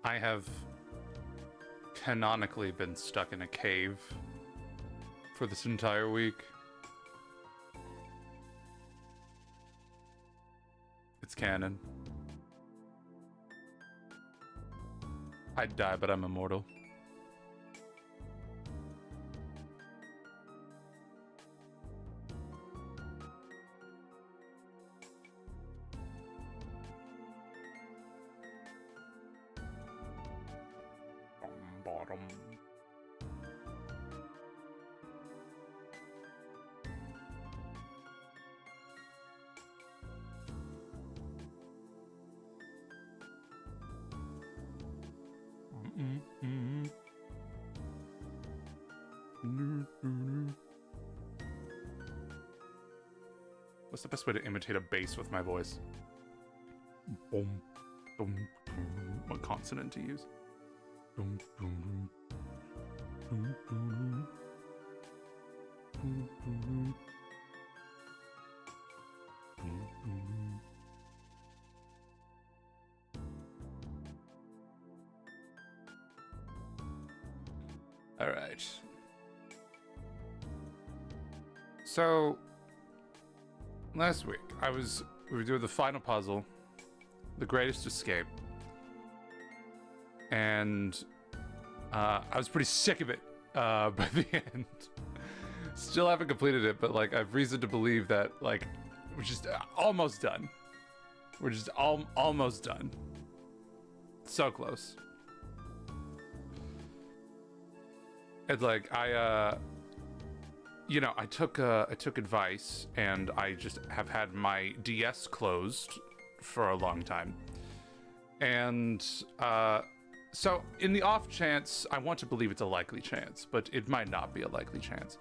I have canonically been stuck in a cave for this entire week. It's canon. I'd die, but I'm immortal. Bottom. What's the best way to imitate a bass with my voice? Boom, boom, boom. What consonant to use? Boom, boom, boom, boom, boom, boom, boom. All right. So last week we were doing the final puzzle, The Greatest Escape, and I was pretty sick of it by the end. Still haven't completed it, but like I've reason to believe that like we're just almost done. We're just almost done. So close. And like I took advice, and I just have had my DS closed for a long time. And so in the off chance, I want to believe it's a likely chance, but it might not be a likely chance.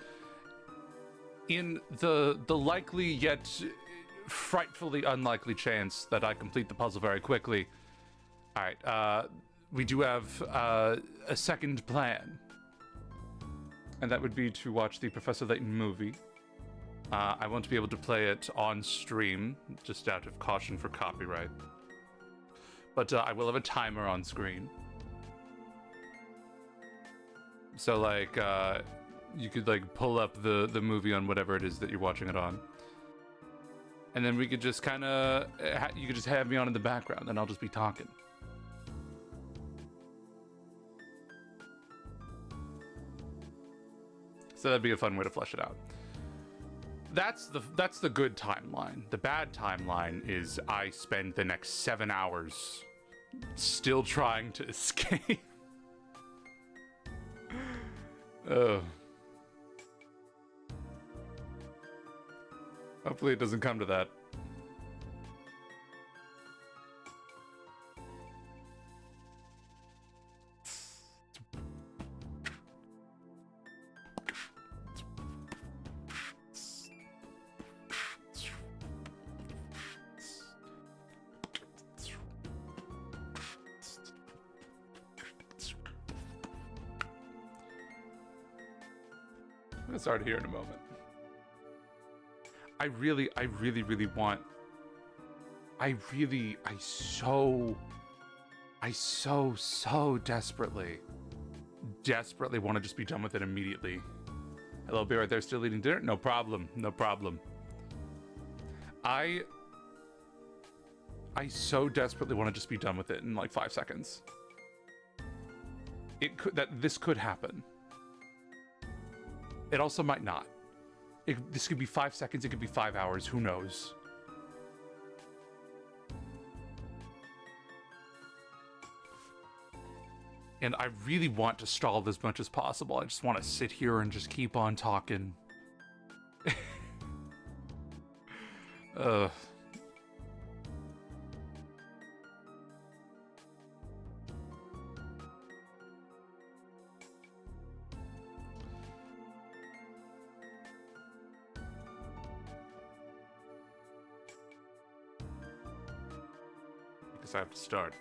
In the likely yet frightfully unlikely chance that I complete the puzzle very quickly, all right, we do have a second plan. And that would be to watch the Professor Layton movie. I won't be able to play it on stream, just out of caution for copyright. But I will have a timer on screen. So like, you could like pull up the movie on whatever it is that you're watching it on. And then we could just kind of, you could just have me on in the background, and I'll just be talking. So that'd be a fun way to flesh it out. That's the good timeline. The bad timeline is I spend the next 7 hours still trying to escape. Hopefully it doesn't come to that. I'm gonna start here in a moment. I so desperately want to just be done with it immediately. Hello, be right there, still eating dinner? No problem, no problem. I so desperately want to just be done with it in like 5 seconds. This could happen. It also might not. This could be 5 seconds, it could be 5 hours, who knows? And I really want to stall as much as possible. I just want to sit here and just keep on talking. I have to start.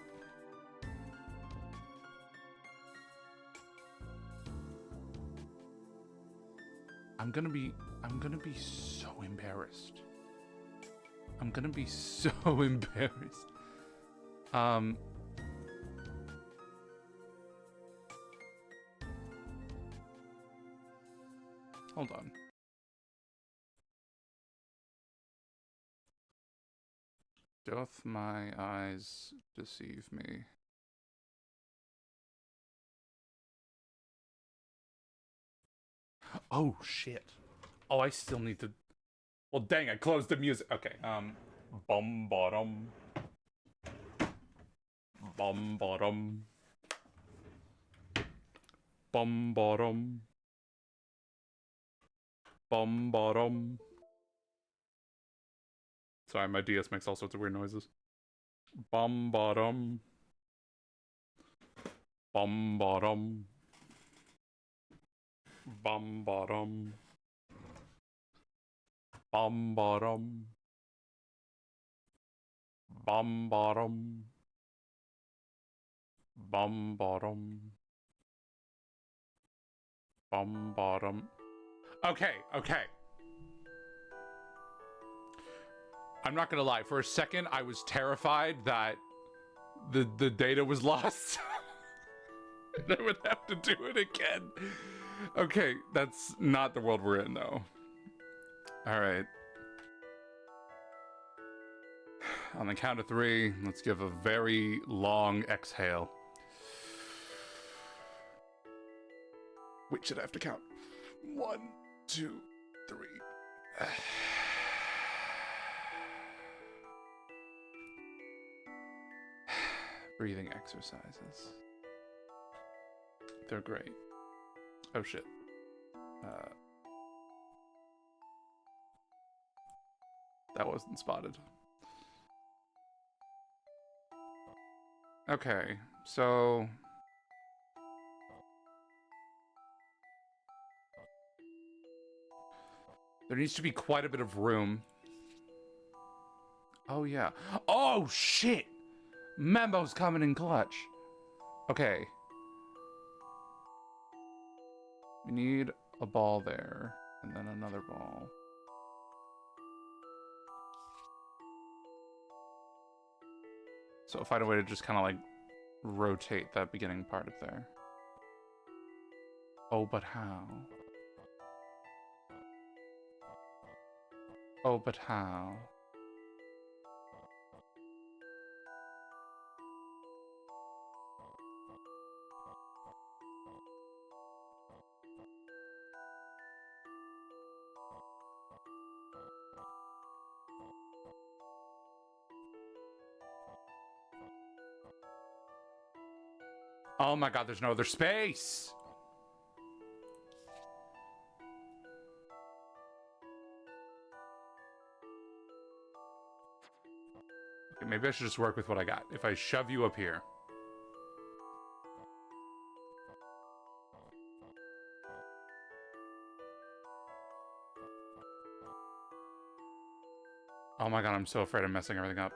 I'm gonna be so embarrassed. I'm gonna be so embarrassed. Hold on. Doth my eyes deceive me? Oh, shit. Oh, I still need to... Well, dang, I closed the music. Okay, bum bottom. Bum bottom. Bum bottom. Bum bottom. Sorry, my DS makes all sorts of weird noises. Bum bottom. Bum bottom. Bum bottom. Bum bottom. Bum bottom. Bum bottom. Bum bottom. Okay, okay. I'm not gonna lie, for a second I was terrified that the data was lost. And I would have to do it again. Okay, that's not the world we're in though. Alright. On the count of 3, let's give a very long exhale. Wait, should I have to count? 1, 2, 3. Breathing exercises. They're great. Oh shit. That wasn't spotted. Okay, so... there needs to be quite a bit of room. Oh yeah. Oh shit! Membo's coming in clutch. Okay. We need a ball there, and then another ball. So find a way to just kind of like rotate that beginning part of there. Oh, but how? Oh, but how? Oh my god, there's no other space! Okay, maybe I should just work with what I got. If I shove you up here. Oh my god, I'm so afraid of messing everything up.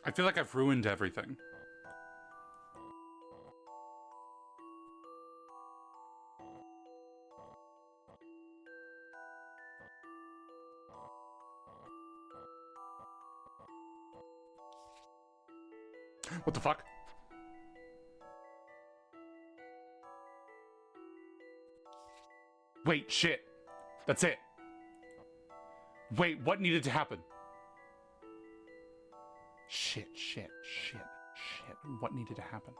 I feel like I've ruined everything. What the fuck? Wait, shit. That's it. Wait, what needed to happen? Shit, shit, shit, shit. What needed to happen?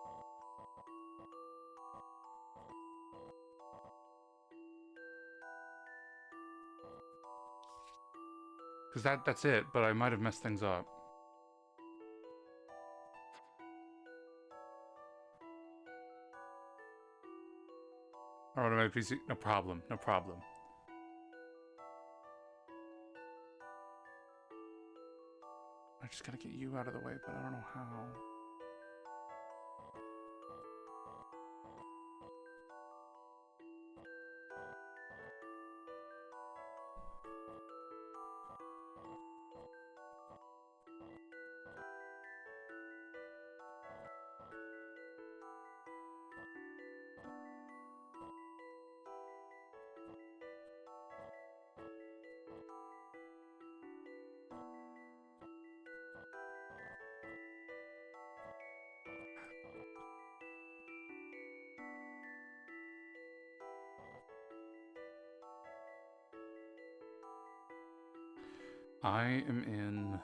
Because that's it, but I might have messed things up. Or what am I PC? No problem. No problem. I just gotta get you out of the way, but I don't know how. I am in.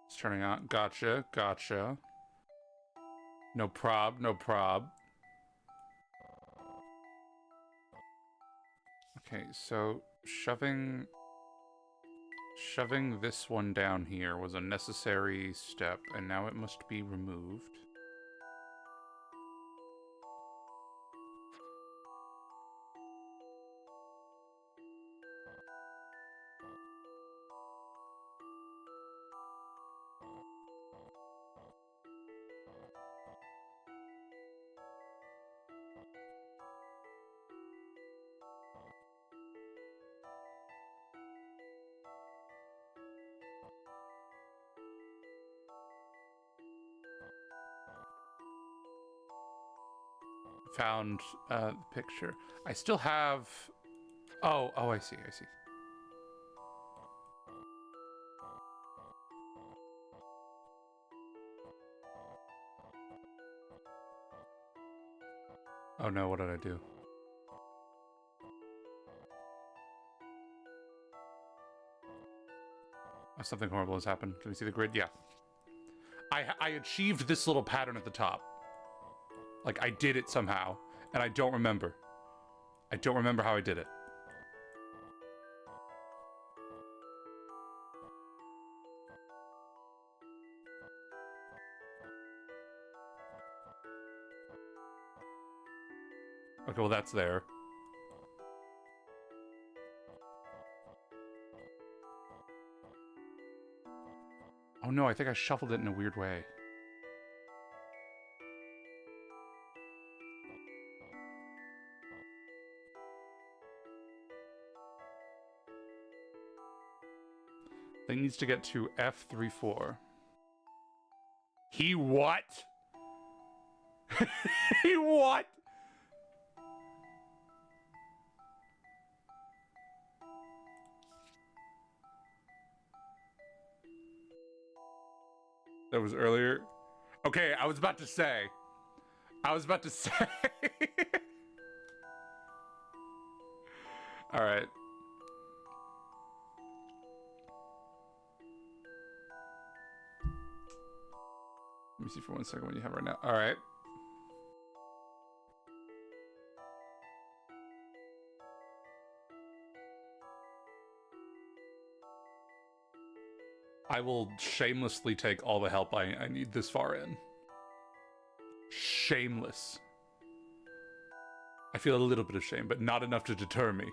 It's turning out. Gotcha, gotcha. No prob, no prob. Okay, so shoving this one down here was a necessary step, and now it must be removed. Found the picture. I still have... Oh, I see, I see. Oh no, what did I do? Oh, something horrible has happened. Can we see the grid? Yeah. I achieved this little pattern at the top. Like, I did it somehow, and I don't remember. I don't remember how I did it. Okay, well, that's there. Oh no, I think I shuffled it in a weird way. Thing needs to get to F34. He what? He what? That was earlier. Okay, I was about to say. All right. Let me see for 1 second what you have right now. All right. I will shamelessly take all the help I need this far in. Shameless. I feel a little bit of shame, but not enough to deter me.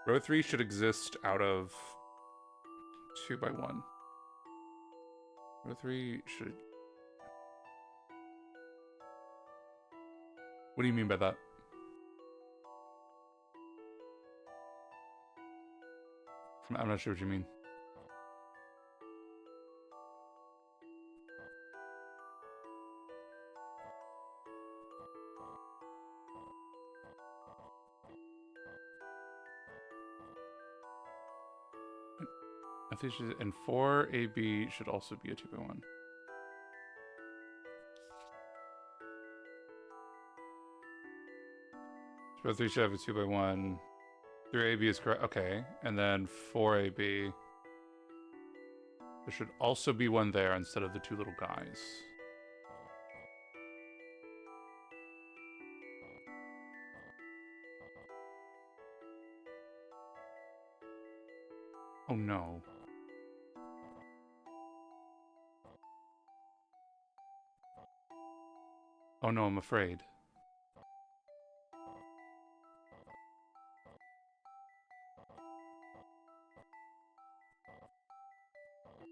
Row 3 should exist out of 2x1. Row 3 should... What do you mean by that? I'm not sure what you mean. I think should, and 4AB should also be a 2x1. Row 3 should have a 2x1. 3AB is correct. Okay. And then 4AB. There should also be one there instead of the two little guys. Oh no. Oh no, I'm afraid.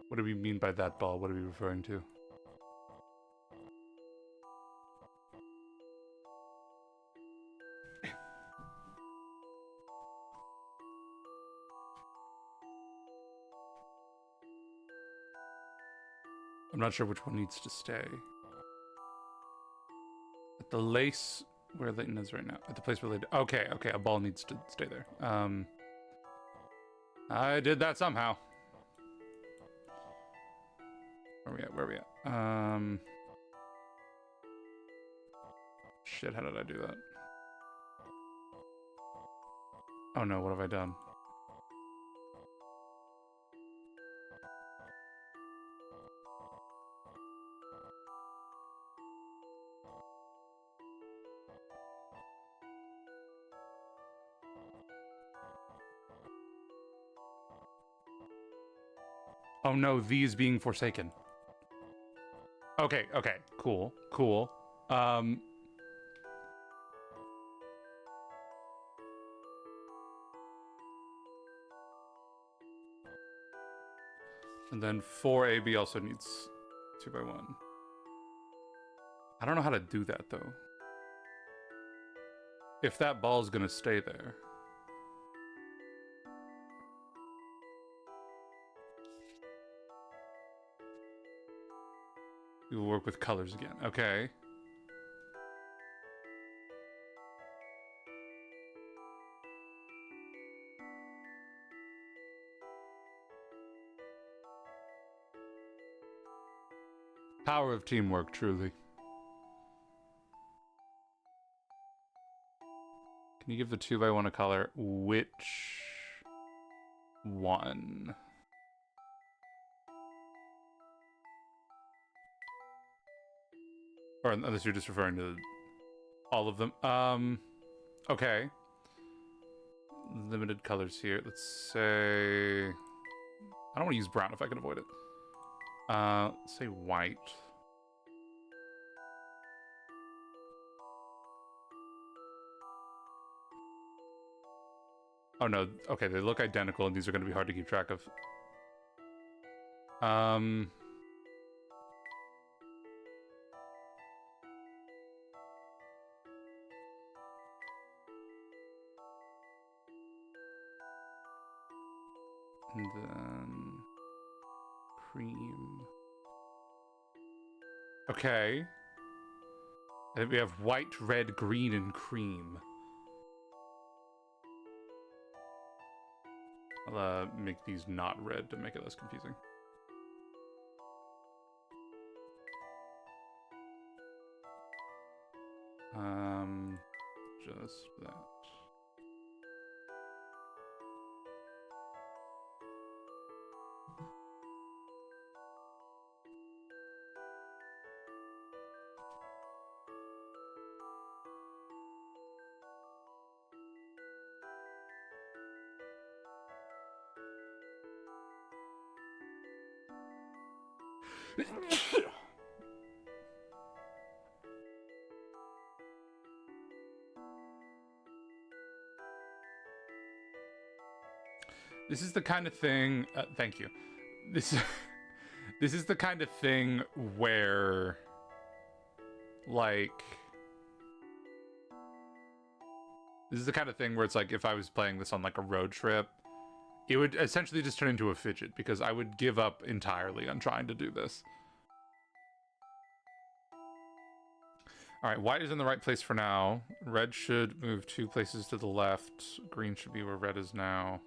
What do we mean by that ball? What are we referring to? I'm not sure which one needs to stay. At the lace where Leighton is right now. At the place where Leighton... Okay, a ball needs to stay there. I did that somehow. Where are we at? Shit, how did I do that? Oh no, what have I done? Oh no, these being forsaken. Okay, cool. And then 4AB also needs 2x1. I don't know how to do that though. If that ball's gonna stay there. We will work with colors again. Okay. Power of teamwork, truly. Can you give the 2x1 a color? Which one? Or unless you're just referring to all of them. Okay. Limited colors here. Let's say... I don't want to use brown if I can avoid it. Let's say white. Oh no, okay, they look identical and these are going to be hard to keep track of. And then... cream. Okay. And we have white, red, green, and cream. I'll make these not red to make it less confusing. Just that. This is the kind of thing... thank you. This is the kind of thing where... like... This is the kind of thing where it's like, if I was playing this on like a road trip, it would essentially just turn into a fidget, because I would give up entirely on trying to do this. Alright, white is in the right place for now. Red should move 2 places to the left. Green should be where red is now.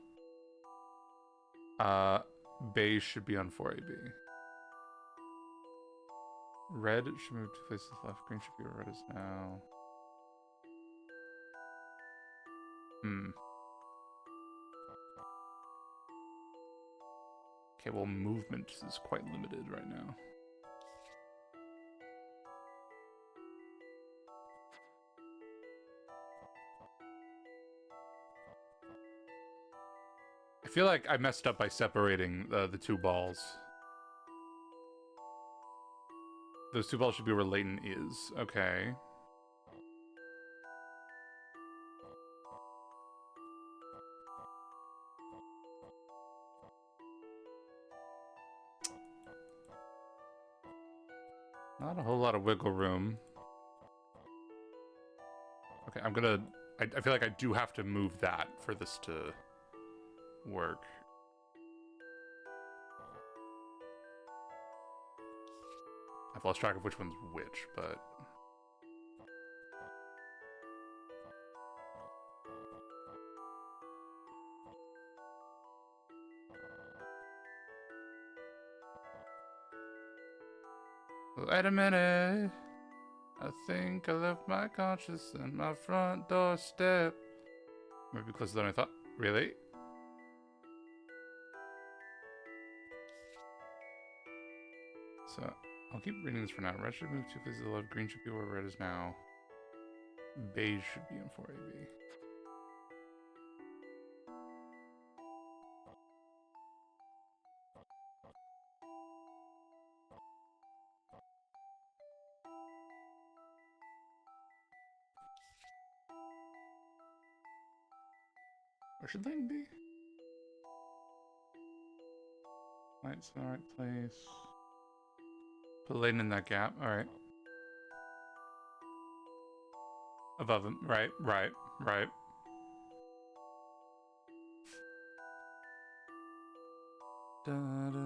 Beige should be on 4AB. Red should move 2 places to the left. Green should be where red is now. Okay, well, movement is quite limited right now. I feel like I messed up by separating the 2 balls. Those two balls should be where Leighton is. Okay. Not a whole lot of wiggle room. Okay, I'm gonna... I feel like I do have to move that for this to work. I've lost track of which one's which, but... Wait a minute. I think I left my conscience in my front doorstep. Maybe closer than I thought. Really? So, I'll keep reading this for now. Red should move 2 places to the left. Green should be where red is now. Beige should be in 4AB. Where should Lane be? Light's in the right place. Put Lane in that gap. Alright. Above him. Right, right, right. Da, da,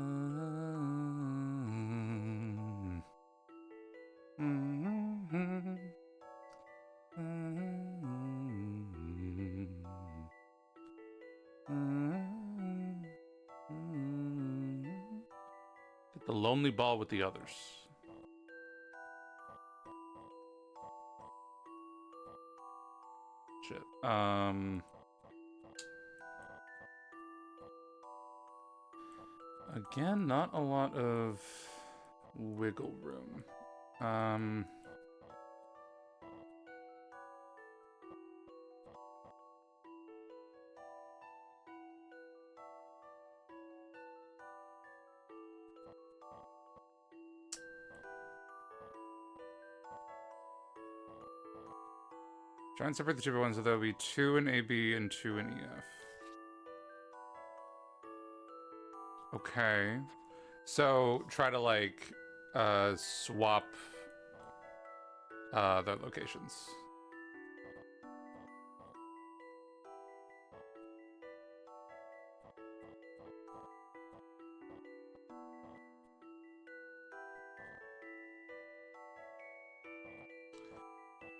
Get the lonely ball with the others. Shit. Again, not a lot of wiggle room. Try and separate the two ones so there'll be 2 in AB and 2 in EF. Okay. So try to like swap the locations.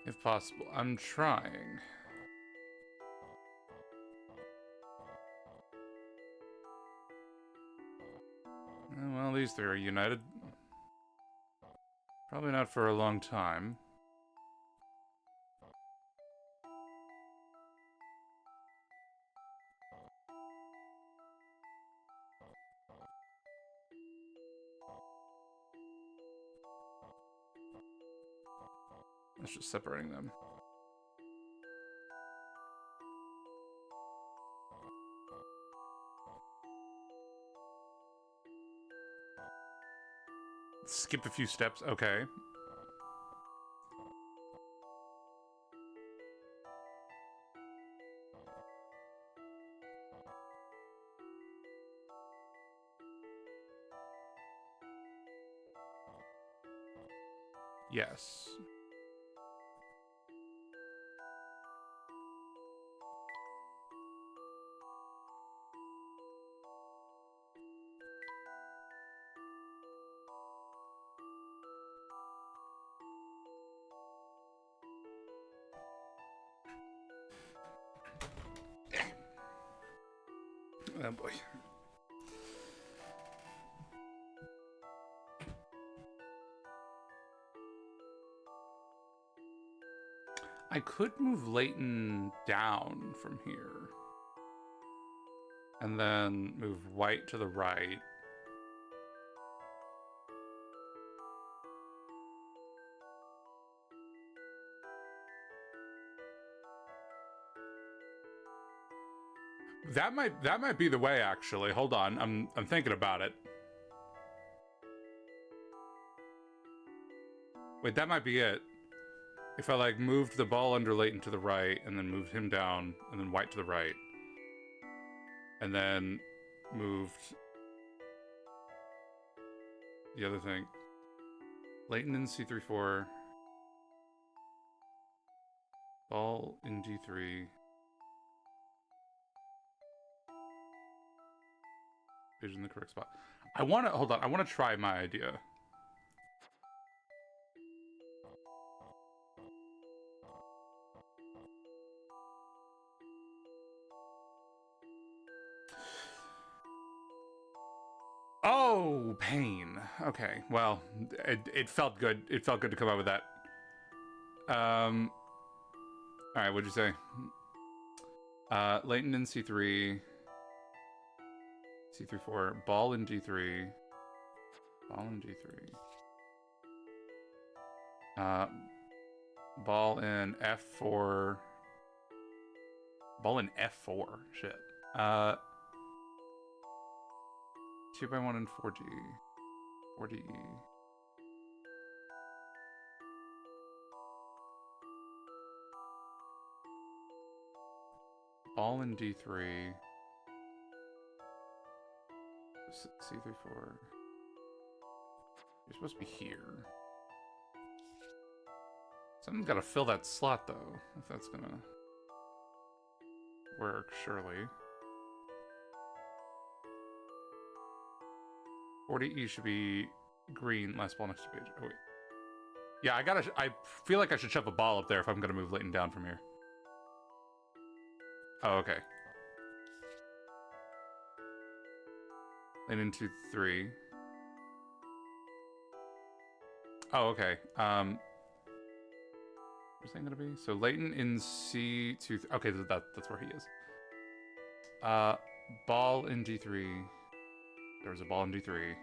If possible. I'm trying. Well, these three are united. Probably not for a long time. That's just separating them. Skip a few steps. Okay. Yes. Oh boy. I could move Leighton down from here. And then move White to the right. That might be the way, actually. Hold on. I'm thinking about it. Wait, that might be it. If I like moved the ball under Leighton to the right and then moved him down and then white to the right and then moved the other thing. Leighton in C3-4. Ball in D3. Vision the correct spot. I want to, hold on, I want to try my idea. Oh, pain. Okay, well, it felt good. It felt good to come up with that. All right, what'd you say? Leighton in C3. C3-4. Ball in D3. Ball in D3. Ball in F4. Ball in F4. Shit. 2x1 in 4D. 4D. Ball in D3. C3-4. You're supposed to be here. Someone's got to fill that slot, though. If that's gonna work, surely. 40E should be green, last ball next to page. Oh, wait. Yeah, I feel like I should shove a ball up there if I'm gonna move Leighton down from here. Oh, okay. Leighton 2-3. Oh, okay. Where's that gonna be? So Leighton in C2. Okay, that's where he is. Ball in D3. There was a ball in D3.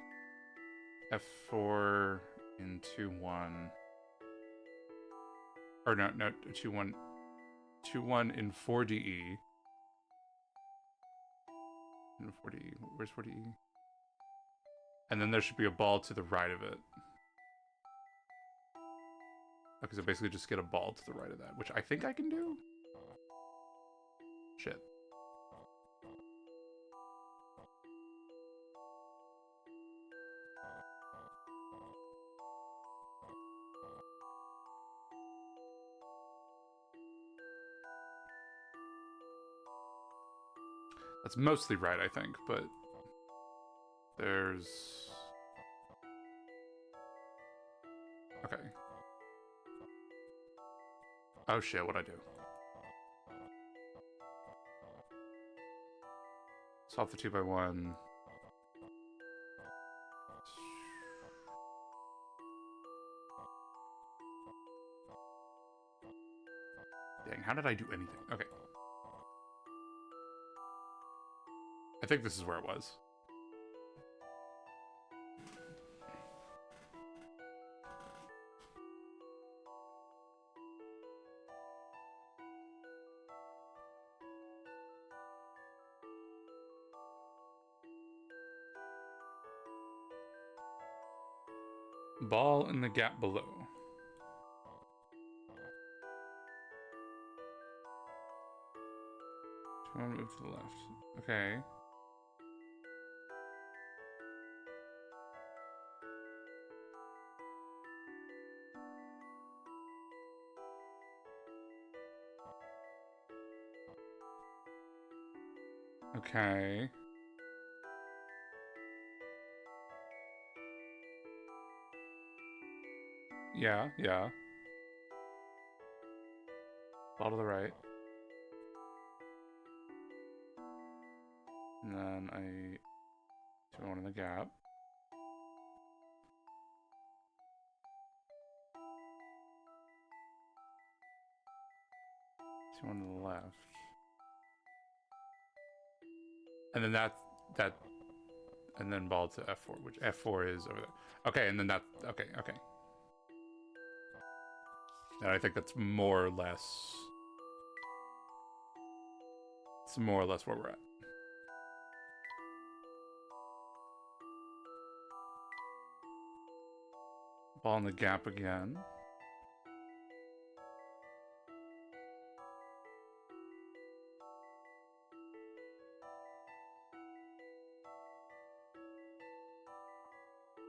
F4 in 2-1. Or no, 2-1. 2-1 in 4DE. In 4DE. Where's 4DE? And then there should be a ball to the right of it. Okay, so basically just get a ball to the right of that, which I think I can do? Shit. That's mostly right, I think, but there's... Okay. Oh shit, what'd I do? Solve the 2x1. Dang, how did I do anything? Okay. I think this is where it was. Ball in the gap below. Move to the left. Okay. Okay. Yeah, yeah. Ball to the right. And then I throw one in the gap. Two on the left. And then that, and then ball to F4, which F4 is over there. Okay, and then that, okay. And I think that's more or less, it's more or less where we're at. Fall in the gap again.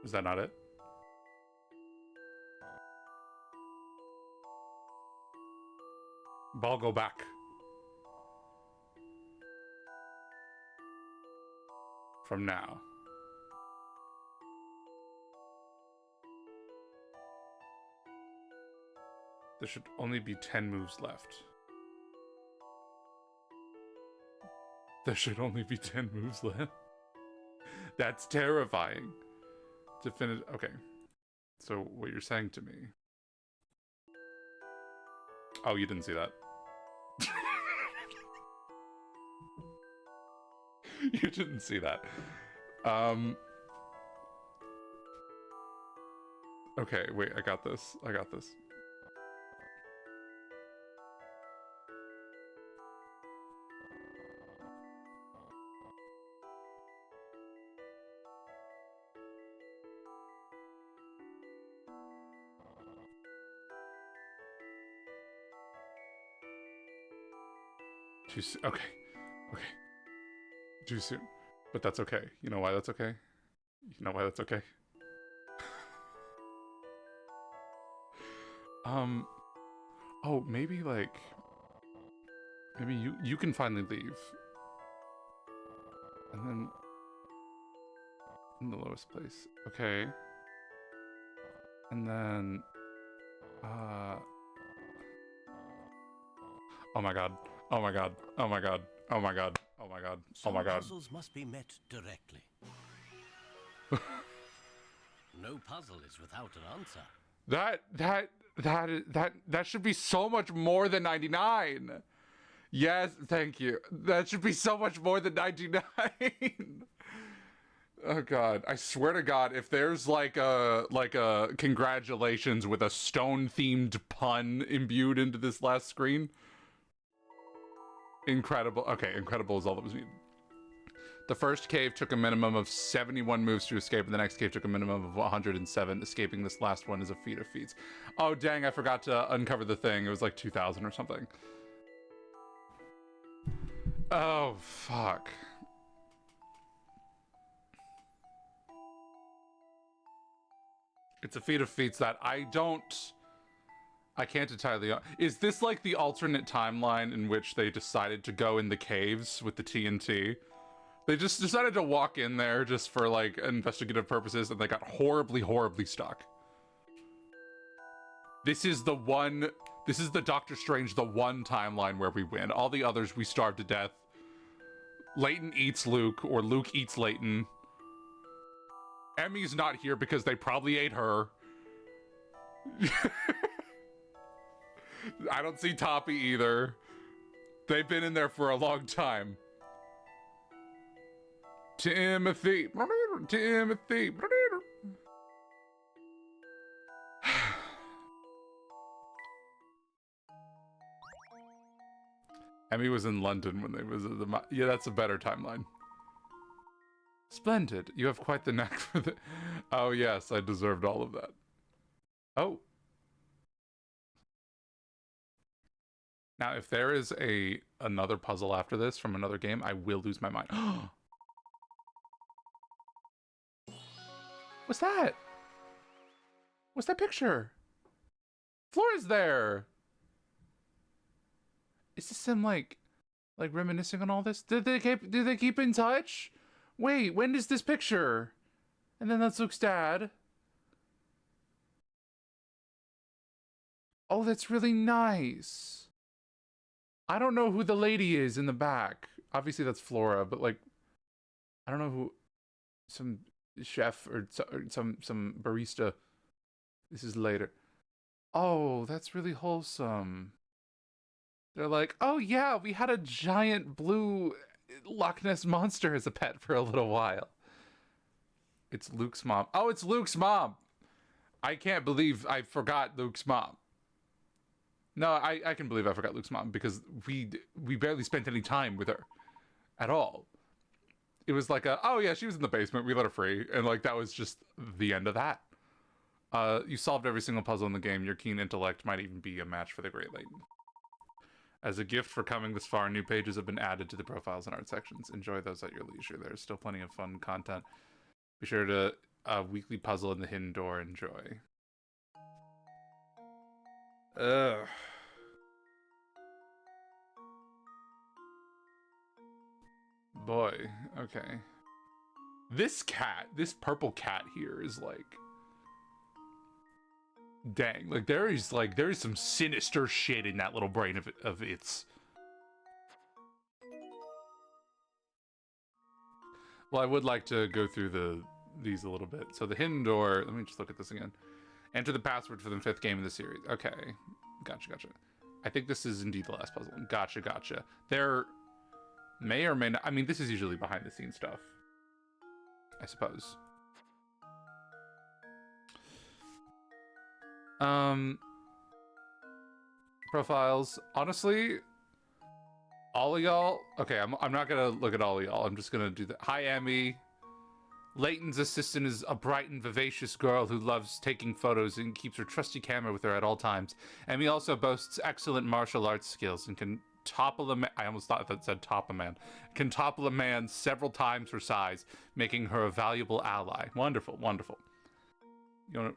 Is that not it? Ball go back. From now. There should only be 10 moves left. There should only be 10 moves left. That's terrifying. To finish. Okay. So what you're saying to me. Oh, you didn't see that. You didn't see that. Okay, wait, I got this. I got this. Too soon. Okay. Okay. Too soon. But that's okay. You know why that's okay? You know why that's okay? Oh, maybe like... Maybe you can finally leave. And then... in the lowest place. Okay. And then... Oh my god. Oh my god. Oh my god. Oh my god. Oh my god. Oh my god. Puzzles must be met directly. No puzzle is without an answer. That should be so much more than 99. Yes, thank you. That should be so much more than 99. Oh god. I swear to god, if there's like a congratulations with a stone themed pun imbued into this last screen. Incredible. Okay, incredible is all that was needed. The first cave took a minimum of 71 moves to escape, and the next cave took a minimum of 107. Escaping this last one is a feat of feats. Oh, dang, I forgot to uncover the thing. It was like 2,000 or something. Oh, fuck. It's a feat of feats that I can't entirely... Is this like the alternate timeline in which they decided to go in the caves with the TNT? They just decided to walk in there just for like investigative purposes, and they got horribly, horribly stuck. This is the Doctor Strange, the one timeline where we win. All the others, we starve to death. Leighton eats Luke, or Luke eats Leighton. Emmy's not here because they probably ate her. I don't see Toppy either. They've been in there for a long time. Timothy. Timothy. Emmy was in London when they visited the... Yeah, that's a better timeline. Splendid. You have quite the knack for the... Oh, yes, I deserved all of that. Oh. Now, if there is another puzzle after this from another game, I will lose my mind. What's that? What's that picture? Flora's there. Is this him like reminiscing on all this? Did they keep in touch? Wait, when is this picture? And then that's Luke's dad. Oh, that's really nice. I don't know who the lady is in the back. Obviously that's Flora, but like, I don't know who, some chef or some barista. This is later. Oh, that's really wholesome. They're like, oh yeah, we had a giant blue Loch Ness monster as a pet for a little while. It's Luke's mom. Oh, it's Luke's mom. I can't believe I forgot Luke's mom. No, I can believe I forgot Luke's mom because we barely spent any time with her at all. It was like oh yeah, she was in the basement. We let her free. And like, that was just the end of that. You solved every single puzzle in the game. Your keen intellect might even be a match for the Great Leighton. As a gift for coming this far, new pages have been added to the profiles and art sections. Enjoy those at your leisure. There's still plenty of fun content. Be sure to weekly puzzle in the hidden door. Enjoy. Ugh. Boy, okay. This cat, this purple cat here is like... Dang, like there is some sinister shit in that little brain of its. Well, I would like to go through these a little bit. So the hidden door, let me just look at this again. Enter the password for the 5th game of the series. Okay, gotcha. I think this is indeed the last puzzle. Gotcha. There may or may not, I mean, this is usually behind the scenes stuff, I suppose. Profiles. Honestly, all of y'all. Okay, I'm not gonna look at all of y'all. I'm just gonna do that. Hi, Emmy. Leighton's assistant is a bright and vivacious girl who loves taking photos and keeps her trusty camera with her at all times. Emmy also boasts excellent martial arts skills and can topple a man. I almost thought that said top a man. Can topple a man several times her size, making her a valuable ally. Wonderful. You want to?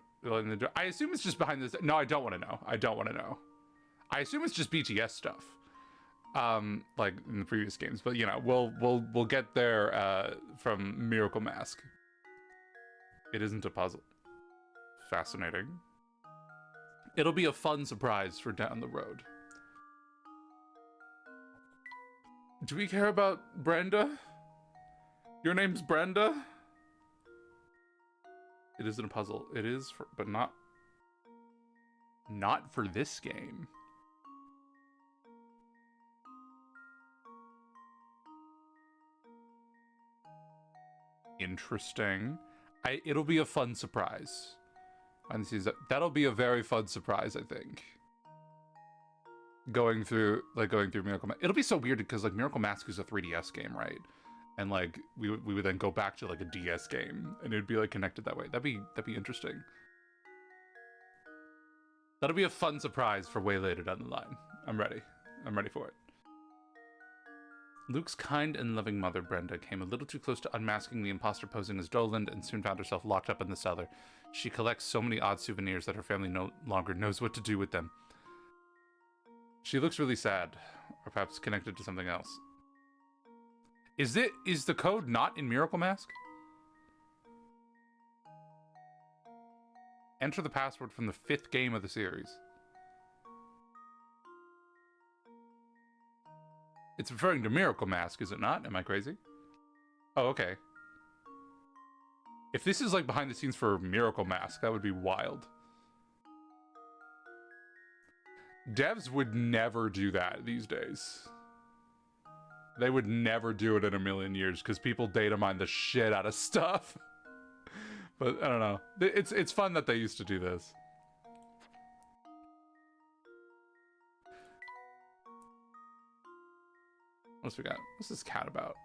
I assume it's just behind this. No, I don't want to know. I assume it's just BTS stuff, like in the previous games. But you know, we'll get there from Miracle Mask. It isn't a puzzle. Fascinating. It'll be a fun surprise for down the road. Do we care about Brenda? Your name's Brenda? It isn't a puzzle. It is, but not for this game. Interesting. It'll be a fun surprise. That'll be a very fun surprise, I think. Going through Miracle Mask. It'll be so weird because like Miracle Mask is a 3DS game, right? And like we would then go back to like a DS game and it'd be like connected that way. That'd be interesting. That'll be a fun surprise for way later down the line. I'm ready for it. Luke's kind and loving mother, Brenda, came a little too close to unmasking the imposter posing as Doland and soon found herself locked up in the cellar. She collects so many odd souvenirs that her family no longer knows what to do with them. She looks really sad, or perhaps connected to something else. Is the code not in Miracle Mask? Enter the password from the 5th game of the series. It's referring to Miracle Mask, is it not? Am I crazy? Oh, okay. If this is like behind the scenes for Miracle Mask, that would be wild. Devs would never do that these days. They would never do it in a million years because people data mine the shit out of stuff. But I don't know. It's fun that they used to do this. What's we got? What's this cat about?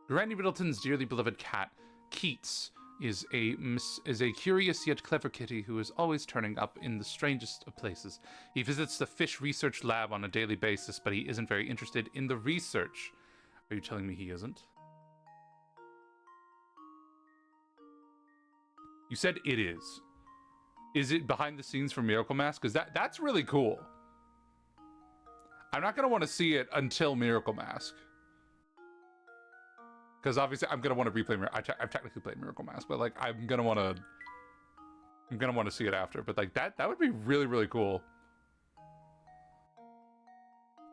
Granny Middleton's dearly beloved cat, Keats, is a curious yet clever kitty who is always turning up in the strangest of places. He visits the fish research lab on a daily basis, but he isn't very interested in the research. Are you telling me he isn't? You said it is. Is it behind the scenes for Miracle Mask? Because that's really cool. I'm not going to want to see it until Miracle Mask. Because obviously I'm going to want to replay I've technically played Miracle Mask, but like I'm going to want to see it after. But like that would be really, really cool.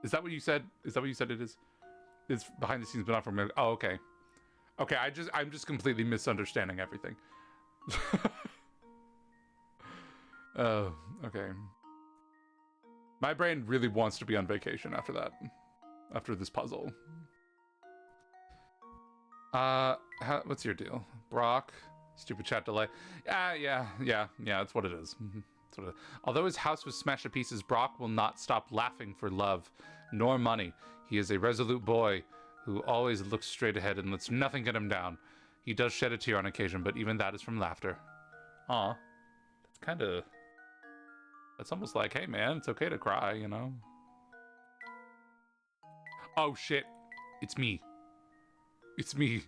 Is that what you said? Is that what you said it is? It's behind the scenes, but not from Miracle. Oh, okay. Okay, I'm just completely misunderstanding everything. Oh, okay. My brain really wants to be on vacation after that. After this puzzle. What's your deal? Brock? Stupid chat delay. Yeah, that's what it is. Although his house was smashed to pieces, Brock will not stop laughing for love, nor money. He is a resolute boy who always looks straight ahead and lets nothing get him down. He does shed a tear on occasion, but even that is from laughter. Aw. That's kind of... That's almost like, hey man, it's okay to cry, you know? Oh shit, it's me. It's me.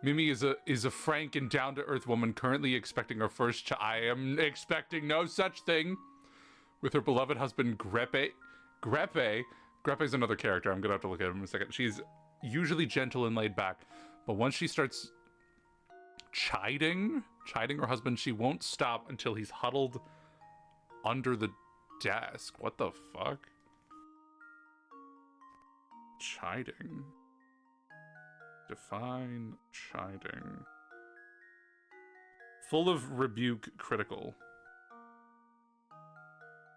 Mimi is a frank and down-to-earth woman currently expecting her first child. I am expecting no such thing. With her beloved husband, Grepe. Grepe's another character. I'm gonna have to look at him in a second. She's usually gentle and laid back, but once she starts chiding her husband, she won't stop until he's huddled under the desk. What the fuck? Chiding. Define chiding. Full of rebuke, critical.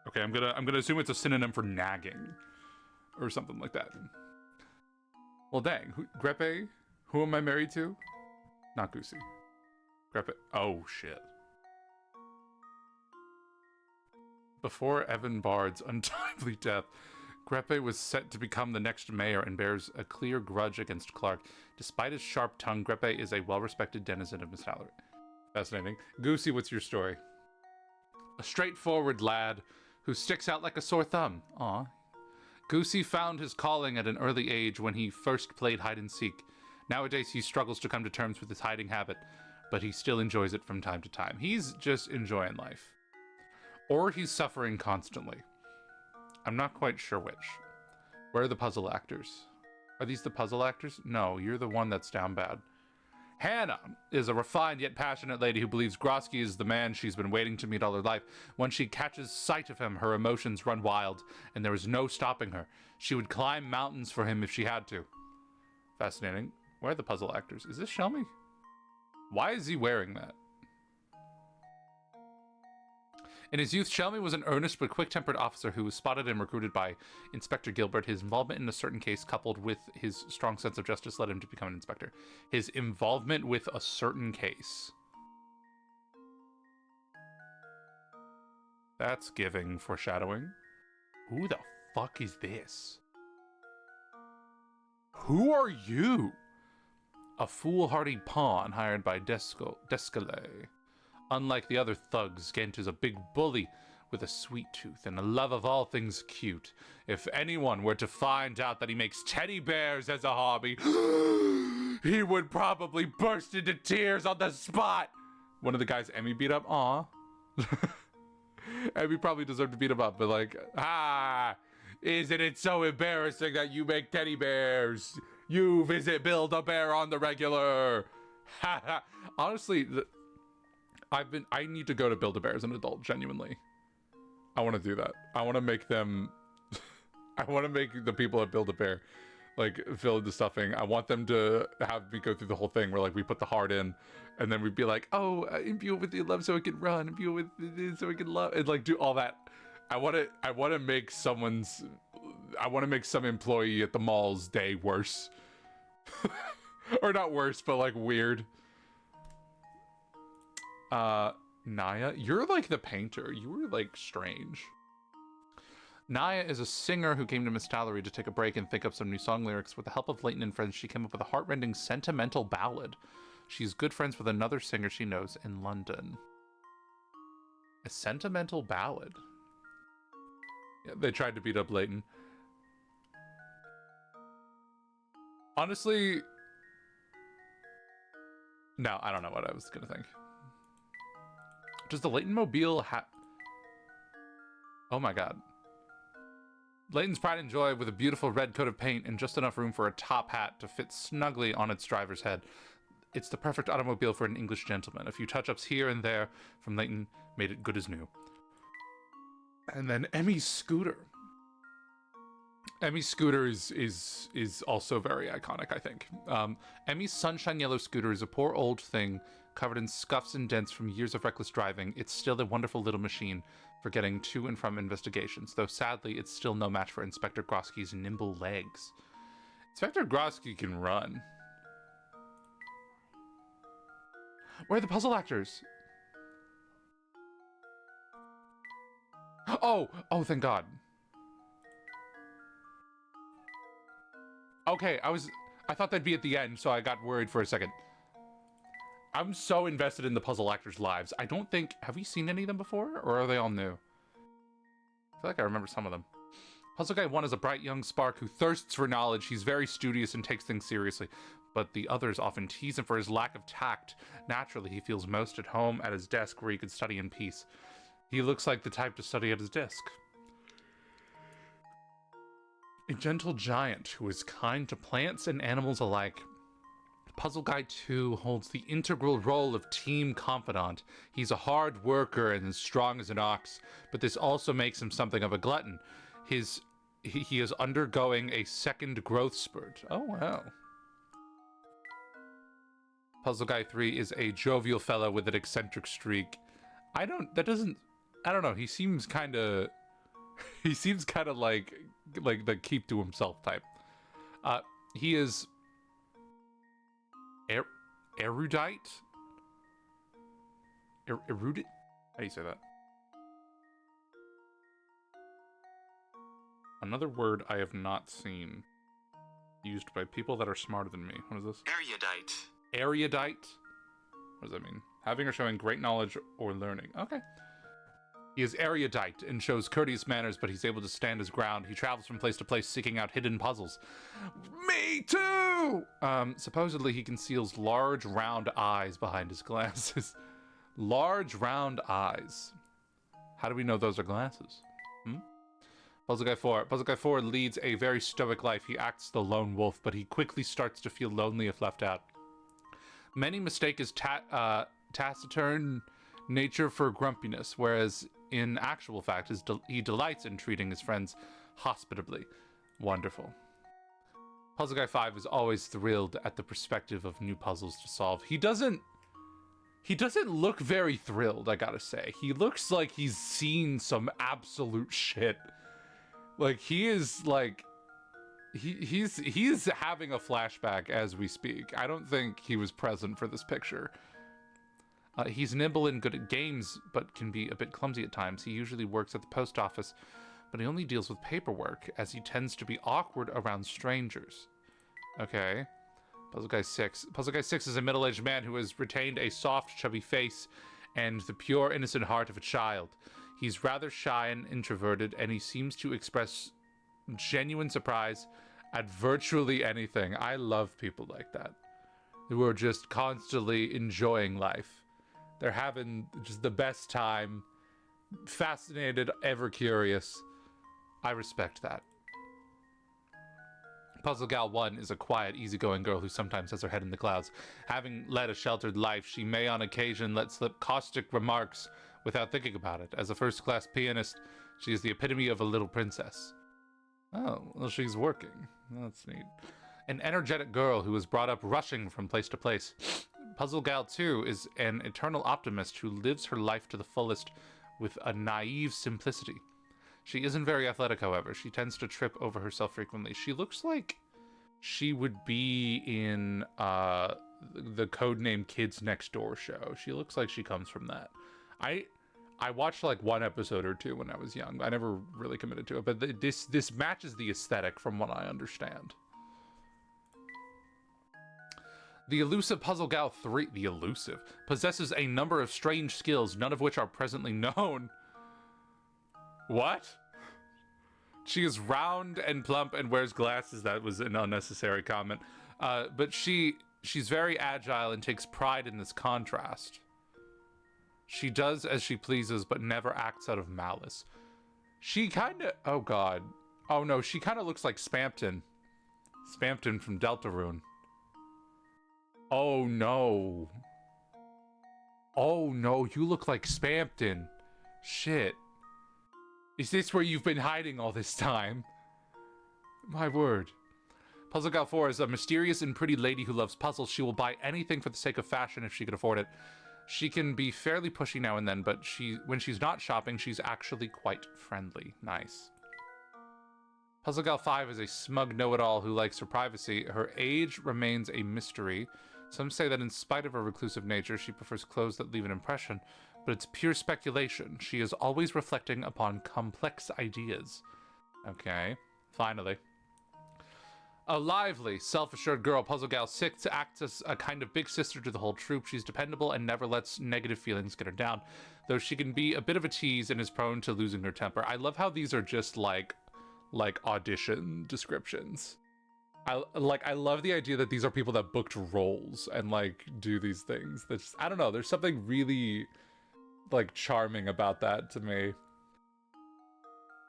Okay, I'm gonna assume it's a synonym for nagging, or something like that. Well, dang, Grepe? Who am I married to? Not Goosey. Grepe. Oh shit. Before Evan Bard's untimely death, Grepe was set to become the next mayor and bears a clear grudge against Clark. Despite his sharp tongue, Grepe is a well-respected denizen of Miss Halloran. Fascinating. Goosey, what's your story? A straightforward lad who sticks out like a sore thumb. Aw. Goosey found his calling at an early age when he first played hide-and-seek. Nowadays, he struggles to come to terms with his hiding habit, but he still enjoys it from time to time. He's just enjoying life. Or he's suffering constantly. I'm not quite sure which. Where are the puzzle actors? Are these the puzzle actors? No, you're the one that's down bad. Hannah is a refined yet passionate lady who believes Grosky is the man she's been waiting to meet all her life. When she catches sight of him, her emotions run wild, and there is no stopping her. She would climb mountains for him if she had to. Fascinating. Where are the puzzle actors? Is this Shelmy? Why is he wearing that? In his youth, Shelmy was an earnest but quick-tempered officer who was spotted and recruited by Inspector Gilbert. His involvement in a certain case, coupled with his strong sense of justice, led him to become an inspector. His involvement with a certain case. That's giving foreshadowing. Who the fuck is this? Who are you? A foolhardy pawn hired by Descale. Unlike the other thugs, Gent is a big bully with a sweet tooth and a love of all things cute. If anyone were to find out that he makes teddy bears as a hobby, he would probably burst into tears on the spot. One of the guys Emmy beat up? Aw. Emmy probably deserved to beat him up, but like, isn't it so embarrassing that you make teddy bears? You visit Build-A-Bear on the regular. Honestly, I need to go to Build-A-Bear as an adult, genuinely. I want to do that. I want to make them... I want to make the people at Build-A-Bear, like, fill in the stuffing. I want them to have me go through the whole thing where, like, we put the heart in, and then we'd be like, oh, imbue it with your love so it can run, imbue it with this so it can love, and, like, do all that. I want to make someone's... I want to make some employee at the mall's day worse. Or not worse, but, like, weird. Naya, you're like the painter. You were like strange. Naya is a singer who came to Miss Tallery to take a break and think up some new song lyrics. With the help of Leighton and friends, she came up with a heart-rending sentimental ballad. She's good friends with another singer she knows in London. A sentimental ballad. Yeah, they tried to beat up Leighton. Honestly, no, I don't know what I was gonna think. Does the Leighton Mobile have... Oh my god. Leighton's pride and joy with a beautiful red coat of paint and just enough room for a top hat to fit snugly on its driver's head. It's the perfect automobile for an English gentleman. A few touch-ups here and there from Leighton made it good as new. And then Emmy's scooter. Emmy's scooter is also very iconic, I think. Emmy's sunshine yellow scooter is a poor old thing covered in scuffs and dents from years of reckless driving. It's still a wonderful little machine for getting to and from investigations, though sadly it's still no match for Inspector Grosky's nimble legs. Inspector Grosky can run. Where are the puzzle actors? Oh, thank God. Okay, I thought they'd be at the end, so I got worried for a second. I'm so invested in the puzzle actors' lives. I don't think... Have we seen any of them before? Or are they all new? I feel like I remember some of them. Puzzle Guy 1 is a bright young spark who thirsts for knowledge. He's very studious and takes things seriously. But the others often tease him for his lack of tact. Naturally, he feels most at home at his desk where he could study in peace. He looks like the type to study at his desk. A gentle giant who is kind to plants and animals alike. Puzzle Guy 2 holds the integral role of team confidant. He's a hard worker and as strong as an ox, but this also makes him something of a glutton. He is undergoing a second growth spurt. Oh, wow. Puzzle Guy 3 is a jovial fellow with an eccentric streak. I don't know, he seems kind of like the keep to himself type. He is erudite? Erudite? How do you say that? Another word I have not seen used by people that are smarter than me. What is this? Erudite. Erudite? What does that mean? Having or showing great knowledge or learning. Okay. He is erudite and shows courteous manners, but he's able to stand his ground. He travels from place to place seeking out hidden puzzles. Me too! Supposedly he conceals large round eyes behind his glasses. Large round eyes. How do we know those are glasses? Puzzle Guy 4. Puzzle Guy 4 leads a very stoic life. He acts the lone wolf, but he quickly starts to feel lonely if left out. Many mistake his taciturn nature for grumpiness, whereas in actual fact, he delights in treating his friends hospitably. Wonderful. Puzzle Guy 5 is always thrilled at the perspective of new puzzles to solve. He doesn't look very thrilled, I gotta say. He looks like he's seen some absolute shit. Like, he is, like... He's having a flashback as we speak. I don't think he was present for this picture. He's nimble and good at games, but can be a bit clumsy at times. He usually works at the post office, but he only deals with paperwork, as he tends to be awkward around strangers. Okay. Puzzle Guy 6. Puzzle Guy 6 is a middle-aged man who has retained a soft, chubby face and the pure, innocent heart of a child. He's rather shy and introverted, and he seems to express genuine surprise at virtually anything. I love people like that, who are just constantly enjoying life. They're having just the best time, fascinated, ever curious. I respect that. Puzzle Gal 1 is a quiet, easygoing girl who sometimes has her head in the clouds. Having led a sheltered life, she may on occasion let slip caustic remarks without thinking about it. As a first-class pianist, she is the epitome of a little princess. Oh, well, she's working. That's neat. An energetic girl who is brought up rushing from place to place. Puzzle Gal 2 is an eternal optimist who lives her life to the fullest with a naive simplicity. She isn't very athletic, however. She tends to trip over herself frequently. She looks like she would be in the Codename Kids Next Door show. She looks like she comes from that. I watched like one episode or two when I was young. I never really committed to it, but this matches the aesthetic from what I understand. The elusive Puzzle Gal 3, possesses a number of strange skills, none of which are presently known. What? She is round and plump and wears glasses. That was an unnecessary comment. But she's very agile and takes pride in this contrast. She does as she pleases, but never acts out of malice. She kind of... Oh, God. Oh, no. She kind of looks like Spampton. Spampton from Deltarune. Oh, no. Oh, no. You look like Spampton. Shit. Is this where you've been hiding all this time? My word. Puzzle Gal 4 is a mysterious and pretty lady who loves puzzles. She will buy anything for the sake of fashion if she could afford it. She can be fairly pushy now and then, but when she's not shopping, she's actually quite friendly. Nice. Puzzle Gal 5 is a smug know-it-all who likes her privacy. Her age remains a mystery. Some say that in spite of her reclusive nature, she prefers clothes that leave an impression, but it's pure speculation. She is always reflecting upon complex ideas. Okay, finally. A lively, self-assured girl, Puzzle Gal 6 acts as a kind of big sister to the whole troop. She's dependable and never lets negative feelings get her down, though she can be a bit of a tease and is prone to losing her temper. I love how these are just like audition descriptions. I love the idea that these are people that booked roles and like do these things. That's, I don't know, there's something really like charming about that to me.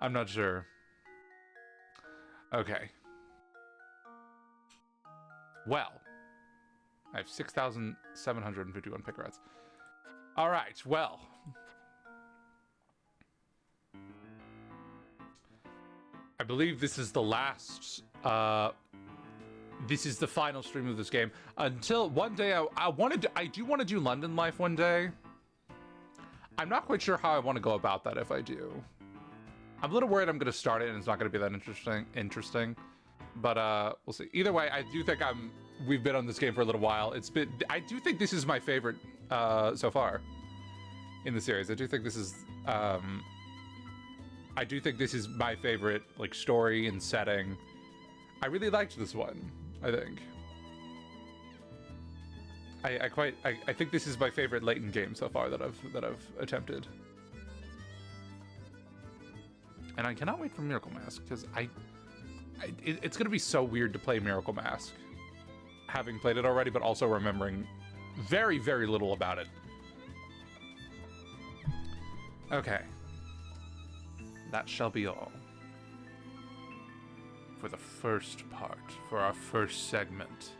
I'm not sure. Okay. Well, I have 6,751 pick rats. All right, well. I believe this is the last, this is the final stream of this game. Until one day, I do want to do London Life one day. I'm not quite sure how I want to go about that if I do. I'm a little worried I'm going to start it and it's not going to be that interesting. But we'll see. Either way, I do think we've been on this game for a little while. I do think this is my favorite so far in the series. I do think this is my favorite like story and setting. I really liked this one, I think. I think this is my favorite Layton game so far that I've attempted. And I cannot wait for Miracle Mask, because it's going to be so weird to play Miracle Mask, having played it already, but also remembering very, very little about it. Okay. That shall be all for the first part, for our first segment.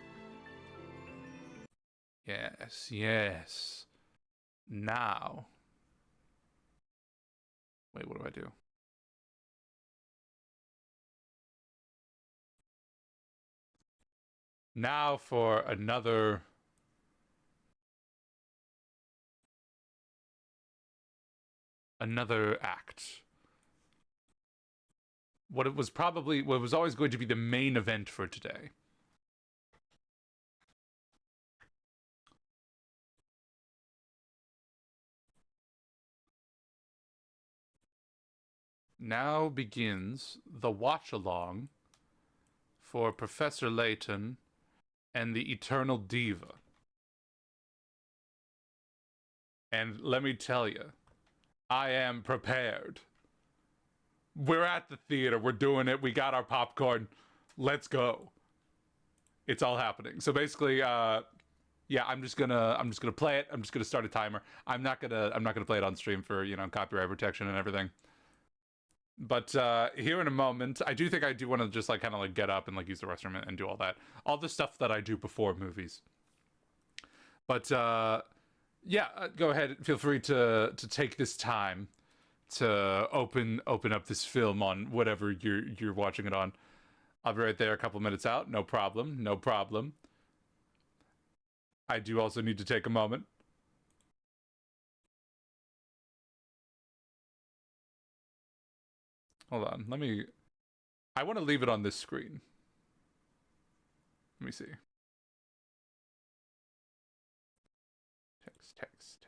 Yes, yes. Now. Wait, what do I do? Now for another act. What was always going to be the main event for today. Now begins the Watchalong for Professor Layton and the Eternal Diva. And let me tell you, I am prepared. We're at the theater. We're doing it. We got our popcorn. Let's go. It's all happening. So basically, yeah, I'm just gonna play it. I'm just gonna start a timer. I'm not gonna play it on stream for, you know, copyright protection and everything. But here in a moment, I do think I do want to just like kind of like get up and like use the restroom and do all the stuff that I do before movies. But yeah, go ahead. Feel free to take this time to open up this film on whatever you're watching it on. I'll be right there a couple minutes out. No problem. No problem. I do also need to take a moment. Hold on. I want to leave it on this screen. Let me see. Text.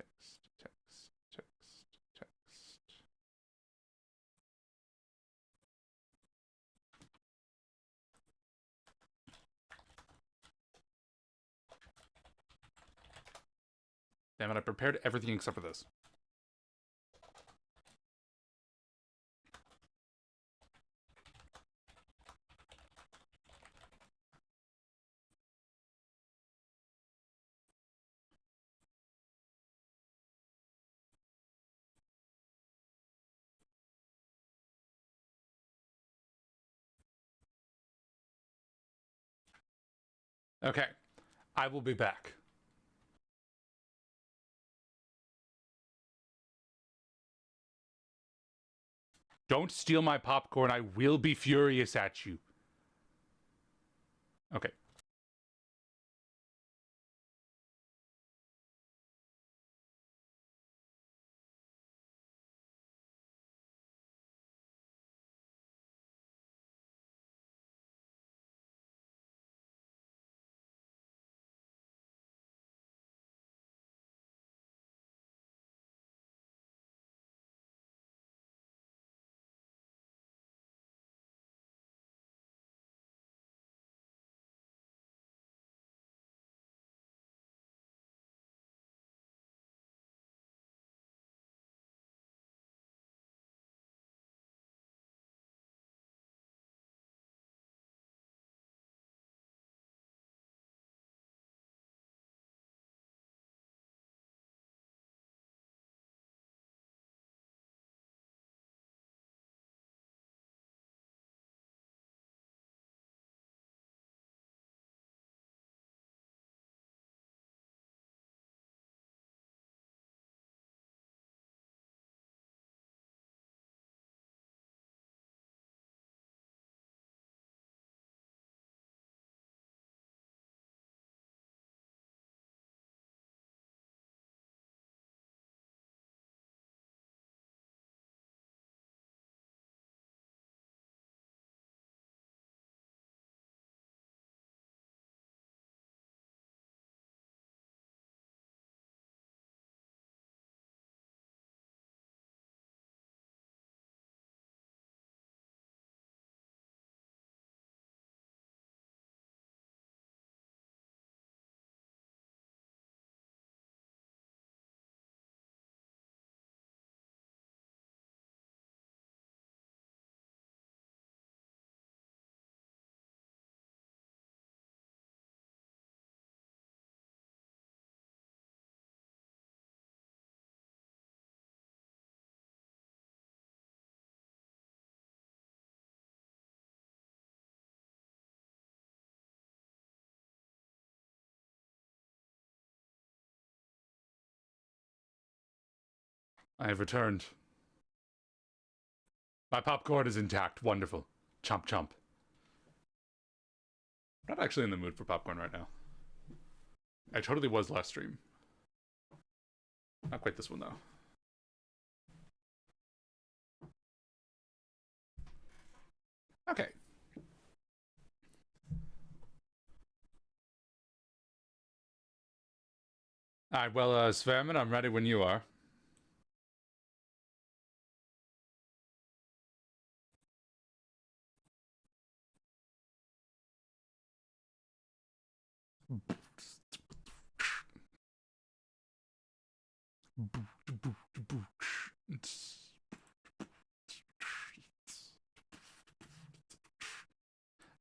Damn it, I prepared everything except for this. Okay, I will be back. Don't steal my popcorn. I will be furious at you. Okay. I have returned. My popcorn is intact. Wonderful. Chomp chomp. I'm not actually in the mood for popcorn right now. I totally was last stream. Not quite this one, though. Okay. Alright, well, Sverman, I'm ready when you are.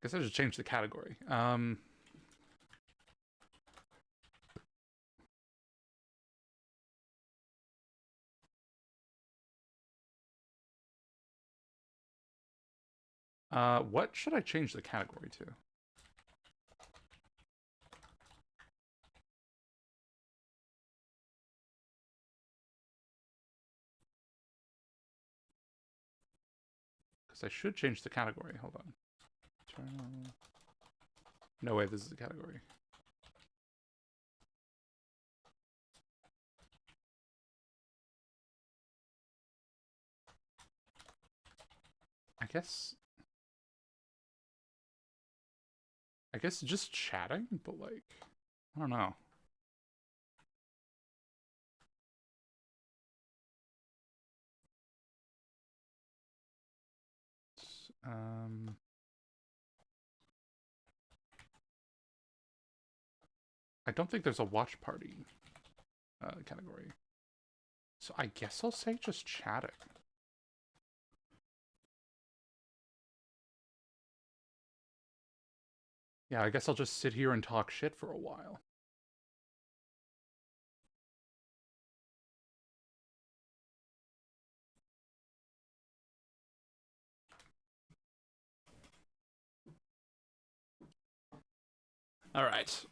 Guess I should change the category. What should I change the category to? Because I should change the category. Hold on. No way, this is a category. I guess just chatting, but like, I don't know. I don't think there's a watch party category. So I guess I'll say just chatting. Yeah, I guess I'll just sit here and talk shit for a while. All right.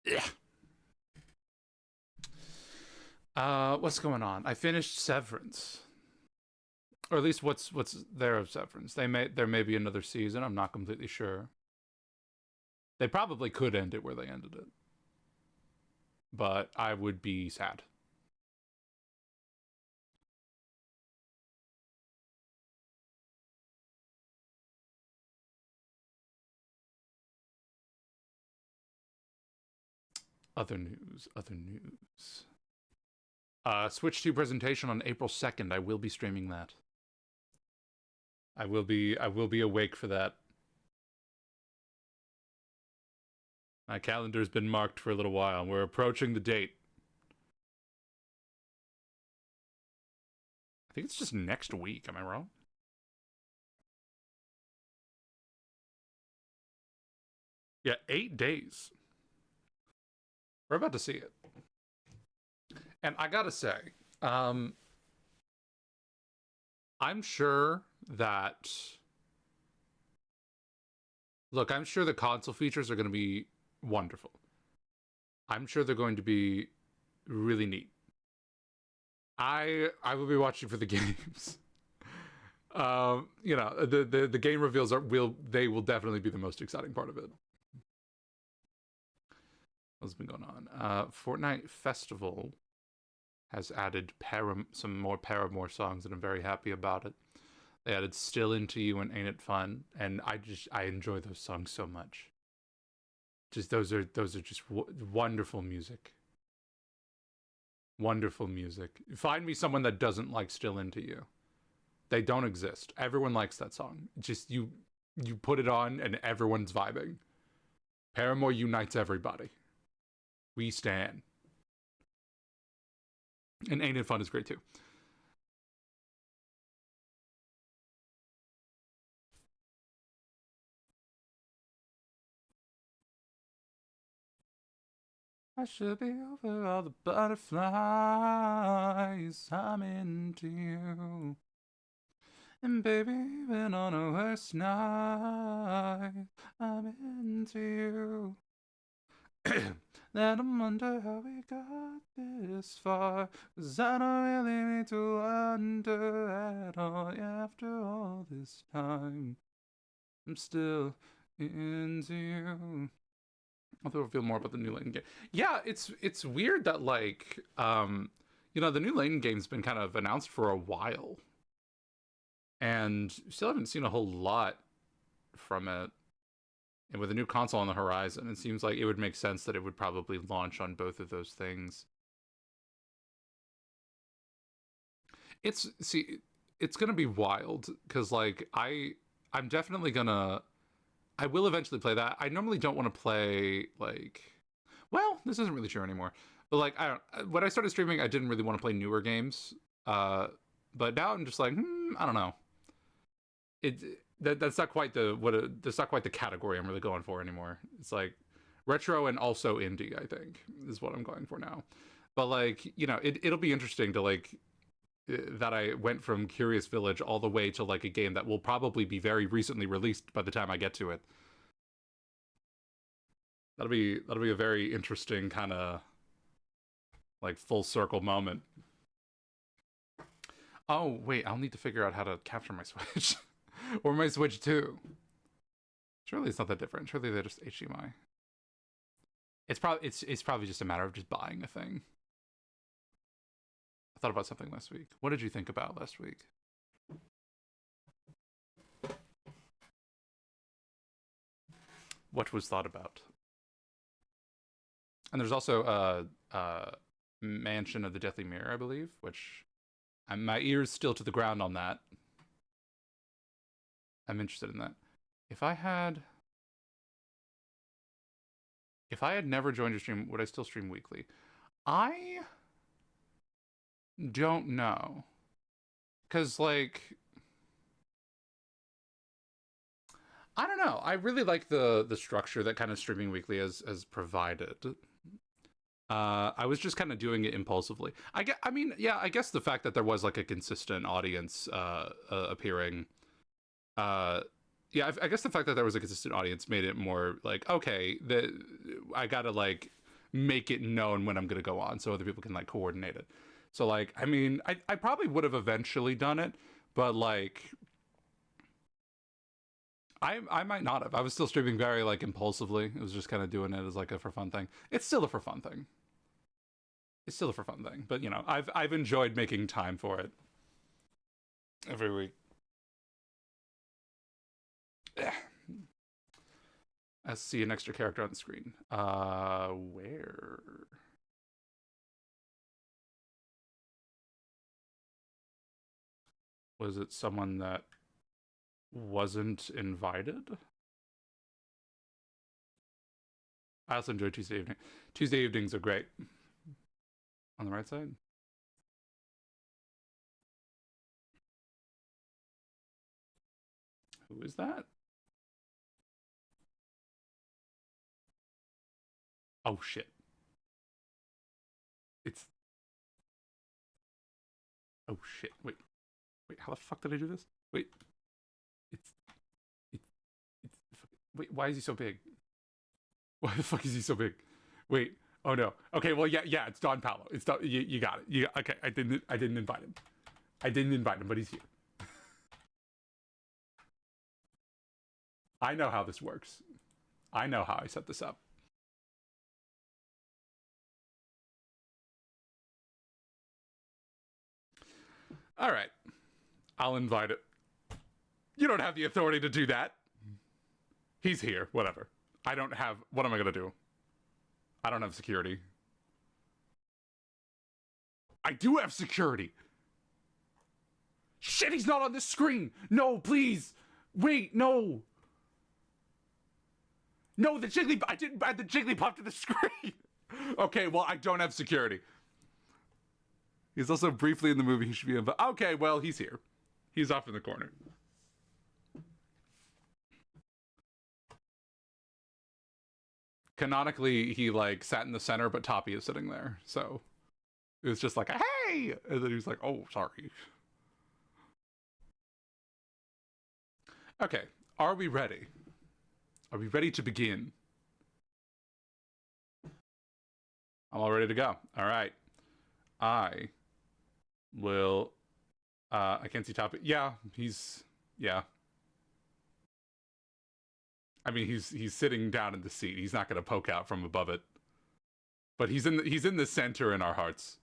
Yeah. What's going on? I finished Severance. Or at least what's there of Severance. There may be another season, I'm not completely sure. They probably could end it where they ended it. But I would be sad. Other news. Switch 2 presentation on April 2nd. I will be streaming that. I will be awake for that. My calendar's been marked for a little while. We're approaching the date. I think it's just next week. Am I wrong? Yeah, 8 days. We're about to see it. And I gotta say, I'm sure that... Look, I'm sure the console features are going to be wonderful. I'm sure they're going to be really neat. I will be watching for the games. You know, the game reveals will definitely be the most exciting part of it. What's been going on? Fortnite Festival has added some more Paramore songs, and I'm very happy about it. They added Still Into You and Ain't It Fun, and I enjoy those songs so much. Just those are just wonderful music. Wonderful music. Find me someone that doesn't like Still Into You. They don't exist. Everyone likes that song. Just you put it on and everyone's vibing. Paramore unites everybody. We stan. And Ain't It Fun is great too. I should be over all the butterflies. I'm into you. And baby, even on a worst night, I'm into you. Let them wonder how we got this far. 'Cause I don't really need to wonder at all. Yeah, after all this time, I'm still into you. I thought we'll feel more about the new Layton game. Yeah, it's weird that like the new Layton game's been kind of announced for a while, and still haven't seen a whole lot from it. And with a new console on the horizon, it seems like it would make sense that it would probably launch on both of those things. It's gonna be wild because like I'm definitely gonna I will eventually play that. I normally don't want to play like well, this isn't really true anymore. But like I don't when I started streaming, I didn't really want to play newer games. But now I'm just like, I don't know. That's not quite that's not quite the category I'm really going for anymore. It's like retro and also indie, I think, is what I'm going for now. But like, it'll be interesting to like that I went from Curious Village all the way to like a game that will probably be very recently released by the time I get to it. That'll be a very interesting kind of like full circle moment. Oh wait, I'll need to figure out how to capture my Switch or my Switch 2. Surely it's not that different. Surely they're just HDMI. It's probably just a matter of just buying a thing. I thought about something last week. What did you think about last week? What was thought about? And there's also Mansion of the Deathly Mirror, I believe, which my ears still to the ground on that. I'm interested in that. If I had never joined your stream, would I still stream weekly? I don't know. Cause like I don't know. I really like the structure that kind of streaming weekly has provided. I was just kind of doing it impulsively. I guess the fact that there was like a consistent audience appearing. Yeah, I guess the fact that there was a consistent audience made it more like, okay, I gotta like make it known when I'm gonna go on so other people can like coordinate it. So like, I probably would have eventually done it, but like I might not have. I was still streaming very like impulsively. It was just kind of doing it as like a for fun thing. It's still a for fun thing. It's still a for fun thing. But I've enjoyed making time for it every week. I see an extra character on the screen. Where? Was it someone that wasn't invited? I also enjoy Tuesday evening. Tuesday evenings are great. On the right side? Who is that? Oh shit. It's oh shit. Wait. How the fuck did I do this? Wait. It's it's wait, why is he so big? Why the fuck is he so big? Wait. Oh no. Okay, well yeah, it's Don Paolo. It's Don, you got it. Okay, I didn't invite him. I didn't invite him, but he's here. I know how this works. I know how I set this up. All right. I'll invite it. You don't have the authority to do that. He's here. Whatever. I don't have. What am I going to do? I don't have security. I do have security. Shit, he's not on this screen. No, please. Wait, no. No, the Jigglypuff. I didn't add the Jigglypuff to the screen. Okay, well, I don't have security. He's also briefly in the movie. He should be in. Okay, well, he's here. He's off in the corner. Canonically, he like sat in the center, but Toppy is sitting there. So it was just like, hey! And then he was like, oh, sorry. Okay, are we ready? Are we ready to begin? I'm all ready to go. All right. I will. I can't see topic. Yeah, Yeah. I mean, he's sitting down in the seat. He's not gonna poke out from above it. But he's in the center in our hearts.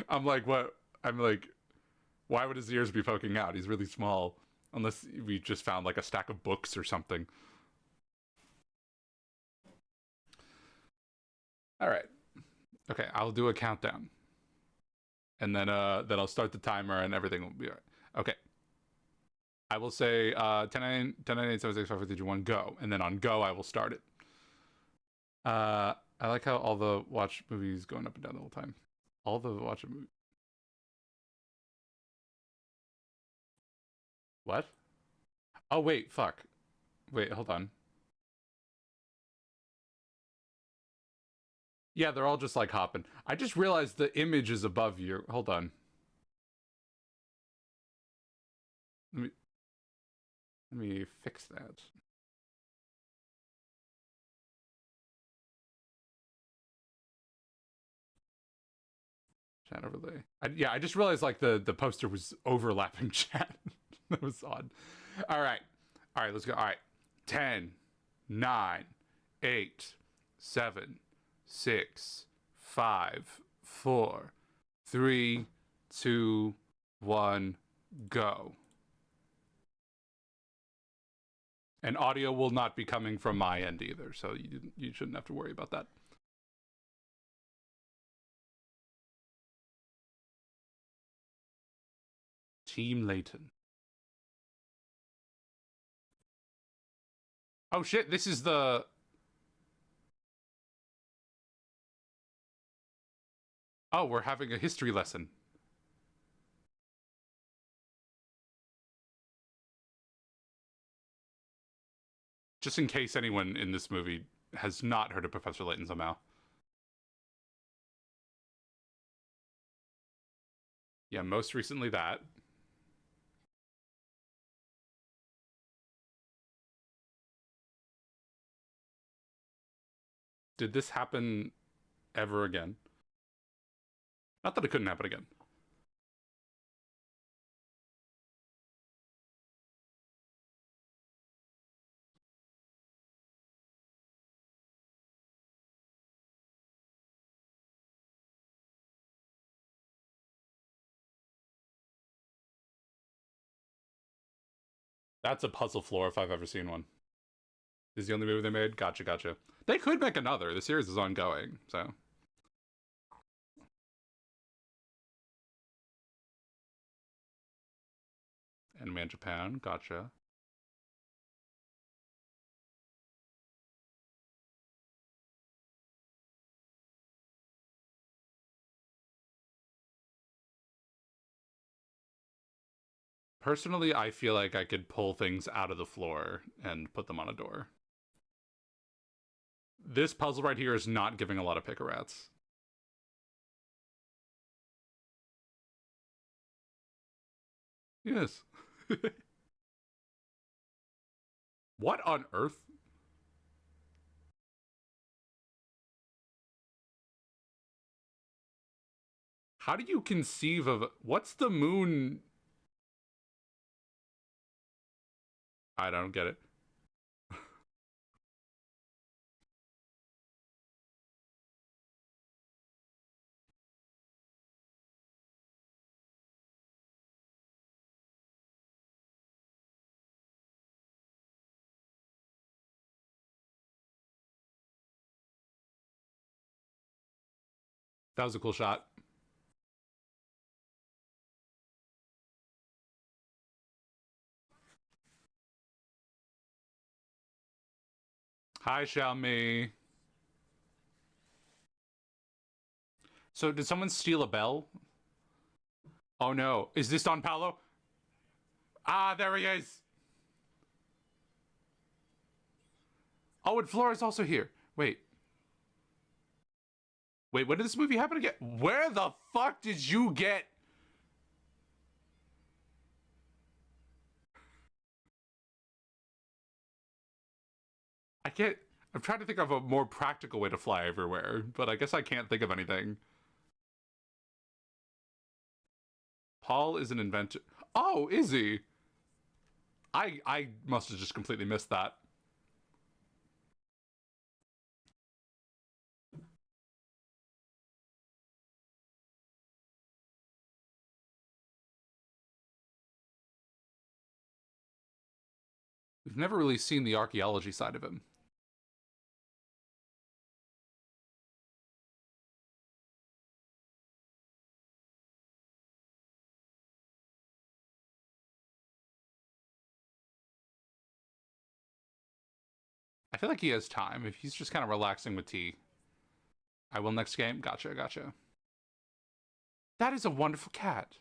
I'm like, what? I'm like, why would his ears be poking out? He's really small. Unless we just found like a stack of books or something. All right. Okay, I'll do a countdown. And then I'll start the timer and everything will be all right. Okay. I will say 10, 9, 10, 9, 8, 7, 6, 5, 4, 3, 2, 1, go. And then on go, I will start it. I like how all the watch movies going up and down the whole time. All the watch movies. What? Oh, wait, fuck. Wait, hold on. Yeah, they're all just like hopping. I just realized the image is above you. Hold on. Let me fix that. Chat overlay. Yeah, I just realized like the poster was overlapping chat. That was odd. All right. All right, let's go. All right. 10, 9, 8, 7, 6, 5, 4, 3, 2, 1, go. And audio will not be coming from my end either, so you shouldn't have to worry about that. Team Layton. Oh shit, this is the... Oh, we're having a history lesson. Just in case anyone in this movie has not heard of Professor Layton somehow. Yeah, most recently that. Did this happen ever again? Not that it couldn't happen again. That's a puzzle floor if I've ever seen one. This is the only movie they made? Gotcha, gotcha. They could make another. The series is ongoing, so. Anime Japan, gotcha. Personally, I feel like I could pull things out of the floor and put them on a door. This puzzle right here is not giving a lot of pick-a-rats. Yes. What on earth? How do you conceive of... What's the moon... I don't get it. That was a cool shot. Hi, Xiaomi. So, did someone steal a bell? Oh no. Is this Don Paolo? Ah, there he is. Oh, and Flora's also here. Wait. Wait, when did this movie happen again? Where the fuck did you get... I can't... I'm trying to think of a more practical way to fly everywhere, but I guess I can't think of anything. Paul is an inventor. Oh, is he? I must have just completely missed that. We've never really seen the archaeology side of him. I feel like he has time if he's just kind of relaxing with tea. I will next game. Gotcha, gotcha. That is a wonderful cat.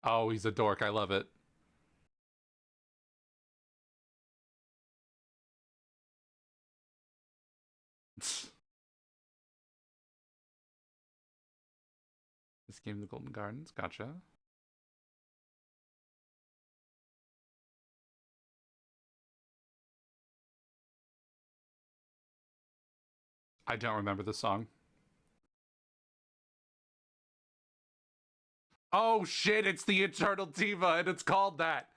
Oh, he's a dork. I love it. This game, The Golden Gardens. Gotcha. I don't remember the song. Oh shit, it's the Eternal Diva, and it's called that.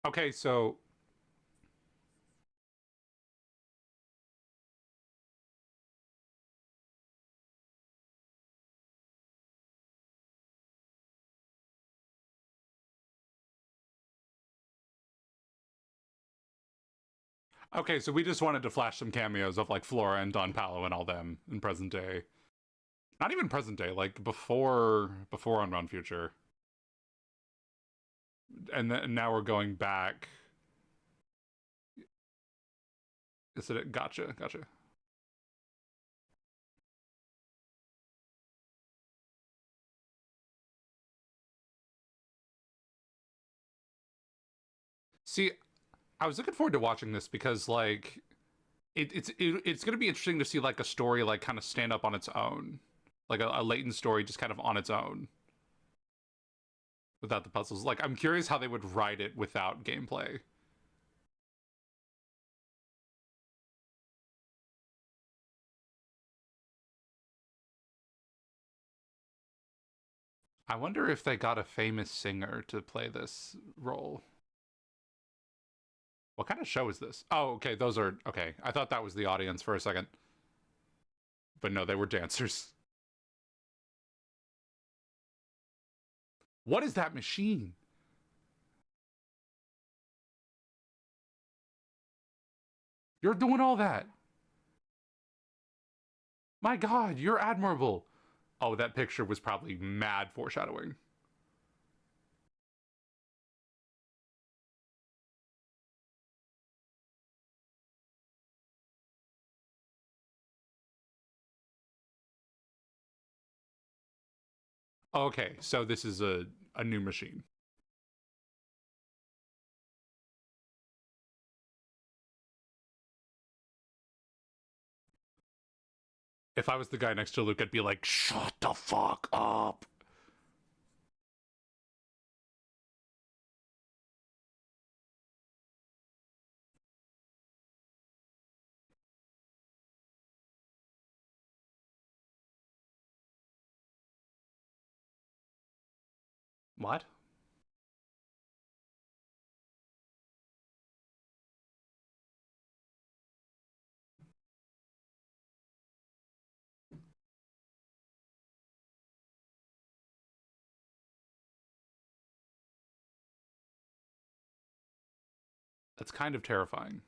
Okay, so okay, so we just wanted to flash some cameos of like Flora and Don Palo and all them in present day. Not even present day, like before Unrun Future. And then now we're going back. Is it? Gotcha, gotcha. See, I was looking forward to watching this because like it's gonna be interesting to see like a story like kind of stand up on its own, like a latent story just kind of on its own without the puzzles. Like I'm curious how they would write it without gameplay. I wonder if they got a famous singer to play this role. What kind of show is this? Oh, okay, those are okay. I thought that was the audience for a second. But no, they were dancers. What is that machine? You're doing all that. My god, you're admirable. Oh, that picture was probably mad foreshadowing. Okay, so this is a new machine. If I was the guy next to Luke, I'd be like, shut the fuck up. What? That's kind of terrifying.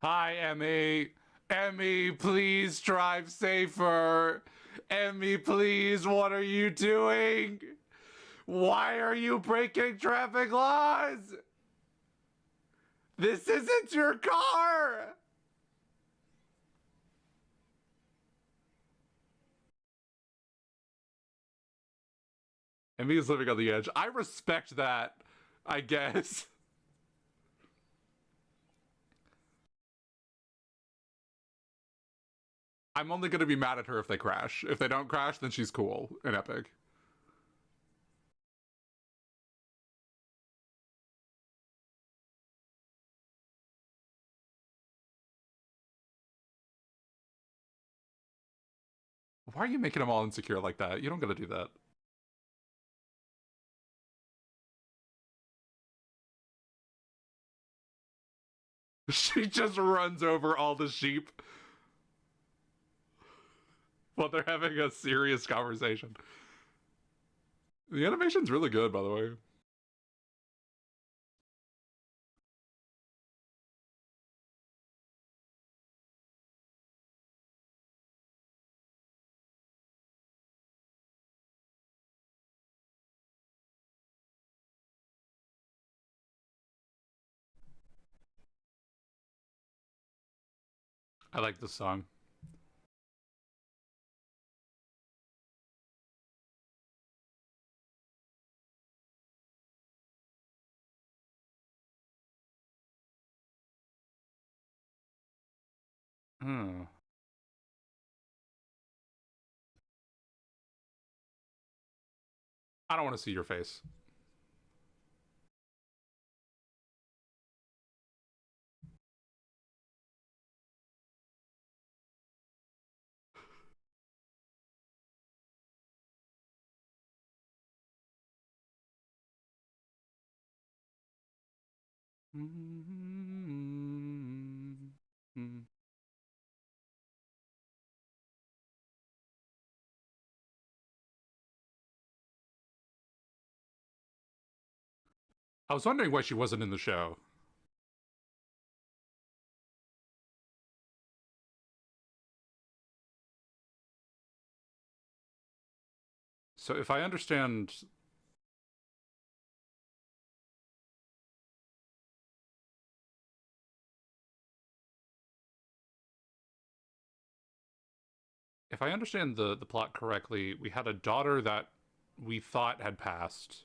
Hi, Emmy. Emmy, please drive safer. Emmy, please, what are you doing? Why are you breaking traffic laws? This isn't your car! Emmy is living on the edge. I respect that, I guess. I'm only gonna be mad at her if they crash. If they don't crash, then she's cool and epic. Why are you making them all insecure like that? You don't gotta do that. She just runs over all the sheep while they're having a serious conversation. The animation's really good, by the way. I like this song. Hmm. I don't want to see your face. I was wondering why she wasn't in the show. So if I understand the plot correctly, we had a daughter that we thought had passed,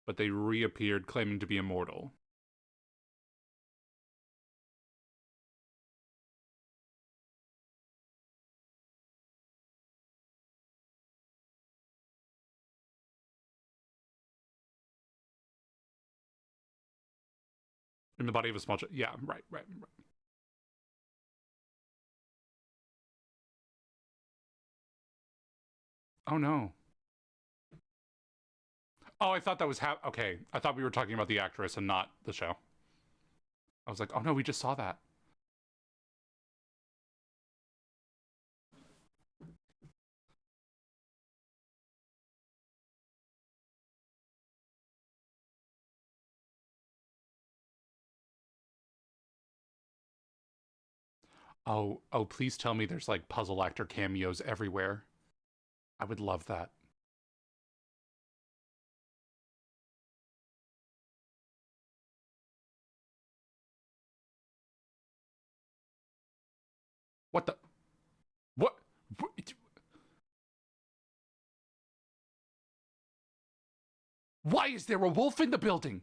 but they reappeared claiming to be immortal. In the body of a small child. Yeah, right. Oh no. Oh, I thought that was okay. I thought we were talking about the actress and not the show. I was like, oh no, we just saw that. Oh, please tell me there's like puzzle actor cameos everywhere. I would love that. What the? What? Why is there a wolf in the building?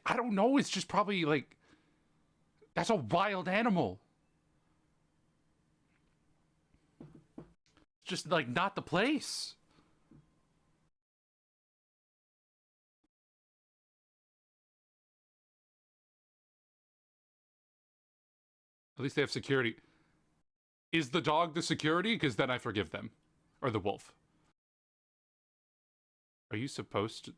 I don't know. It's just probably like that's a wild animal. It's just like not the place. At least they have security. Is the dog the security? Because then I forgive them, or the wolf. Are you supposed to?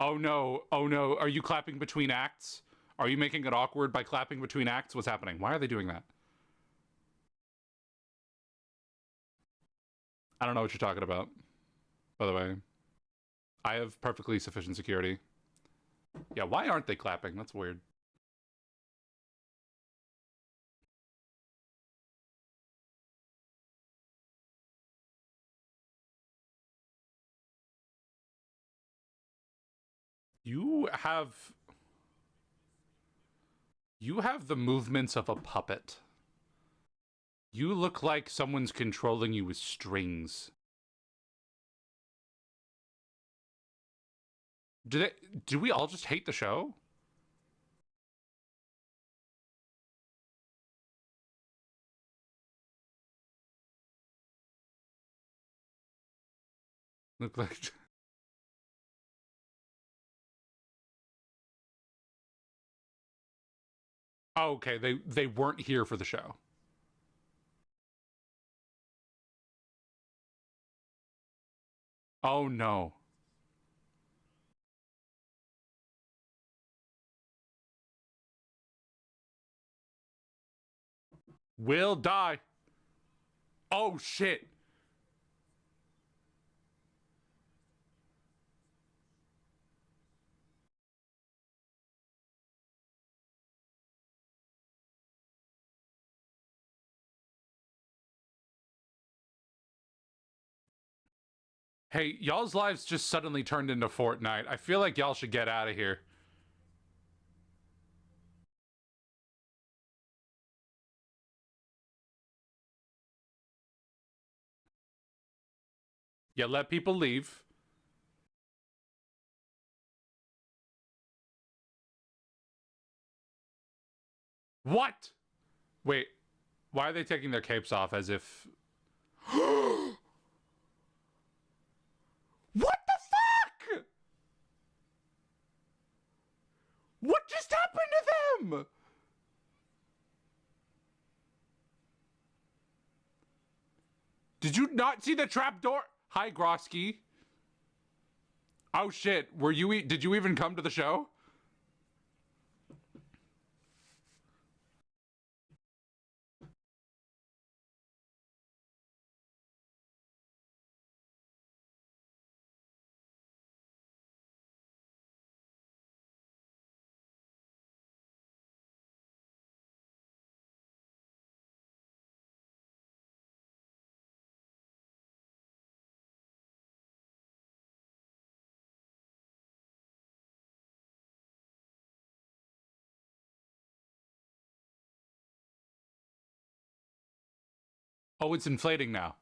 Oh no! Oh no! Are you clapping between acts? Are you making it awkward by clapping between acts? What's happening? Why are they doing that? I don't know what you're talking about, by the way. I have perfectly sufficient security. Yeah, why aren't they clapping? That's weird. You have the movements of a puppet. You look like someone's controlling you with strings. Do we all just hate the show? Look like oh, okay, they weren't here for the show. Oh no. Will die. Oh shit. Hey, y'all's lives just suddenly turned into Fortnite. I feel like y'all should get out of here. Yeah, let people leave. What? Wait, why are they taking their capes off as if... What the fuck? What just happened to them? Did you not see the trapdoor? Hi, Grosky. Oh shit, did you even come to the show? Oh, it's inflating now.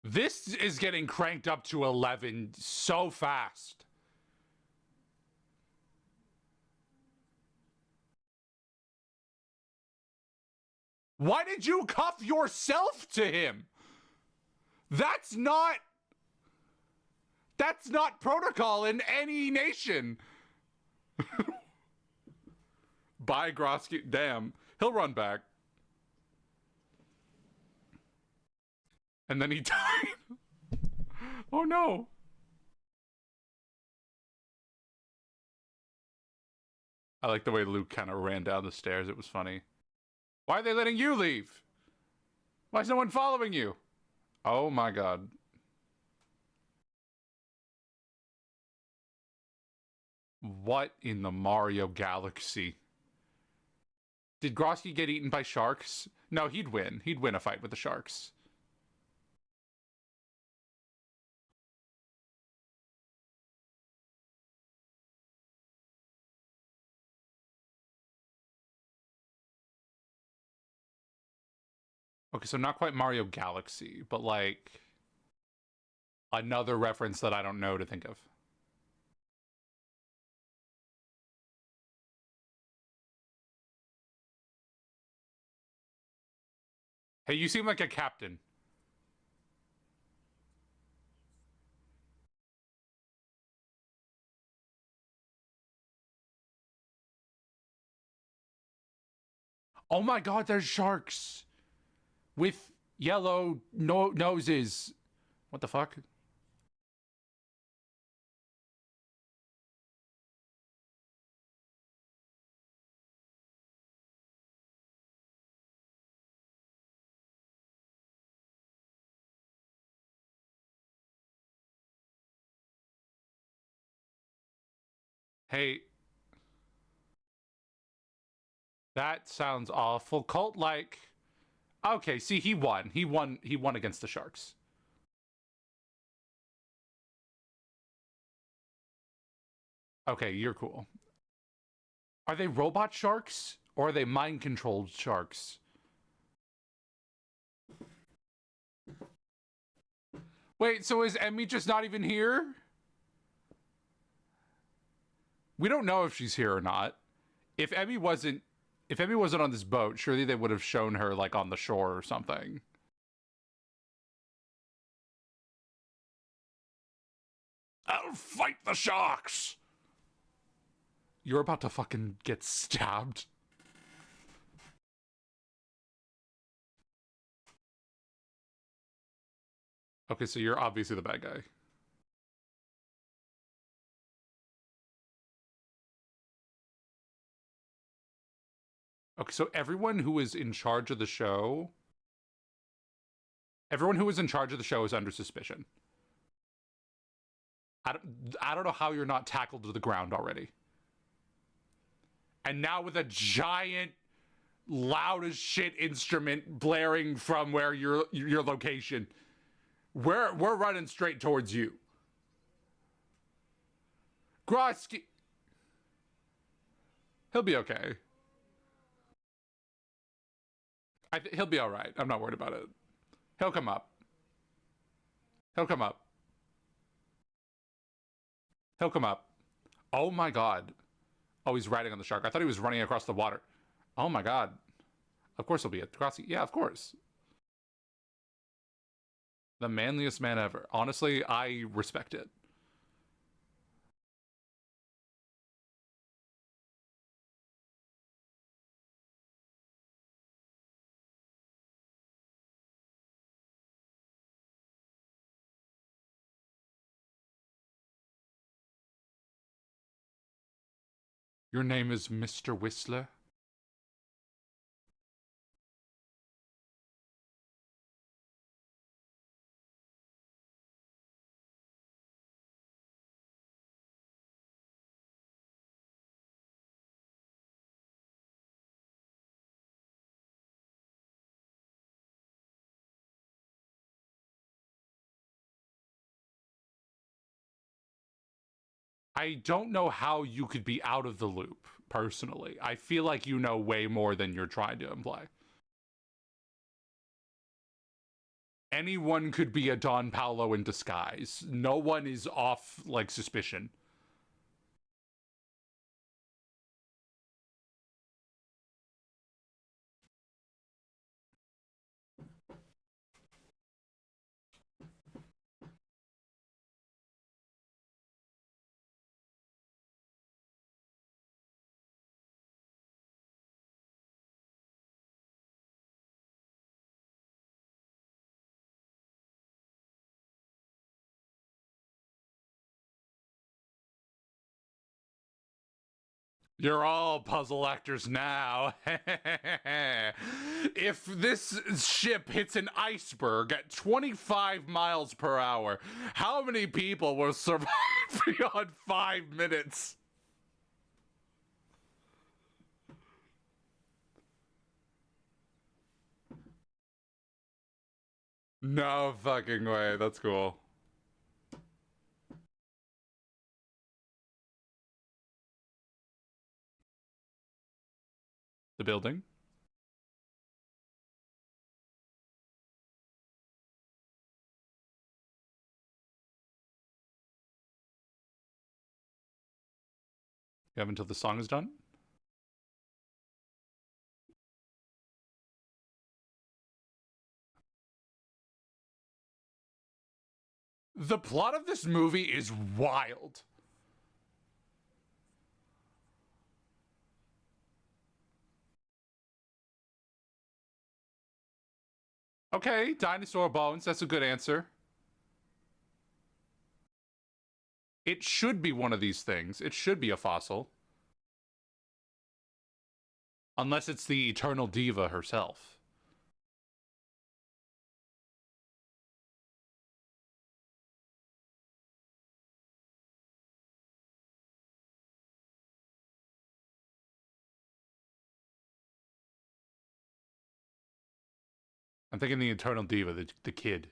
This is getting cranked up to 11 so fast. Why did you cuff yourself to him? That's not protocol in any nation. Bye, Grosky. Damn. He'll run back. And then he died. Oh no. I like the way Luke kind of ran down the stairs. It was funny. Why are they letting you leave? Why is no one following you? Oh my god. What in the Mario Galaxy? Did Grosky get eaten by sharks? No, he'd win. He'd win a fight with the sharks. Okay, so not quite Mario Galaxy, but like another reference that I don't know to think of. Hey, you seem like a captain. Oh my god, there's sharks with yellow noses. What the fuck? Hey, that sounds awful. Cult-like. Okay, see, he won. He won against the sharks. Okay, you're cool. Are they robot sharks? Or are they mind-controlled sharks? Wait, so is Emmy just not even here? We don't know if she's here or not. If Emmy wasn't on this boat, surely they would have shown her like on the shore or something. I'll fight the sharks. You're about to fucking get stabbed. Okay, so you're obviously the bad guy. Okay, so everyone who is in charge of the show... Everyone who is in charge of the show is under suspicion. I don't know how you're not tackled to the ground already. And now with a giant, loud as shit instrument blaring from where your location, we're running straight towards you. Grosky, he'll be okay. He'll be all right. I'm not worried about it. He'll come up. He'll come up. He'll come up. Oh my god. Oh, he's riding on the shark. I thought he was running across the water. Oh my god. Of course he'll be at Crossy. Yeah, of course. The manliest man ever. Honestly, I respect it. Your name is Mr. Whistler? I don't know how you could be out of the loop, personally. I feel like you know way more than you're trying to imply. Anyone could be a Don Paolo in disguise. No one is off, like, suspicion. You're all puzzle actors now. If this ship hits an iceberg at 25 miles per hour, how many people will survive beyond 5 minutes? No fucking way. That's cool. The building? You have until the song is done? The plot of this movie is wild. Okay, dinosaur bones. That's a good answer. It should be one of these things. It should be a fossil. Unless it's the eternal Diva herself. I'm thinking the eternal Diva, the kid.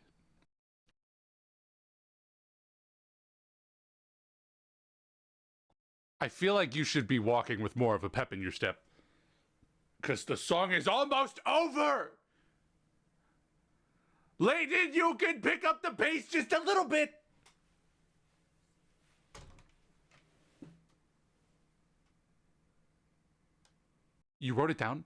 I feel like you should be walking with more of a pep in your step. Because the song is almost over! Layden, you can pick up the pace just a little bit! You wrote it down?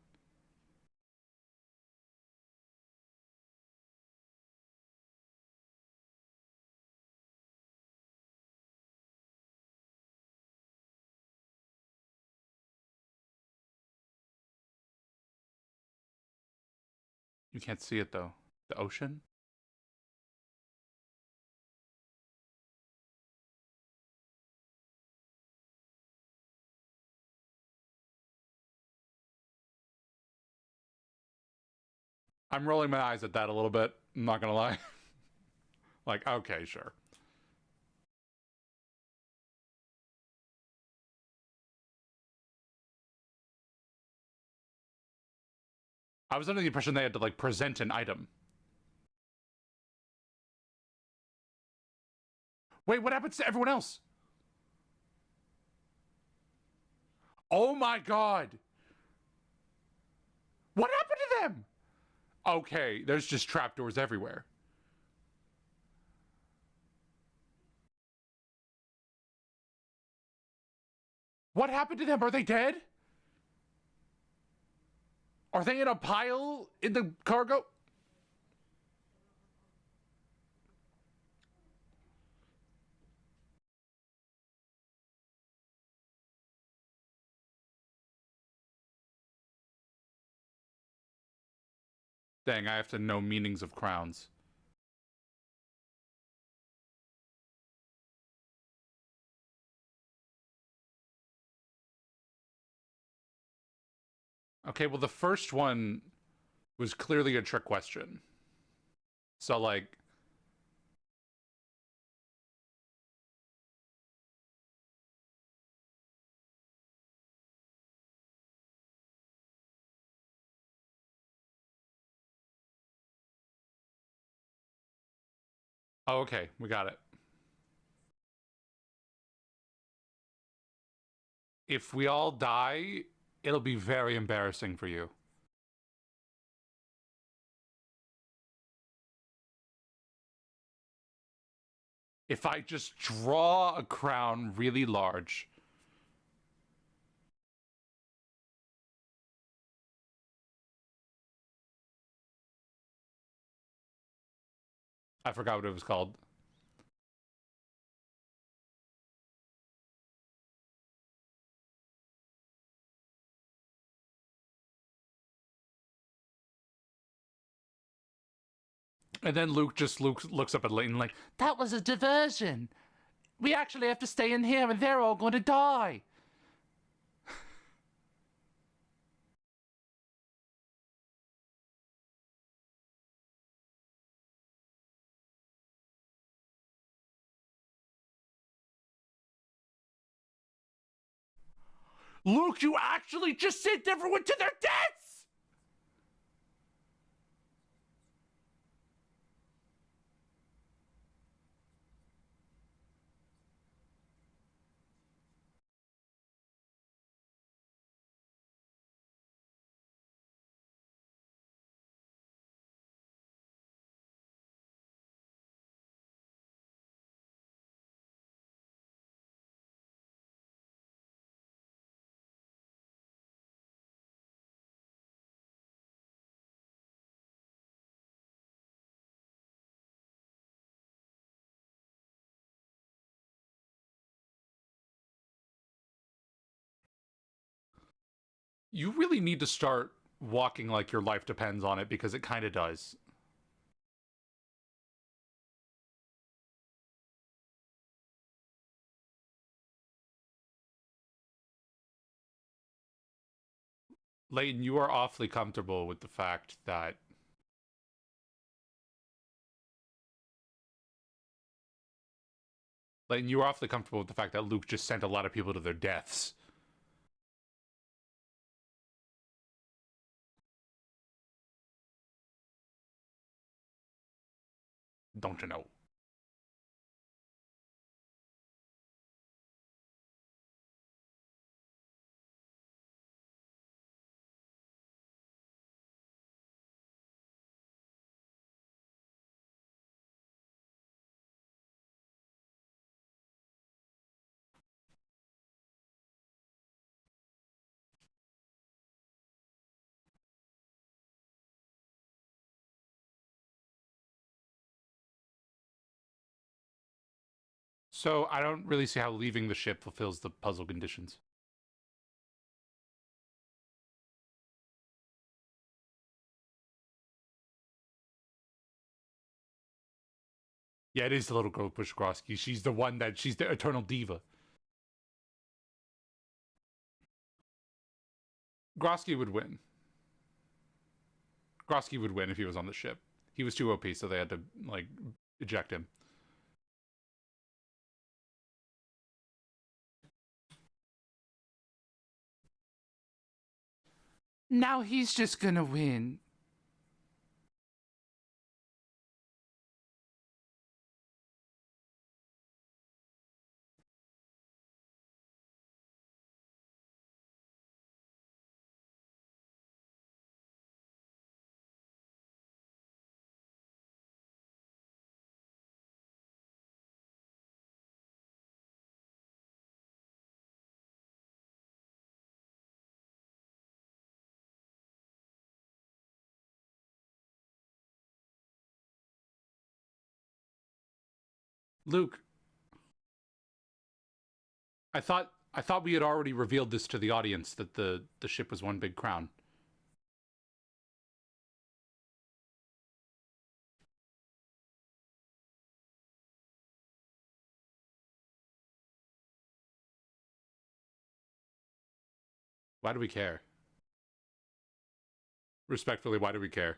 You can't see it though. The ocean? I'm rolling my eyes at that a little bit. I'm not gonna lie. Like, okay, sure. I was under the impression they had to, like, present an item. Wait, what happens to everyone else? Oh my god! What happened to them? Okay, there's just trapdoors everywhere. What happened to them? Are they dead? Are they in a pile in the cargo? Dang, I have to know meanings of crowns. Okay, well, the first one was clearly a trick question. So, like... Oh, okay, we got it. If we all die, it'll be very embarrassing for you. If I just draw a crown really large... I forgot what it was called. And then Luke just looks up at Layton like, that was a diversion. We actually have to stay in here and they're all going to die. Luke, you actually just sent everyone to their deaths! You really need to start walking like your life depends on it, because it kind of does. Leighton, you are awfully comfortable with the fact that Leighton, you are awfully comfortable with the fact that Luke just sent a lot of people to their deaths. Don't you know? So I don't really see how leaving the ship fulfills the puzzle conditions. Yeah, it is the little girl push Grosky. She's the one that she's the eternal diva. Grosky would win. Grosky would win if he was on the ship. He was too OP, so they had to like eject him. Now he's just gonna win. Luke, I thought we had already revealed this to the audience that the ship was one big crown. Why do we care? Respectfully, why do we care?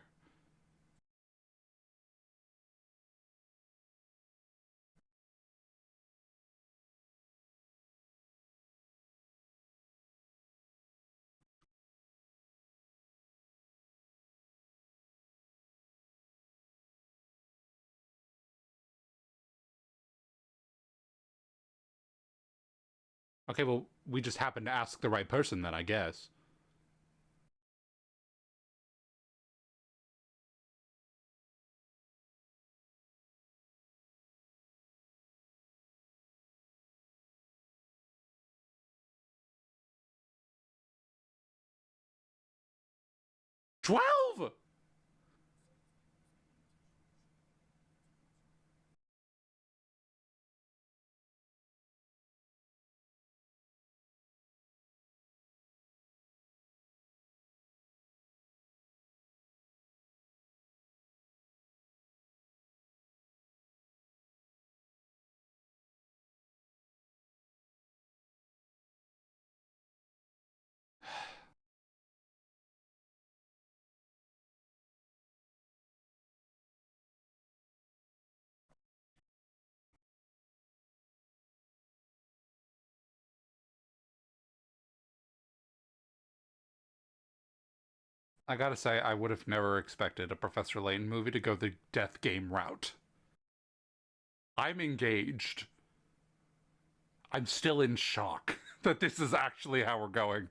Okay, well, we just happened to ask the right person then, I guess. $12! I gotta say, I would have never expected a Professor Layton movie to go the death game route. I'm engaged. I'm still in shock that this is actually how we're going.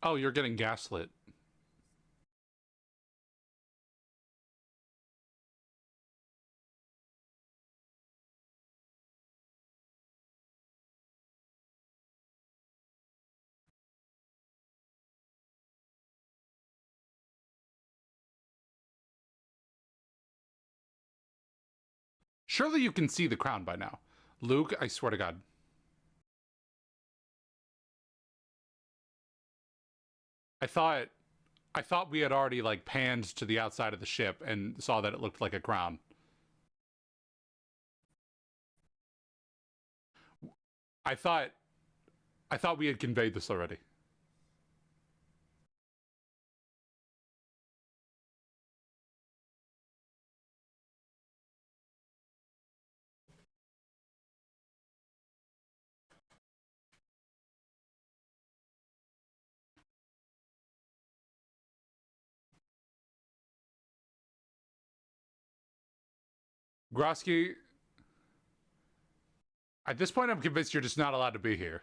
Oh, you're getting gaslit. Surely you can see the crown by now. Luke, I swear to God. I thought we had already like panned to the outside of the ship and saw that it looked like a crown. I thought we had conveyed this already. Grosky, at this point I'm convinced you're just not allowed to be here.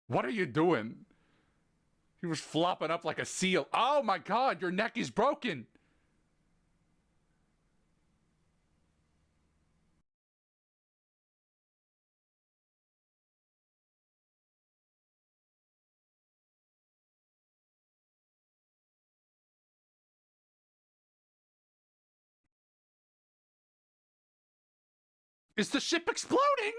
What are you doing? He was flopping up like a seal. Oh my God, your neck is broken. Is the ship exploding?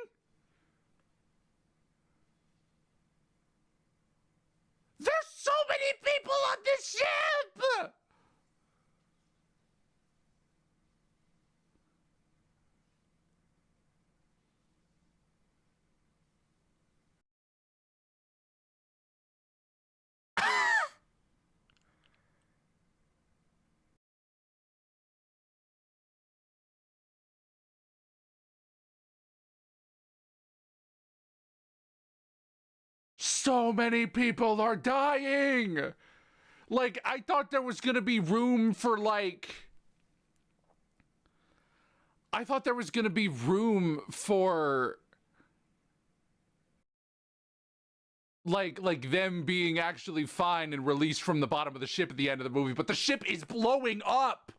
There's so many people on this ship! So many people are dying! Like, I thought there was gonna be room for, like... I thought there was gonna be room for... Like them being actually fine and released from the bottom of the ship at the end of the movie, but the ship is blowing up!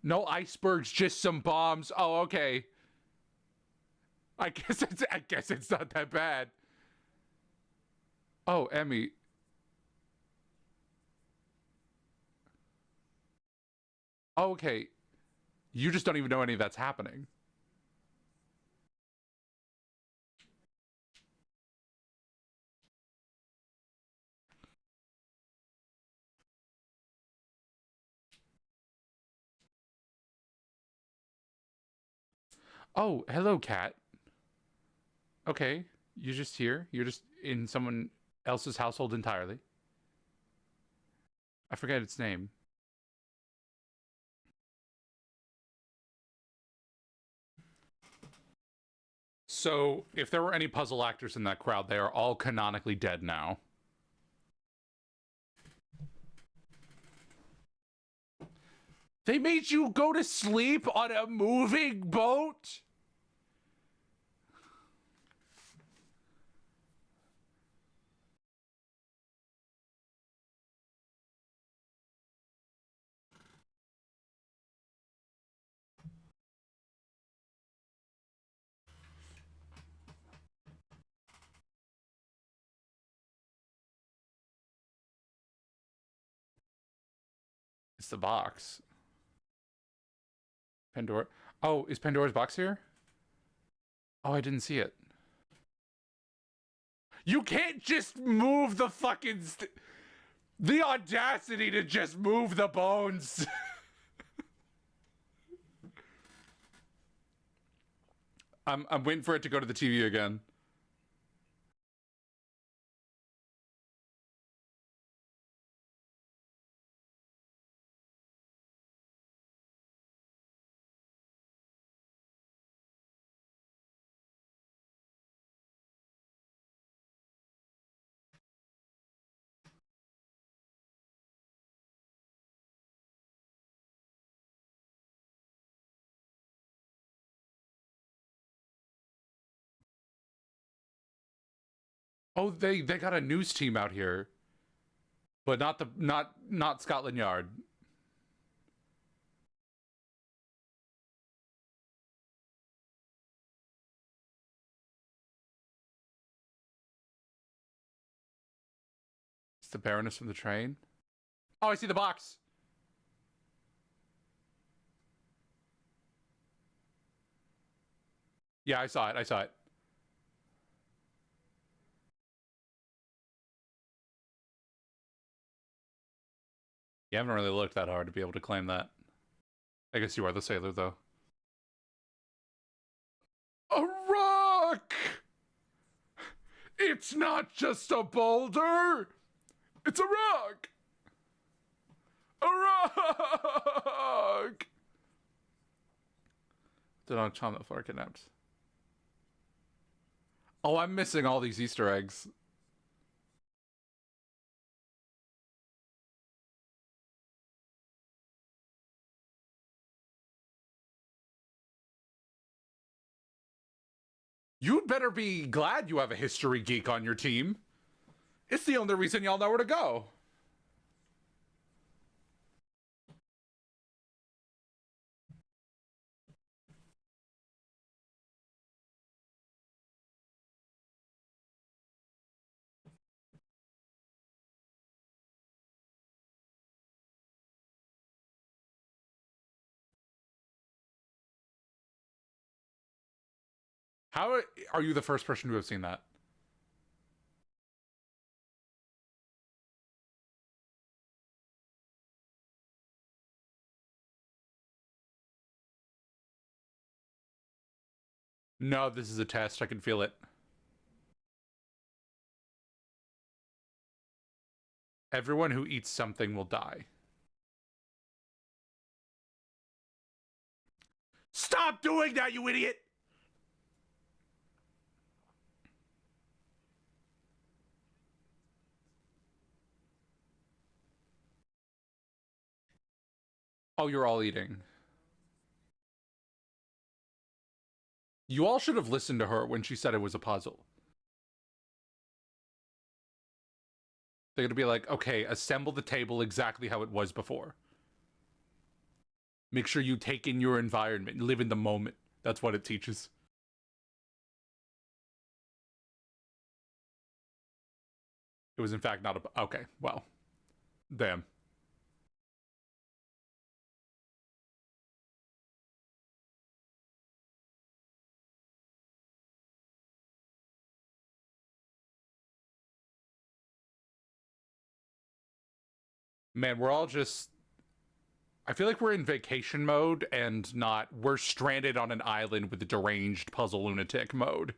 No icebergs, just some bombs. Oh, okay. I guess it's not that bad. Oh, Emmy. Oh, okay. You just don't even know any of that's happening. Oh, hello, cat. Okay, you're just here. You're just in someone else's household entirely. I forget its name. So, if there were any puzzle actors in that crowd, they are all canonically dead now. They made you go to sleep on a moving boat? It's the box. Pandora. Oh, is Pandora's box here? Oh, I didn't see it. You can't just move the fucking... the audacity to just move the bones. I'm waiting for it to go to the TV again. Oh, they got a news team out here, but not Scotland Yard. It's the Baroness from the train. Oh, I see the box. Yeah, I saw it. I saw it. You haven't really looked that hard to be able to claim that. I guess you are the sailor, though. A rock! It's not just a boulder! It's a rock! A rock! Did on Tom that Flora kidnapped. Oh, I'm missing all these Easter eggs. You'd better be glad you have a history geek on your team. It's the only reason y'all know where to go. How are you the first person to have seen that? No, this is a test. I can feel it. Everyone who eats something will die. Stop doing that, you idiot! Oh, you're all eating. You all should have listened to her when she said it was a puzzle. They're gonna be like, okay, assemble the table exactly how it was before. Make sure you take in your environment, live in the moment. That's what it teaches. It was in fact not a... Okay, well. Damn. Man, we're all just... I feel like we're in vacation mode and not... We're stranded on an island with the deranged puzzle lunatic mode.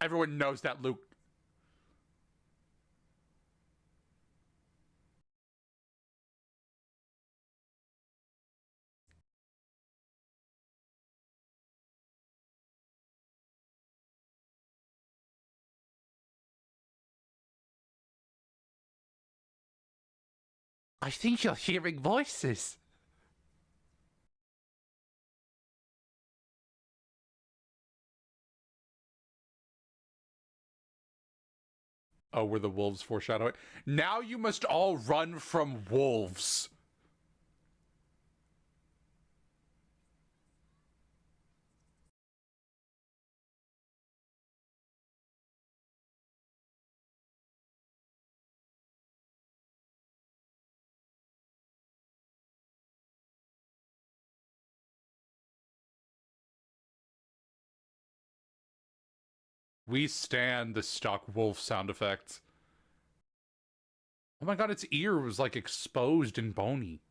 Everyone knows that Luke... I think you're hearing voices. Oh, were the wolves foreshadowing? Now you must all run from wolves. We stand the stock wolf sound effects. Oh my god, its ear was like exposed and bony.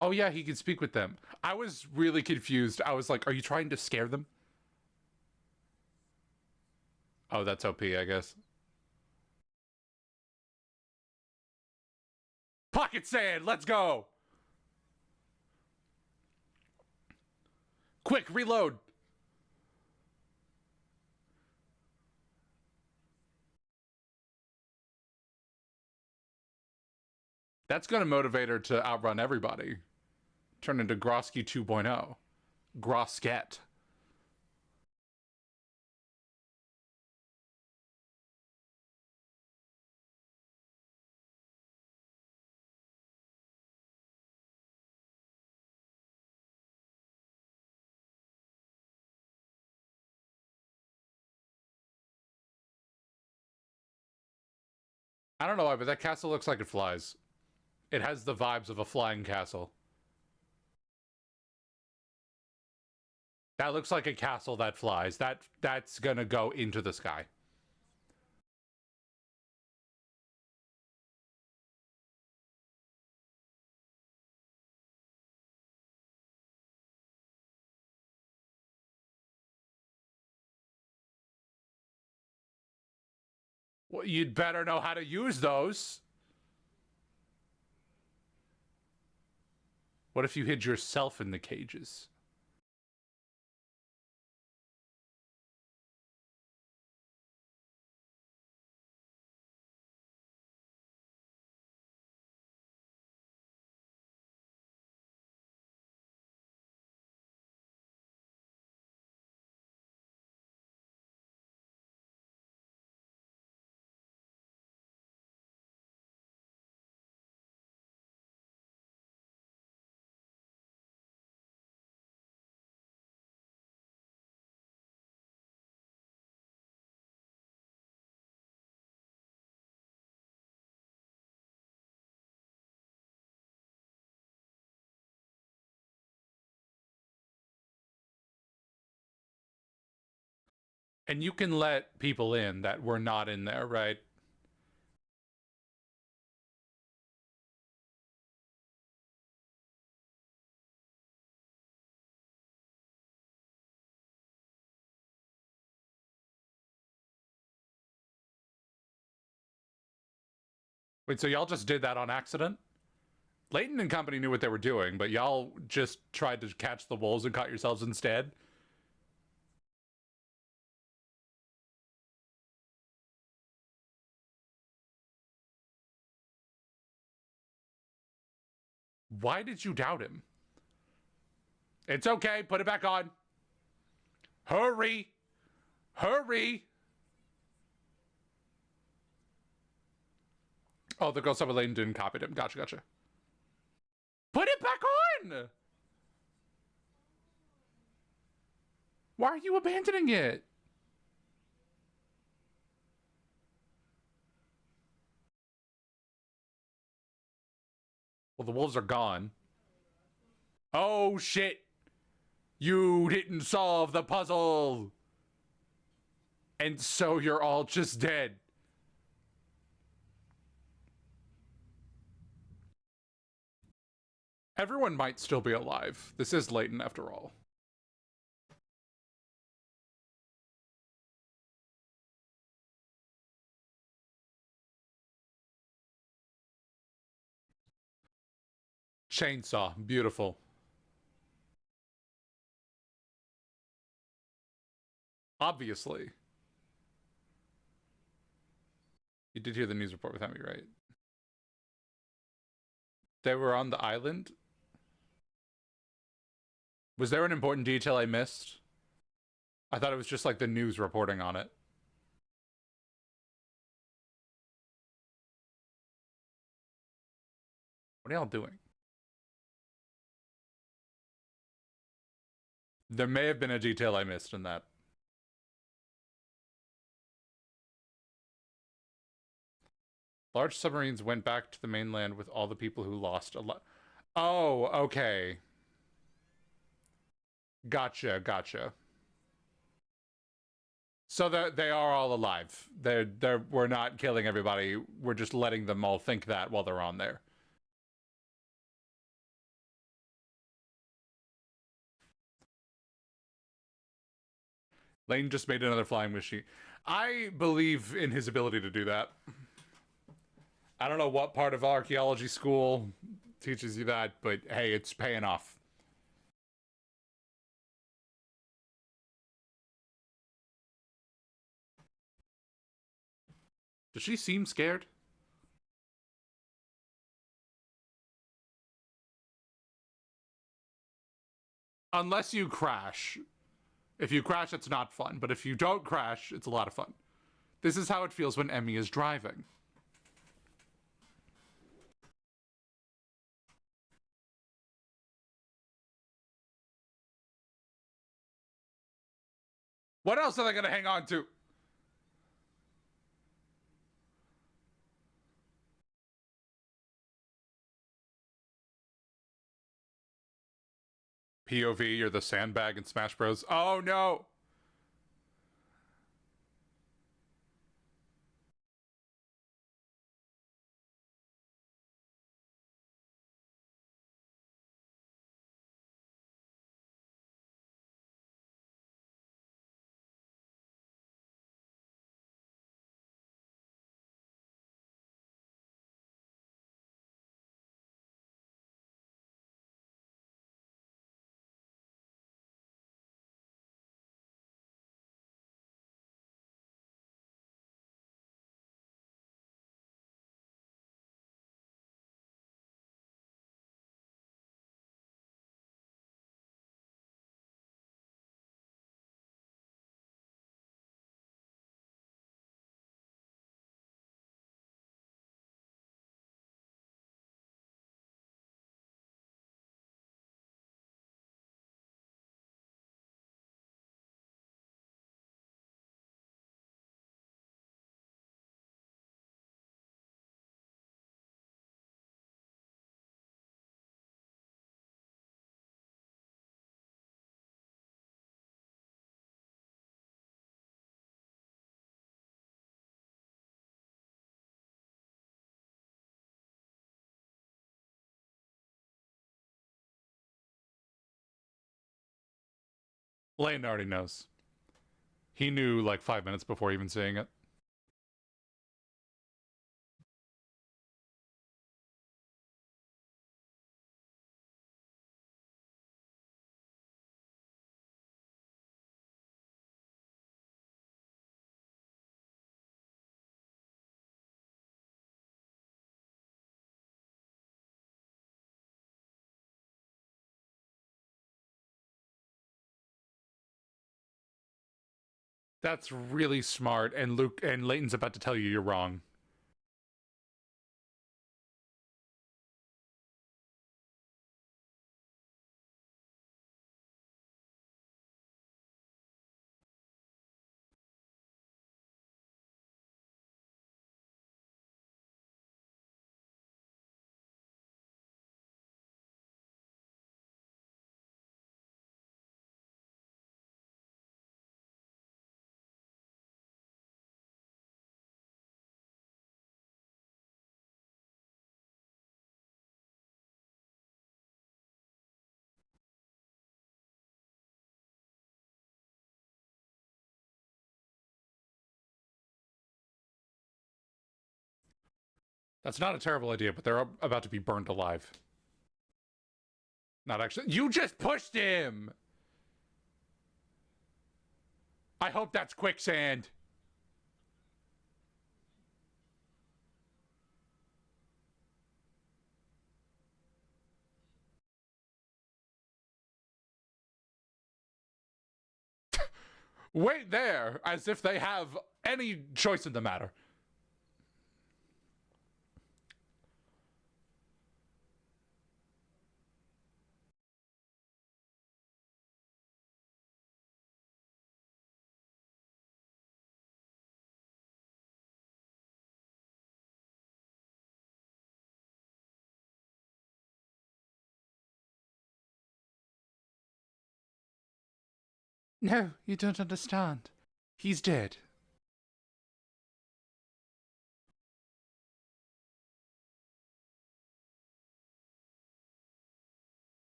Oh yeah, he can speak with them. I was really confused. I was like, are you trying to scare them? Oh, that's OP, I guess. Pocket sand, let's go! Quick, reload! That's gonna motivate her to outrun everybody. Turn into Grosky 2.0. Grosket. I don't know why, but that castle looks like it flies. It has the vibes of a flying castle. That looks like a castle that flies. That's gonna go into the sky. Well, you'd better know how to use those. What if you hid yourself in the cages? And you can let people in that were not in there, right? Wait, so y'all just did that on accident? Layton and company knew what they were doing, but y'all just tried to catch the wolves and caught yourselves instead? Why did you doubt him? It's okay, put it back on. Hurry! Hurry! Oh, the girl said Layton didn't copy him. Gotcha, gotcha. Put it back on! Why are you abandoning it? Well, the wolves are gone. Oh, shit! You didn't solve the puzzle! And so you're all just dead. Everyone might still be alive. This is Layton, after all. Chainsaw, beautiful. Obviously. You did hear the news report without me, right? They were on the island? Was there an important detail I missed? I thought it was just like the news reporting on it. What are y'all doing? There may have been a detail I missed in that. Large submarines went back to the mainland with all the people who lost a lot. Oh, okay. Gotcha, gotcha. So they are all alive. We're not killing everybody. We're just letting them all think that while they're on there. Lane just made another flying machine. I believe in his ability to do that. I don't know what part of archaeology school teaches you that, but hey, it's paying off. Does she seem scared? Unless you crash. If you crash, it's not fun. But if you don't crash, it's a lot of fun. This is how it feels when Emmy is driving. What else are they gonna hang on to? POV, you're the sandbag in Smash Bros. Oh no! Lane already knows. He knew like 5 minutes before even seeing it. That's really smart, and Luke and Layton's about to tell you you're wrong. That's not a terrible idea, but they're about to be burned alive. Not actually. You just pushed him! I hope that's quicksand. Wait there, as if they have any choice in the matter. No, you don't understand. He's dead.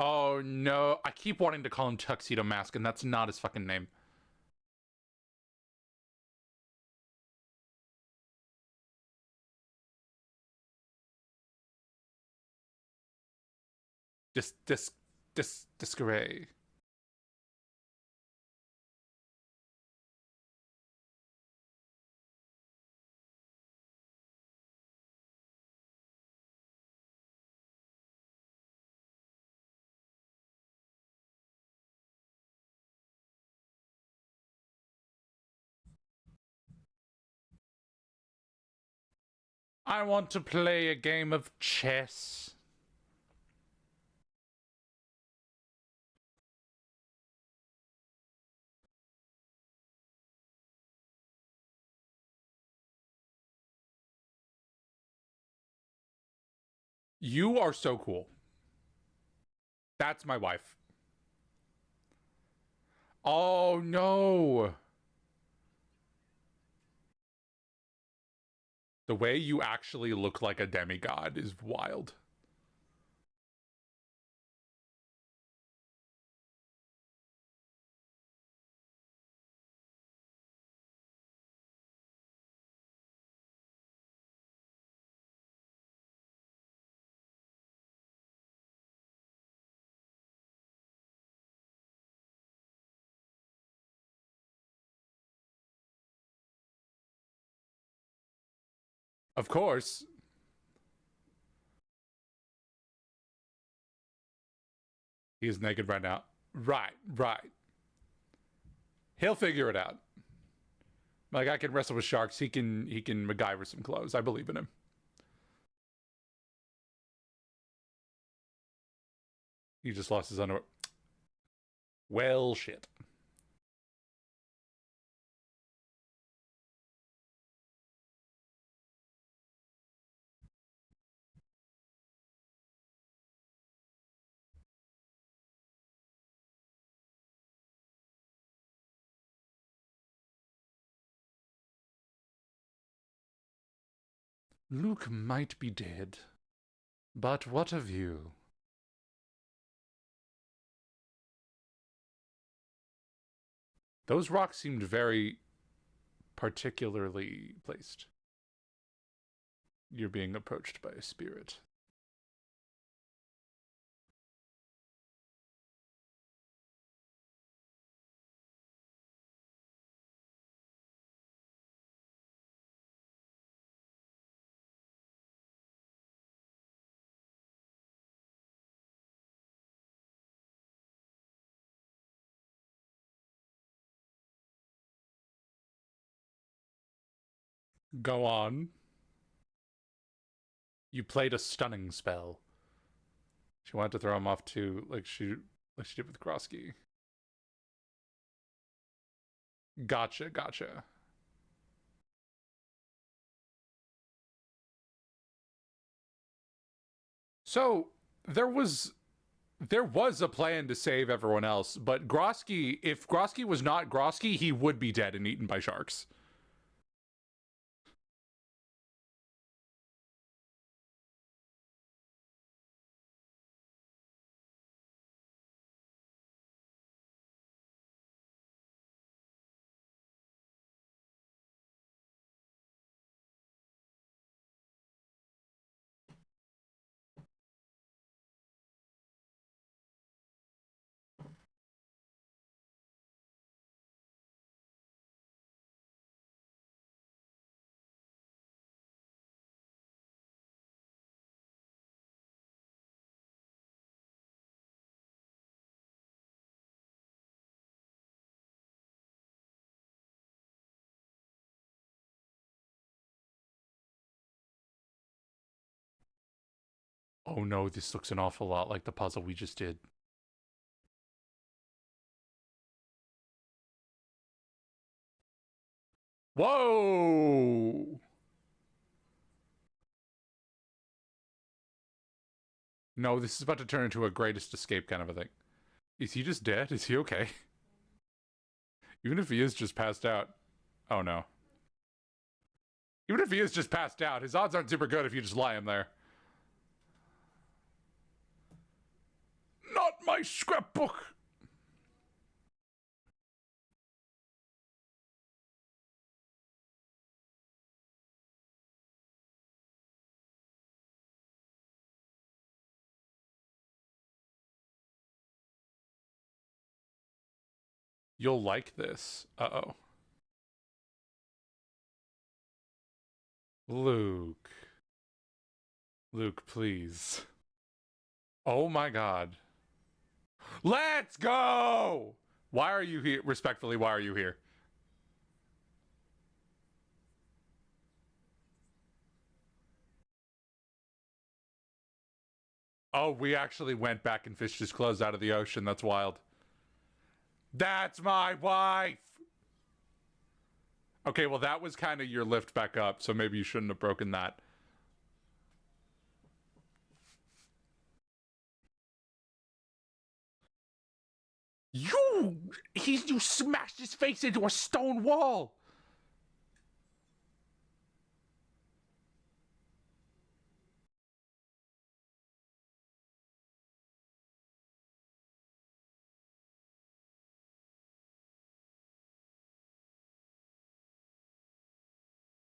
Oh no, I keep wanting to call him Tuxedo Mask, and that's not his fucking name. Discarray. I want to play a game of chess. You are so cool. That's my wife. Oh no. The way you actually look like a demigod is wild. Of course. He is naked right now. Right. He'll figure it out. Like, I can wrestle with sharks. He can MacGyver some clothes. I believe in him. He just lost his underwear. Well, shit. Luke might be dead. But what of you? Those rocks seemed very particularly placed. You're being approached by a spirit. Go on. You played a stunning spell. She wanted to throw him off too, like she did with Grosky. Gotcha. So there was a plan to save everyone else, but Grosky, if Grosky was not Grosky, he would be dead and eaten by sharks. Oh no, this looks an awful lot like the puzzle we just did. Whoa! No, this is about to turn into a greatest escape kind of a thing. Is he just dead? Is he okay? Even if he is just passed out. Oh no. Even if he is just passed out, his odds aren't super good if you just lie him there. Not my scrapbook. You'll like this. Uh-oh. Luke. Luke, please. Oh my god. Let's go! Why are you here? Respectfully, why are you here? Oh, we actually went back and fished his clothes out of the ocean. That's wild. That's my wife! Okay, well, that was kind of your lift back up, so maybe you shouldn't have broken that. You smashed his face into a stone wall!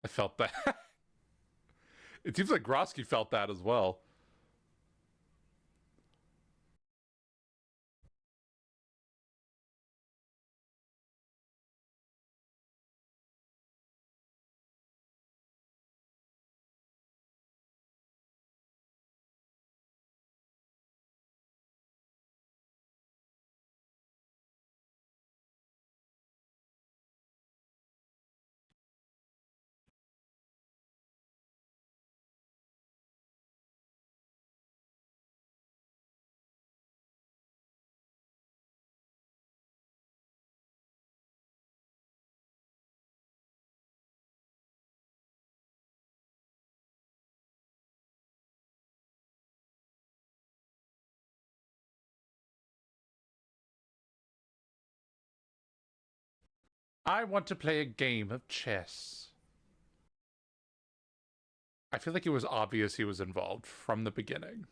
I felt that. It seems like Grosky felt that as well. I want to play a game of chess. I feel like it was obvious he was involved from the beginning.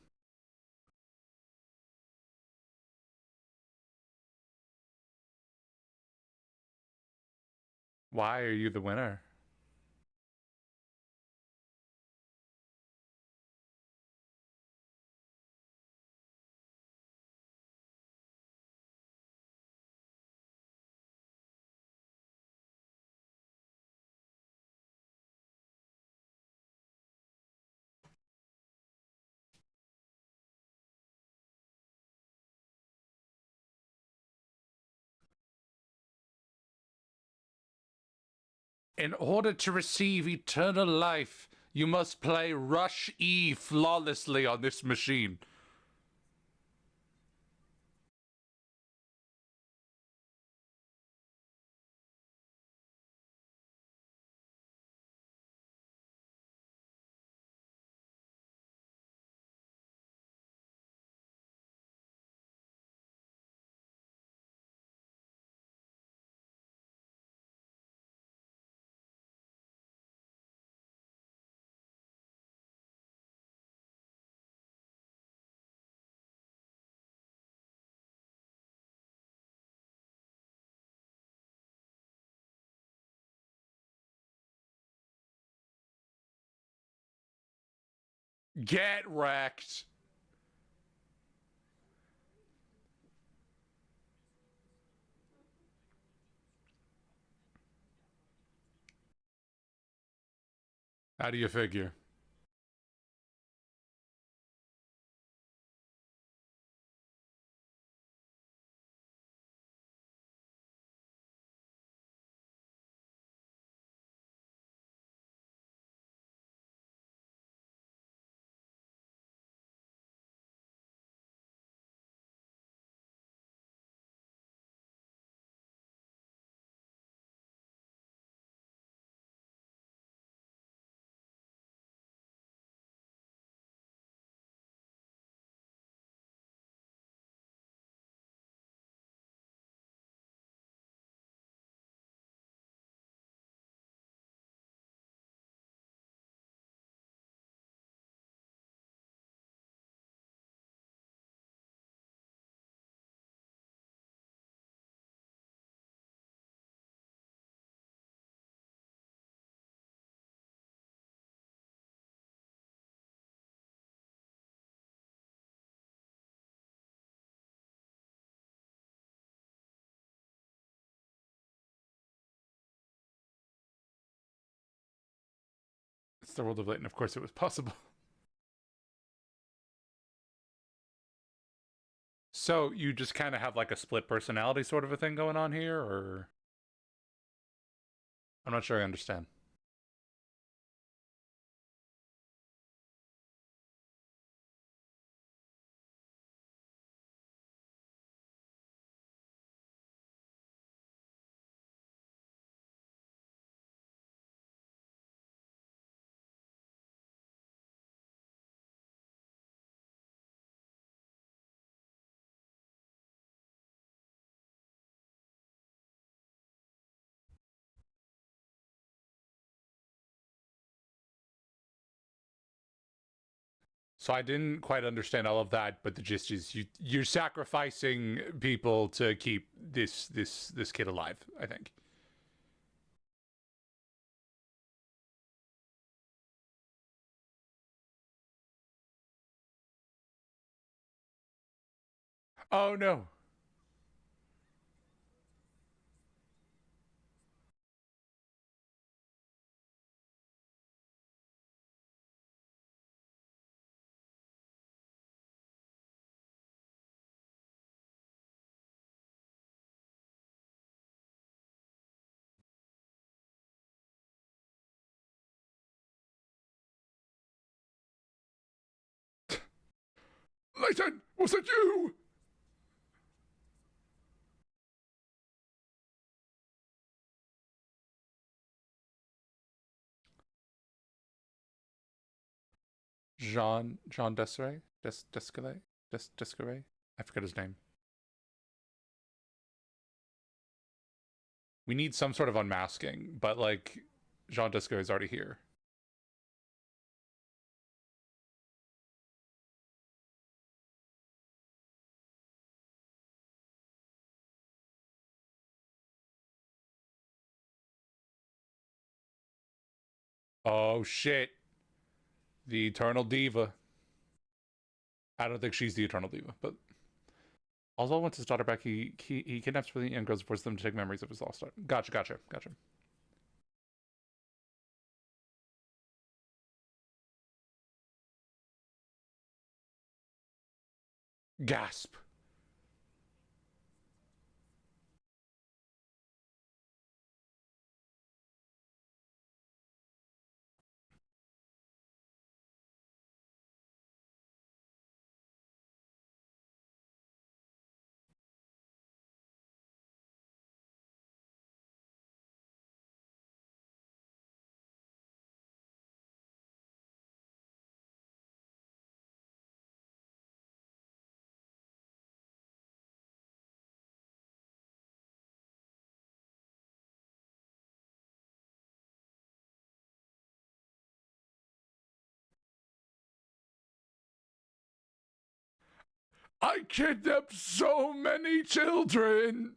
Why are you the winner? In order to receive eternal life, you must play Rush E flawlessly on this machine. Get wrecked. How do you figure? It's the world of Layton. Of course it was possible. So you just kind of have like a split personality sort of a thing going on here, or I'm not sure I understand. So I didn't quite understand all of that, but the gist is you're sacrificing people to keep this kid alive, I think. Oh no. Layton, was it you? Jean Desiree? Descare? Descare? I forget his name. We need some sort of unmasking, but like Jean Descare is already here. Oh shit. The Eternal Diva. I don't think she's the Eternal Diva, but Oswald wants his daughter back. He kidnaps the young girls and forces them to take memories of his lost daughter. Gotcha. Gasp. I kidnapped so many children.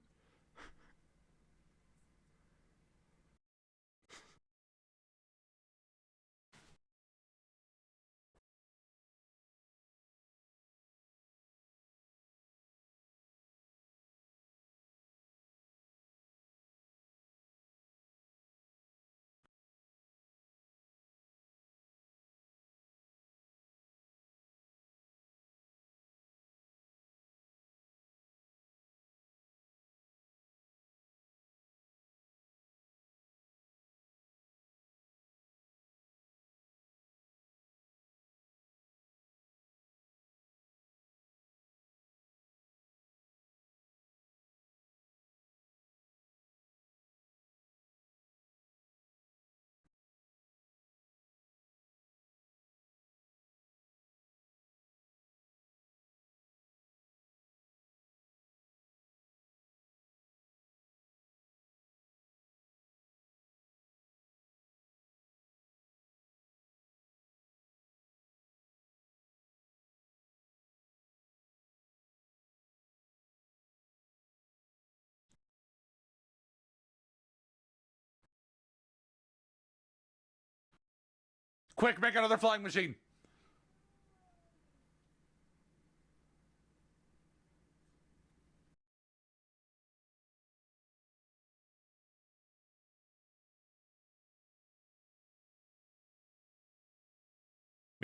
Quick, make another flying machine.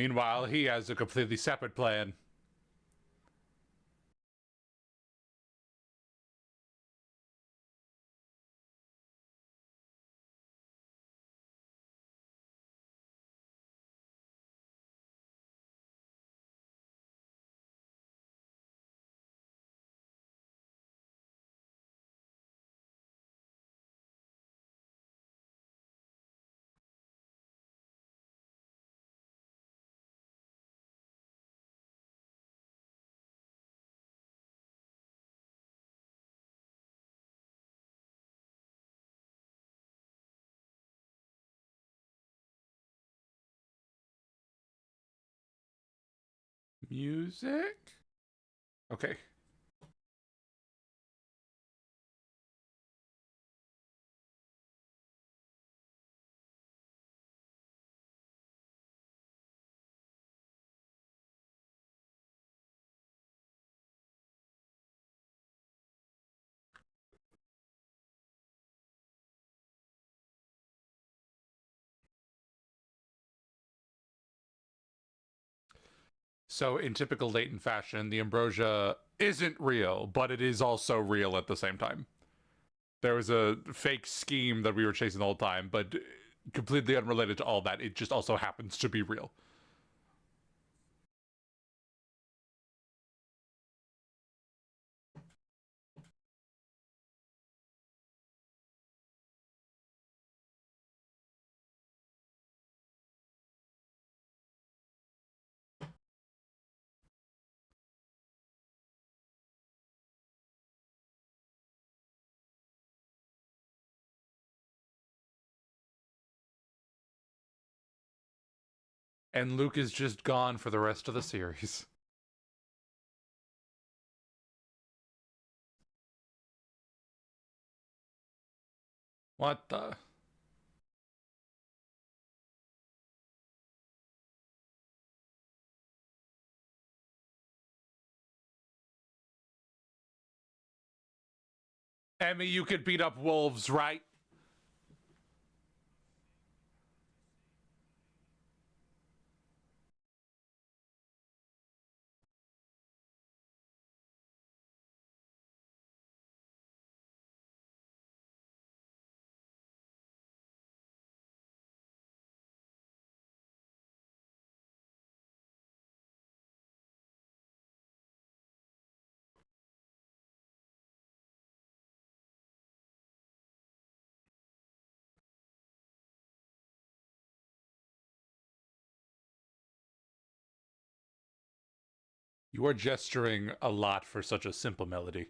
Meanwhile, he has a completely separate plan. Music? Okay. So, in typical Leighton fashion, the ambrosia isn't real, but it is also real at the same time. There was a fake scheme that we were chasing the whole time, but completely unrelated to all that. It just also happens to be real. And Luke is just gone for the rest of the series. What the? Emmy, you could beat up wolves, right? You are gesturing a lot for such a simple melody.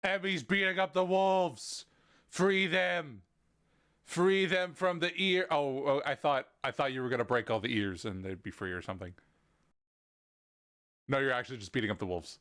Emmy's beating up the wolves. Free them. Free them from the ear. Oh, I thought you were gonna break all the ears and they'd be free or something. No, you're actually just beating up the wolves.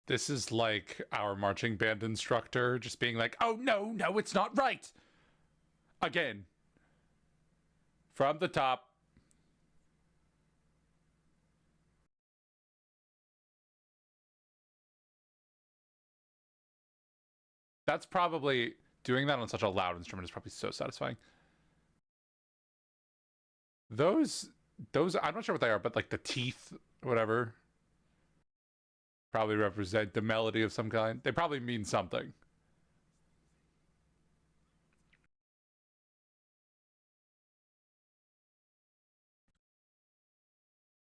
This is like our marching band instructor just being like, oh no, it's not right. Again. From the top. That's probably doing that on such a loud instrument is probably so satisfying. Those I'm not sure what they are, but like the teeth, whatever, probably represent the melody of some kind. They probably mean something.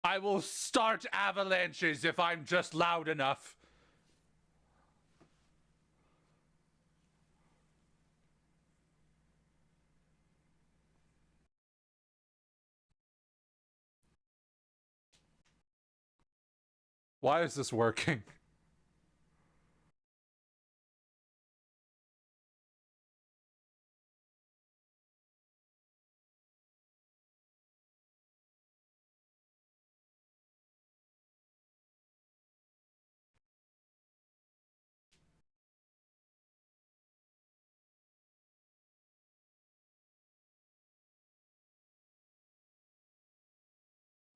I will start avalanches if I'm just loud enough. Why is this working?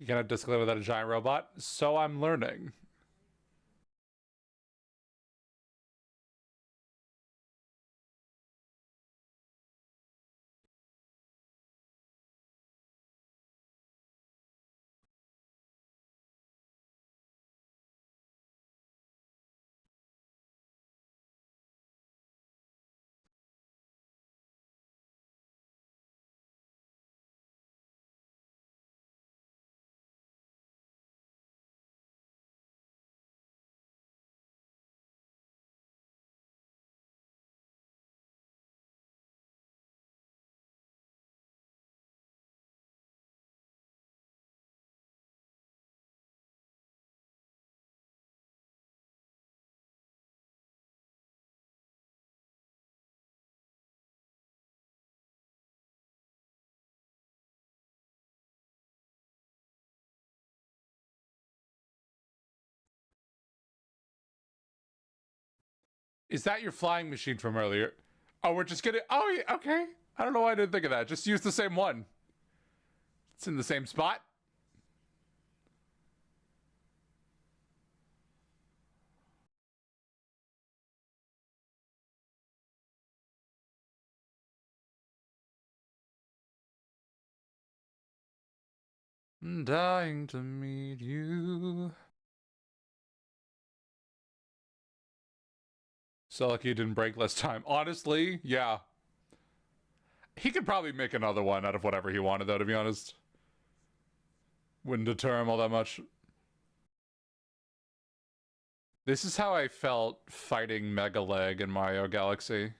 You cannot disclaimer without a giant robot? So I'm learning. Is that your flying machine from earlier? Oh, we're just gonna. Oh, yeah, okay. I don't know why I didn't think of that. Just use the same one. It's in the same spot. I'm dying to meet you. So lucky he didn't break last time. Honestly, yeah. He could probably make another one out of whatever he wanted, though, to be honest. Wouldn't deter him all that much. This is how I felt fighting Mega Leg in Mario Galaxy.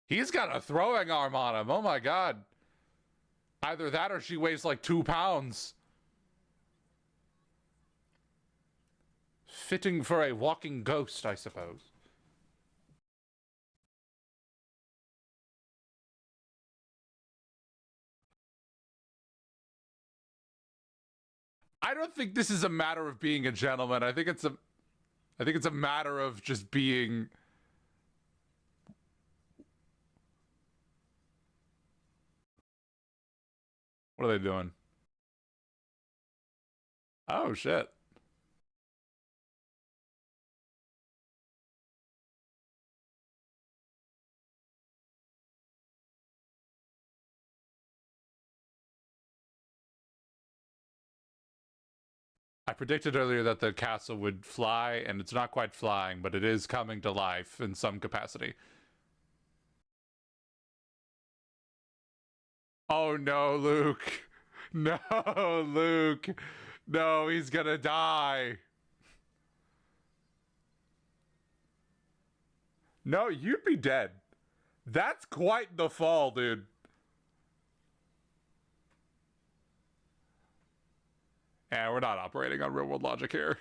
He's got a throwing arm on him. Oh my god. Either that or she weighs like 2 pounds. Fitting for a walking ghost, I suppose. I don't think this is a matter of being a gentleman. I think it's a matter of just being. What are they doing? Oh shit. I predicted earlier that the castle would fly, and it's not quite flying, but it is coming to life in some capacity. Oh no, Luke. No, Luke. No, he's gonna die. No, you'd be dead. That's quite the fall, dude. And we're not operating on real world logic here.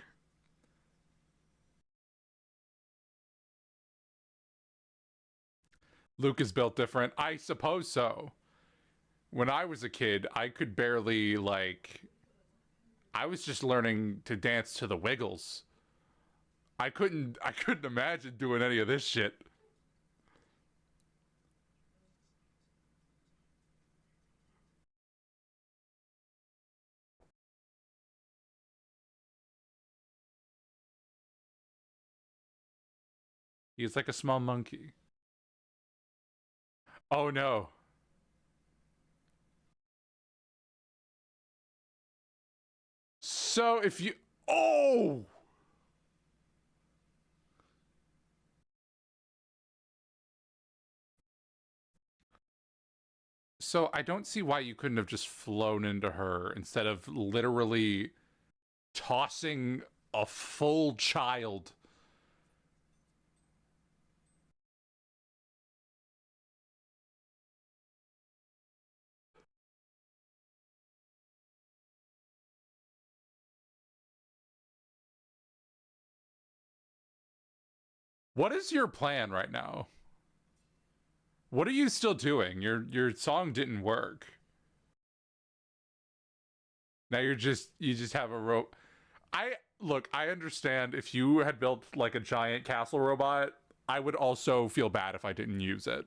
Luke is built different. I suppose so. When I was a kid, I could barely, like. I was just learning to dance to the Wiggles. I couldn't imagine doing any of this shit. He's like a small monkey. Oh no. So if you... Oh! So I don't see why you couldn't have just flown into her instead of literally tossing a full child. What is your plan right now? What are you still doing? Your song didn't work. Now you just have a rope. I look, I understand if you had built like a giant castle robot, I would also feel bad if I didn't use it.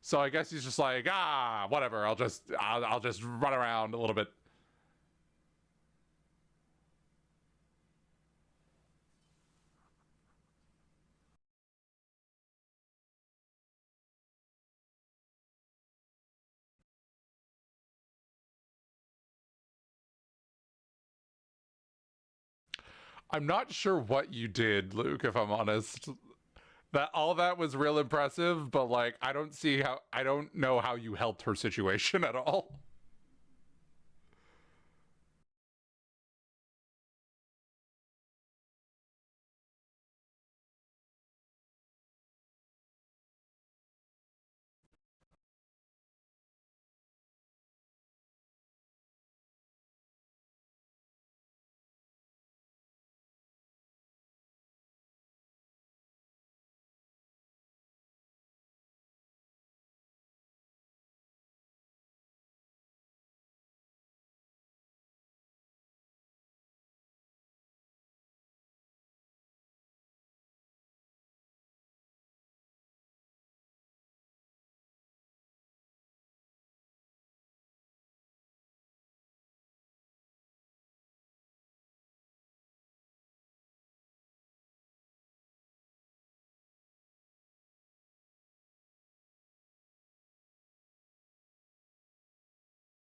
So I guess he's just like, whatever. I'll just run around a little bit. I'm not sure what you did, Luke, if I'm honest. That all that was real impressive, but like I don't know how you helped her situation at all.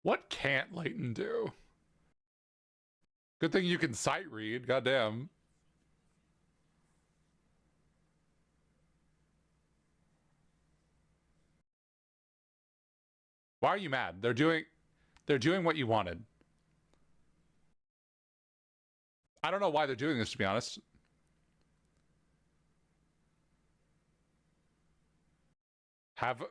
What can't Leighton do? Good thing you can sight read, goddamn. Why are you mad? They're doing what you wanted. I don't know why they're doing this, to be honest. Have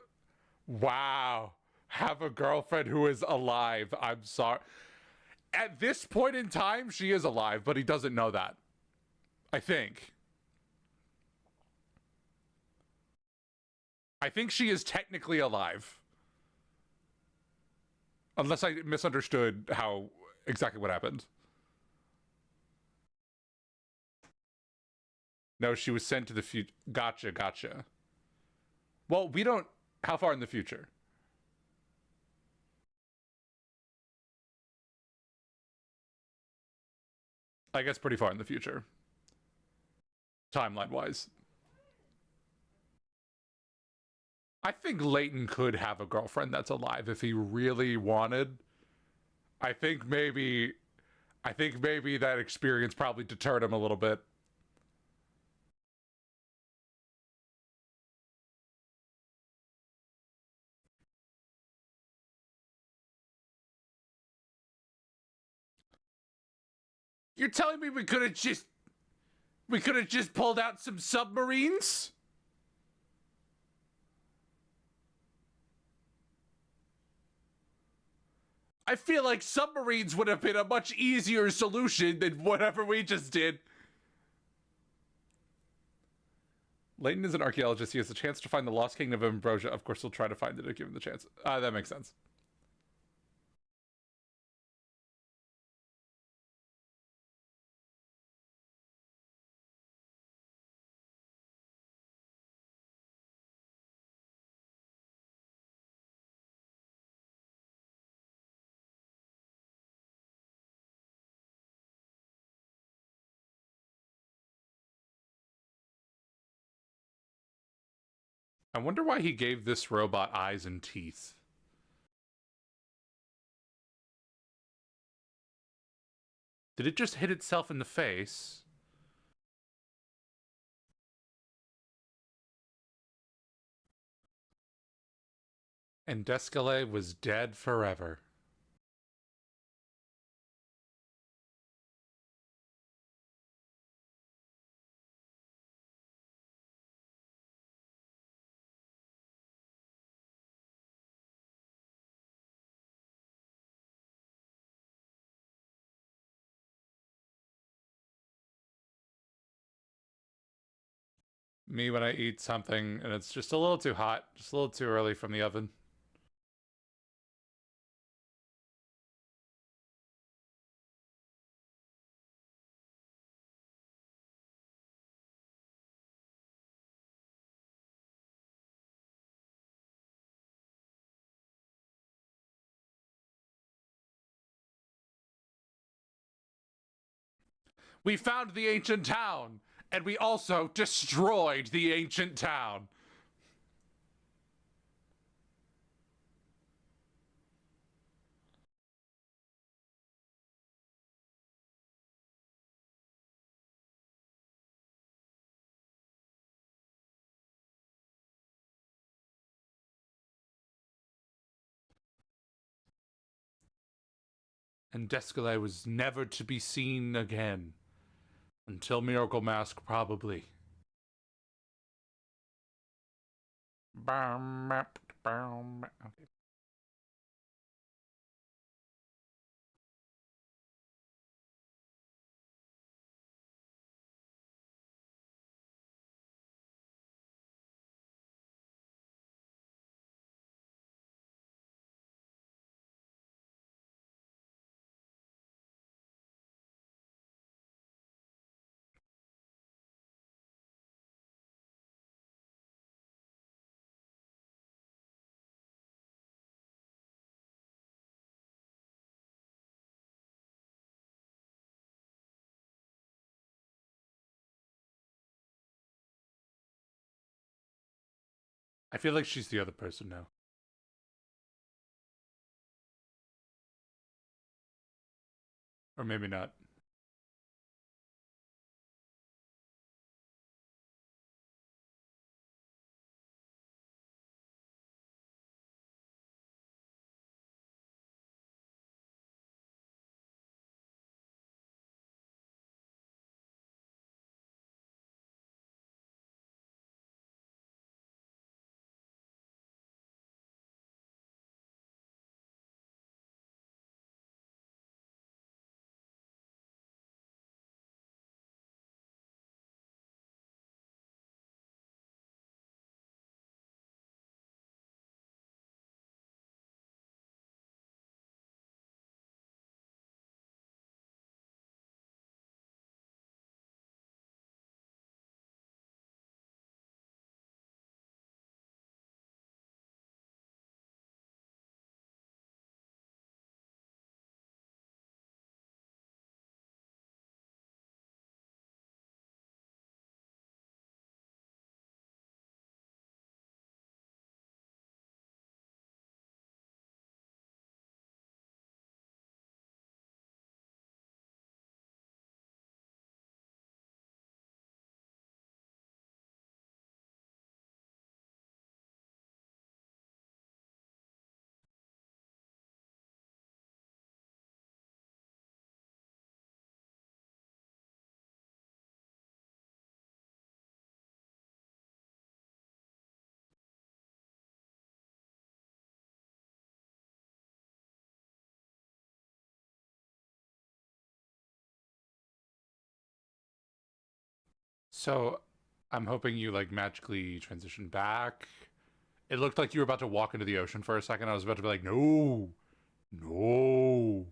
wow. Have a girlfriend who is alive. I'm sorry. At this point in time, she is alive, but he doesn't know that. I think. I think she is technically alive. Unless I misunderstood how exactly what happened. No, she was sent to the future. Gotcha, gotcha. Well, we don't. How far in the future? I guess pretty far in the future, timeline wise. I think Leighton could have a girlfriend that's alive if he really wanted. I think maybe I think maybe that experience probably deterred him a little bit. You're telling me we could have just pulled out some submarines? I feel like submarines would have been a much easier solution than whatever we just did. Leighton is an archaeologist. He has the chance to find the lost kingdom of Ambrosia. Of course, he'll try to find it if given the chance. That makes sense. I wonder why he gave this robot eyes and teeth. Did it just hit itself in the face? And Descalais was dead forever. Me when I eat something and it's just a little too hot, just a little too early from the oven. We found the ancient town, and we also destroyed the ancient town. And Descalais was never to be seen again. Until Miracle Mask, probably. Okay. I feel like she's the other person now. Or maybe not. So I'm hoping you like magically transition back. It looked like you were about to walk into the ocean for a second. I was about to be like, no, no.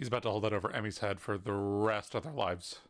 He's about to hold that over Emmy's head for the rest of their lives.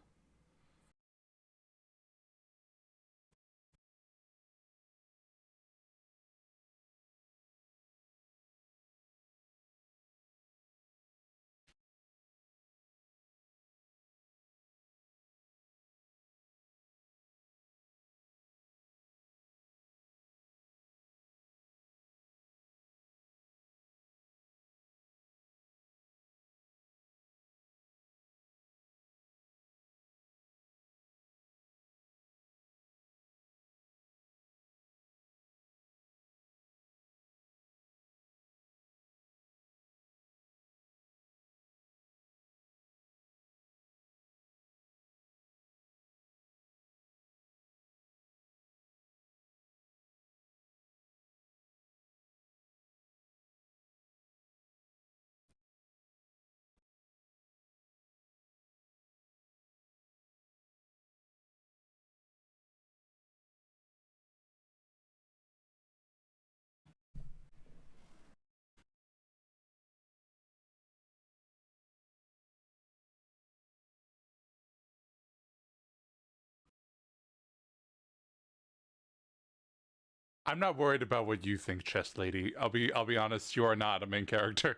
I'm not worried about what you think, chess lady. I'll be honest, you are not a main character.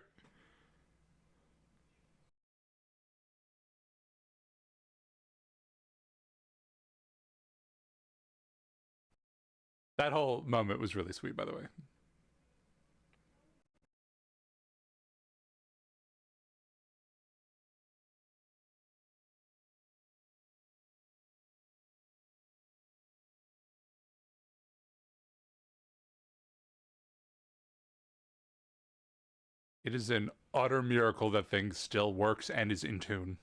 That whole moment was really sweet, by the way. It is an utter miracle that thing still works and is in tune.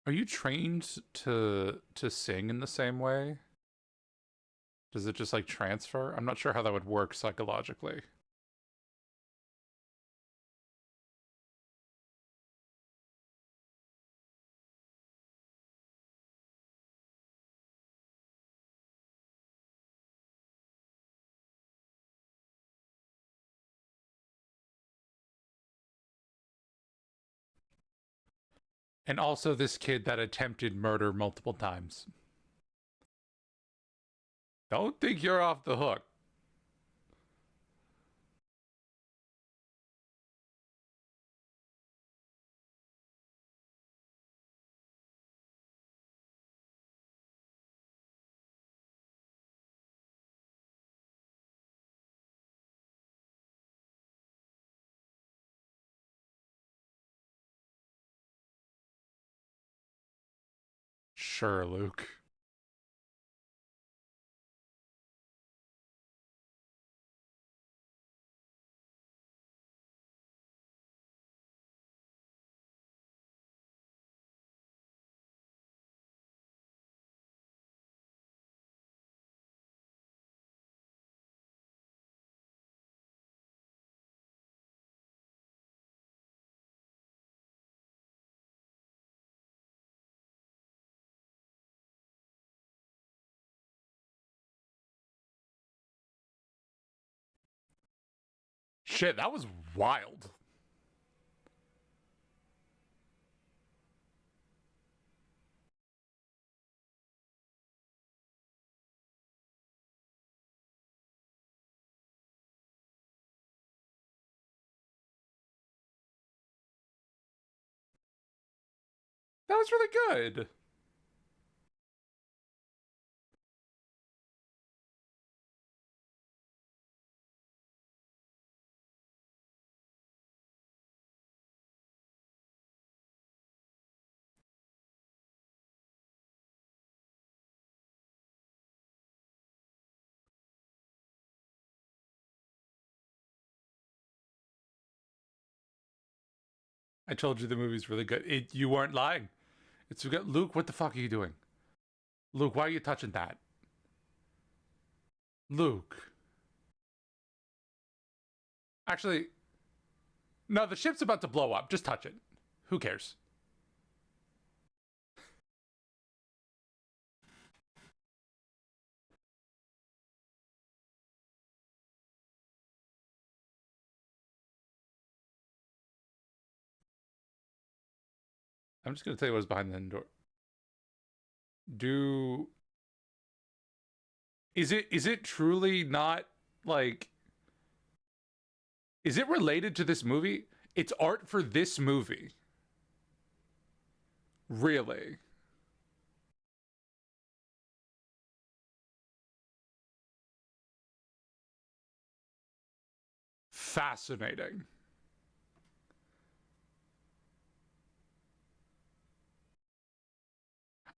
Are you trained to sing in the same way? Does it just like transfer? I'm not sure how that would work psychologically. And also this kid that attempted murder multiple times. Don't think you're off the hook. Sure, Luke. Shit, that was wild. That was really good. I told you the movie's really good. You weren't lying. It's good. Luke, what the fuck are you doing? Luke, why are you touching that? Luke. Actually, no, the ship's about to blow up. Just touch it. Who cares? I'm just gonna tell you what's behind the door. Do is it truly not like, is it related to this movie? It's art for this movie. Really? Fascinating.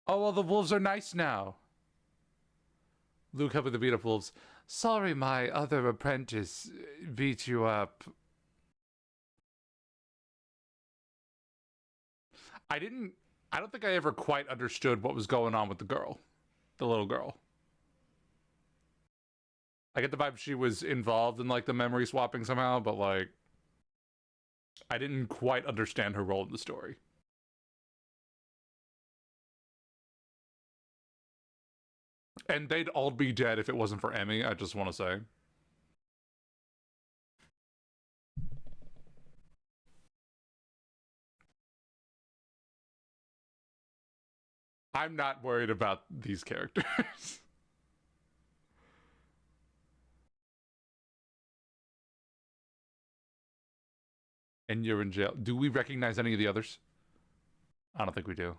Oh, well, the wolves are nice now. Luke helping the beat up wolves. Sorry, my other apprentice beat you up. I didn't. I don't think I ever quite understood what was going on with the girl, the little girl. I get the vibe she was involved in like the memory swapping somehow, but like I didn't quite understand her role in the story. And they'd all be dead if it wasn't for Emmy, I just want to say. I'm not worried about these characters. And you're in jail. Do we recognize any of the others? I don't think we do.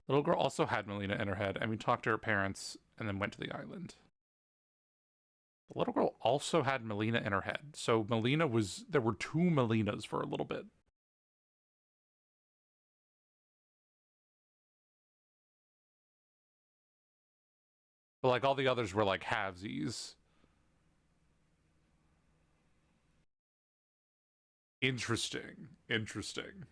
The little girl also had Melina in her head, and we talked to her parents and then went to the island. The little girl also had Melina in her head. So Melina was, there were two Melinas for a little bit. But like all the others were like halvesies. Interesting. Interesting.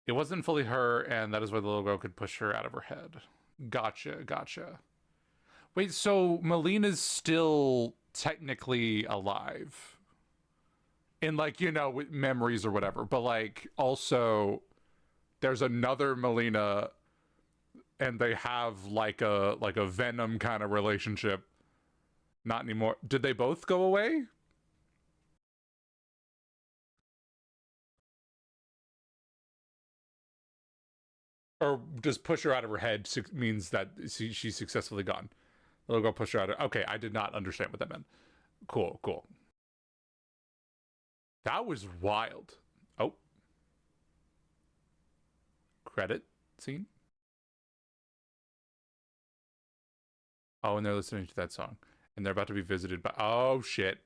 It wasn't fully her, and that is why the little girl could push her out of her head. Gotcha, gotcha. Wait, so Melina's still technically alive. In like, you know, with memories or whatever. But like also there's another Melina and they have like a Venom kind of relationship. Not anymore. Did they both go away? Or just push her out of her head means that she's successfully gone? Little girl push her out of... Okay, I did not understand what that meant. Cool, cool. That was wild. Oh. Credit scene? Oh, and they're listening to that song. And they're about to be visited by... Oh, shit.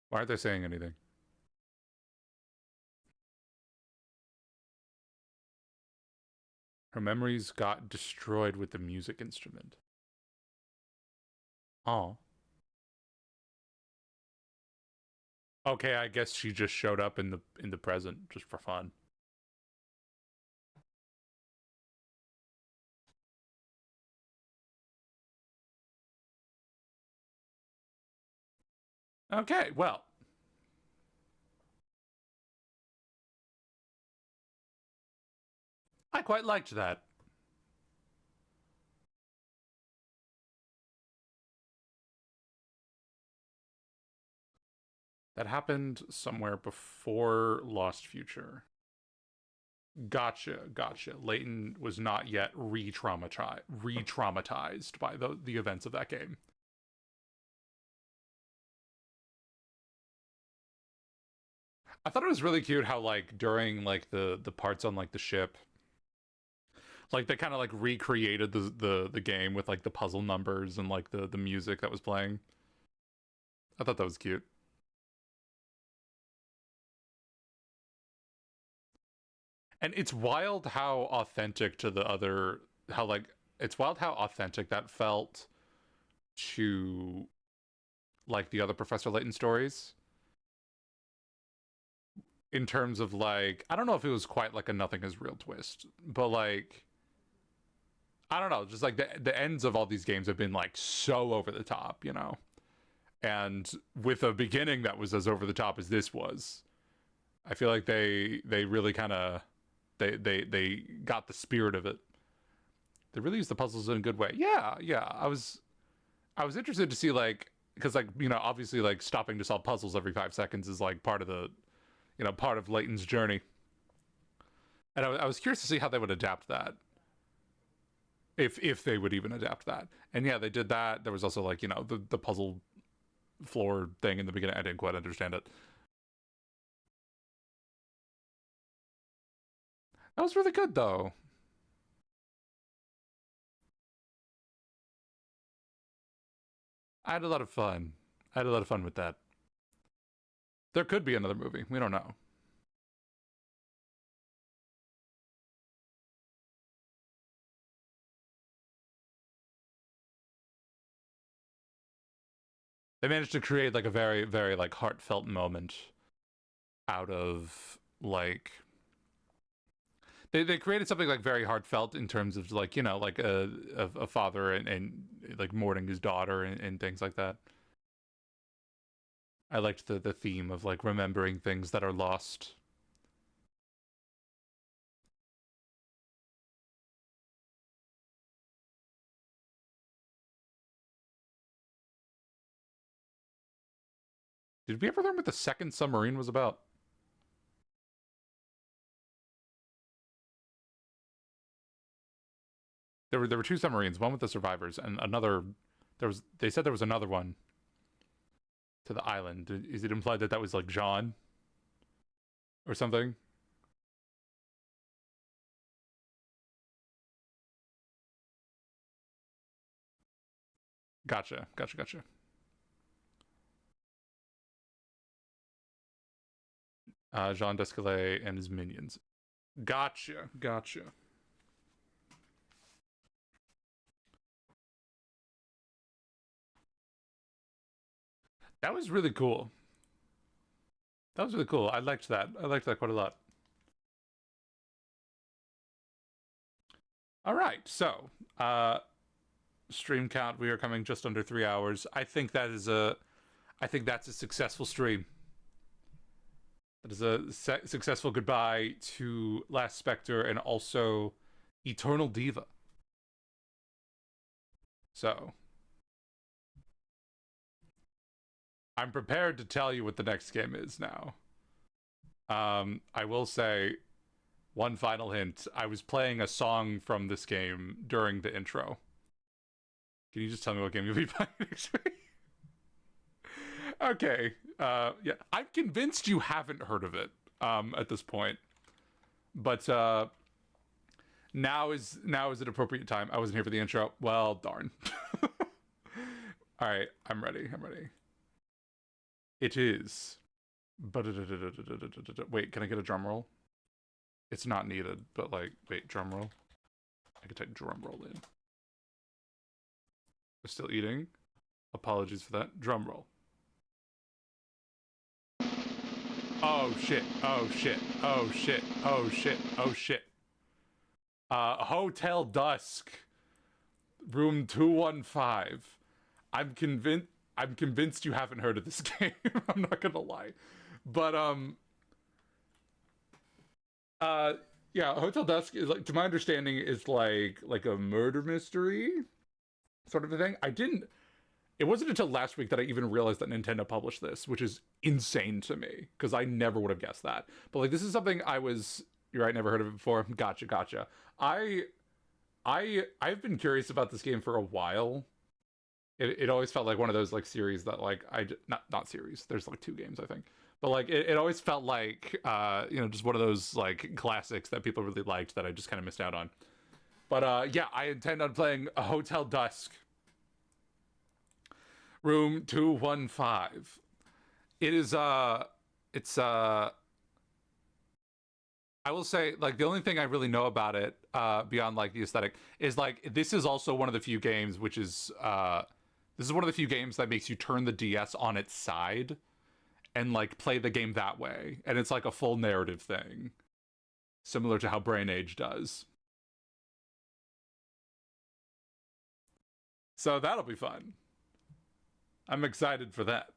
Why aren't they saying anything? Her memories got destroyed with the music instrument. Oh. Okay, I guess she just showed up in the present just for fun. Okay, well. I quite liked that. That happened somewhere before Lost Future. Gotcha, gotcha. Leighton was not yet re-traumatized by the events of that game. I thought it was really cute how like during like the parts on like the ship, Like they kind of like recreated the game with like the puzzle numbers and like the music that was playing. I thought that was cute. And it's wild how authentic to the other, how like it's wild how authentic that felt to like the other Professor Layton stories, in terms of like, I don't know if it was quite like a nothing is real twist, but like, I don't know, just like the ends of all these games have been like so over the top, you know, and with a beginning that was as over the top as this was, I feel like they really kind of they got the spirit of it. They really used the puzzles in a good way. Yeah, yeah. I was interested to see like, because like, you know, obviously like stopping to solve puzzles every 5 seconds is like part of the, you know, part of Layton's journey. And I was curious to see how they would adapt that, if they would even adapt that. And yeah, they did that. There was also like, you know, the puzzle floor thing in the beginning. I didn't quite understand it. That was really good though. I had a lot of fun. I had a lot of fun with that. There could be another movie. We don't know. They managed to create like a very, very like heartfelt moment out of like, they created something like very heartfelt in terms of like, you know, like a father and like mourning his daughter and things like that. I liked the theme of like remembering things that are lost. Did we ever learn what the second submarine was about? There were two submarines, one with the survivors and another, there was, they said there was another one to the island. Is it implied that that was like John or something? Gotcha, gotcha, gotcha. Jean Descalais and his minions. Gotcha, gotcha. That was really cool. That was really cool. I liked that. I liked that quite a lot. All right, so stream count. We are coming just under 3 hours. I think that's a successful stream. That is a successful goodbye to Last Specter and also Eternal Diva. So I'm prepared to tell you what the next game is now. I will say one final hint. I was playing a song from this game during the intro. Can you just tell me what game you'll be playing next week? Okay. Yeah, I'm convinced you haven't heard of it at this point. But now is an appropriate time. I wasn't here for the intro. Well, darn. All right, I'm ready. I'm ready. It is. Wait, can I get a drum roll? It's not needed, but like, wait, drum roll. I could type drum roll in. We're still eating. Apologies for that. Drum roll. Oh shit. Oh shit. Oh shit. Oh shit. Oh shit. Hotel Dusk. Room 215. I'm convinced you haven't heard of this game. I'm not gonna lie. But yeah, Hotel Dusk is like, to my understanding, is like a murder mystery sort of a thing. It wasn't until last week that I even realized that Nintendo published this, which is insane to me because I never would have guessed that. But like, this is something you're right, never heard of it before. Gotcha, gotcha. I've been curious about this game for a while. It always felt like one of those like series that like not series. There's like two games I think, but like it always felt like you know, just one of those like classics that people really liked that I just kind of missed out on. But yeah, I intend on playing a Hotel Dusk. Room 215. It is it's I will say, like, the only thing I really know about it, beyond like the aesthetic, is like this is also one of the few games which is this is one of the few games that makes you turn the DS on its side and like play the game that way. And it's like a full narrative thing. Similar to how Brain Age does. So that'll be fun. I'm excited for that.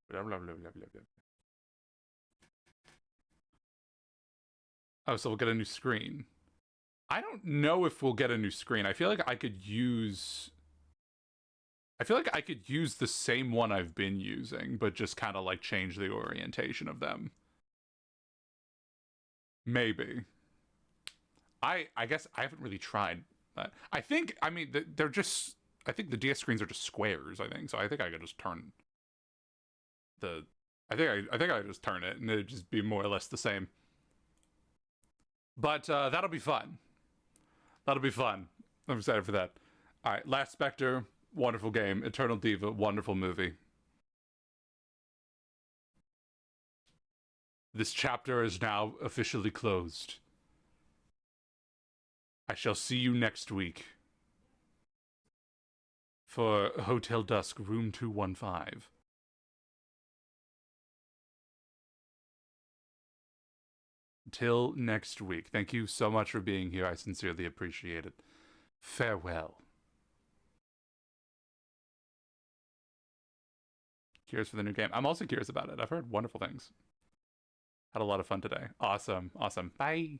Blah, blah, blah, blah, blah. Oh, so we'll get a new screen. I don't know if we'll get a new screen. I feel like I could use the same one I've been using, but just kind of like change the orientation of them. Maybe. I guess I haven't really tried that. I think, I mean, they're just, I think the DS screens are just squares, I think. So I think I could just turn the, I think I just turn it and it'd just be more or less the same. But that'll be fun. That'll be fun. I'm excited for that. All right, Last Specter, wonderful game. Eternal Diva, wonderful movie. This chapter is now officially closed. I shall see you next week for Hotel Dusk, Room 215. Till next week. Thank you so much for being here. I sincerely appreciate it. Farewell. Curious for the new game. I'm also curious about it. I've heard wonderful things. Had a lot of fun today. Awesome. Awesome. Bye.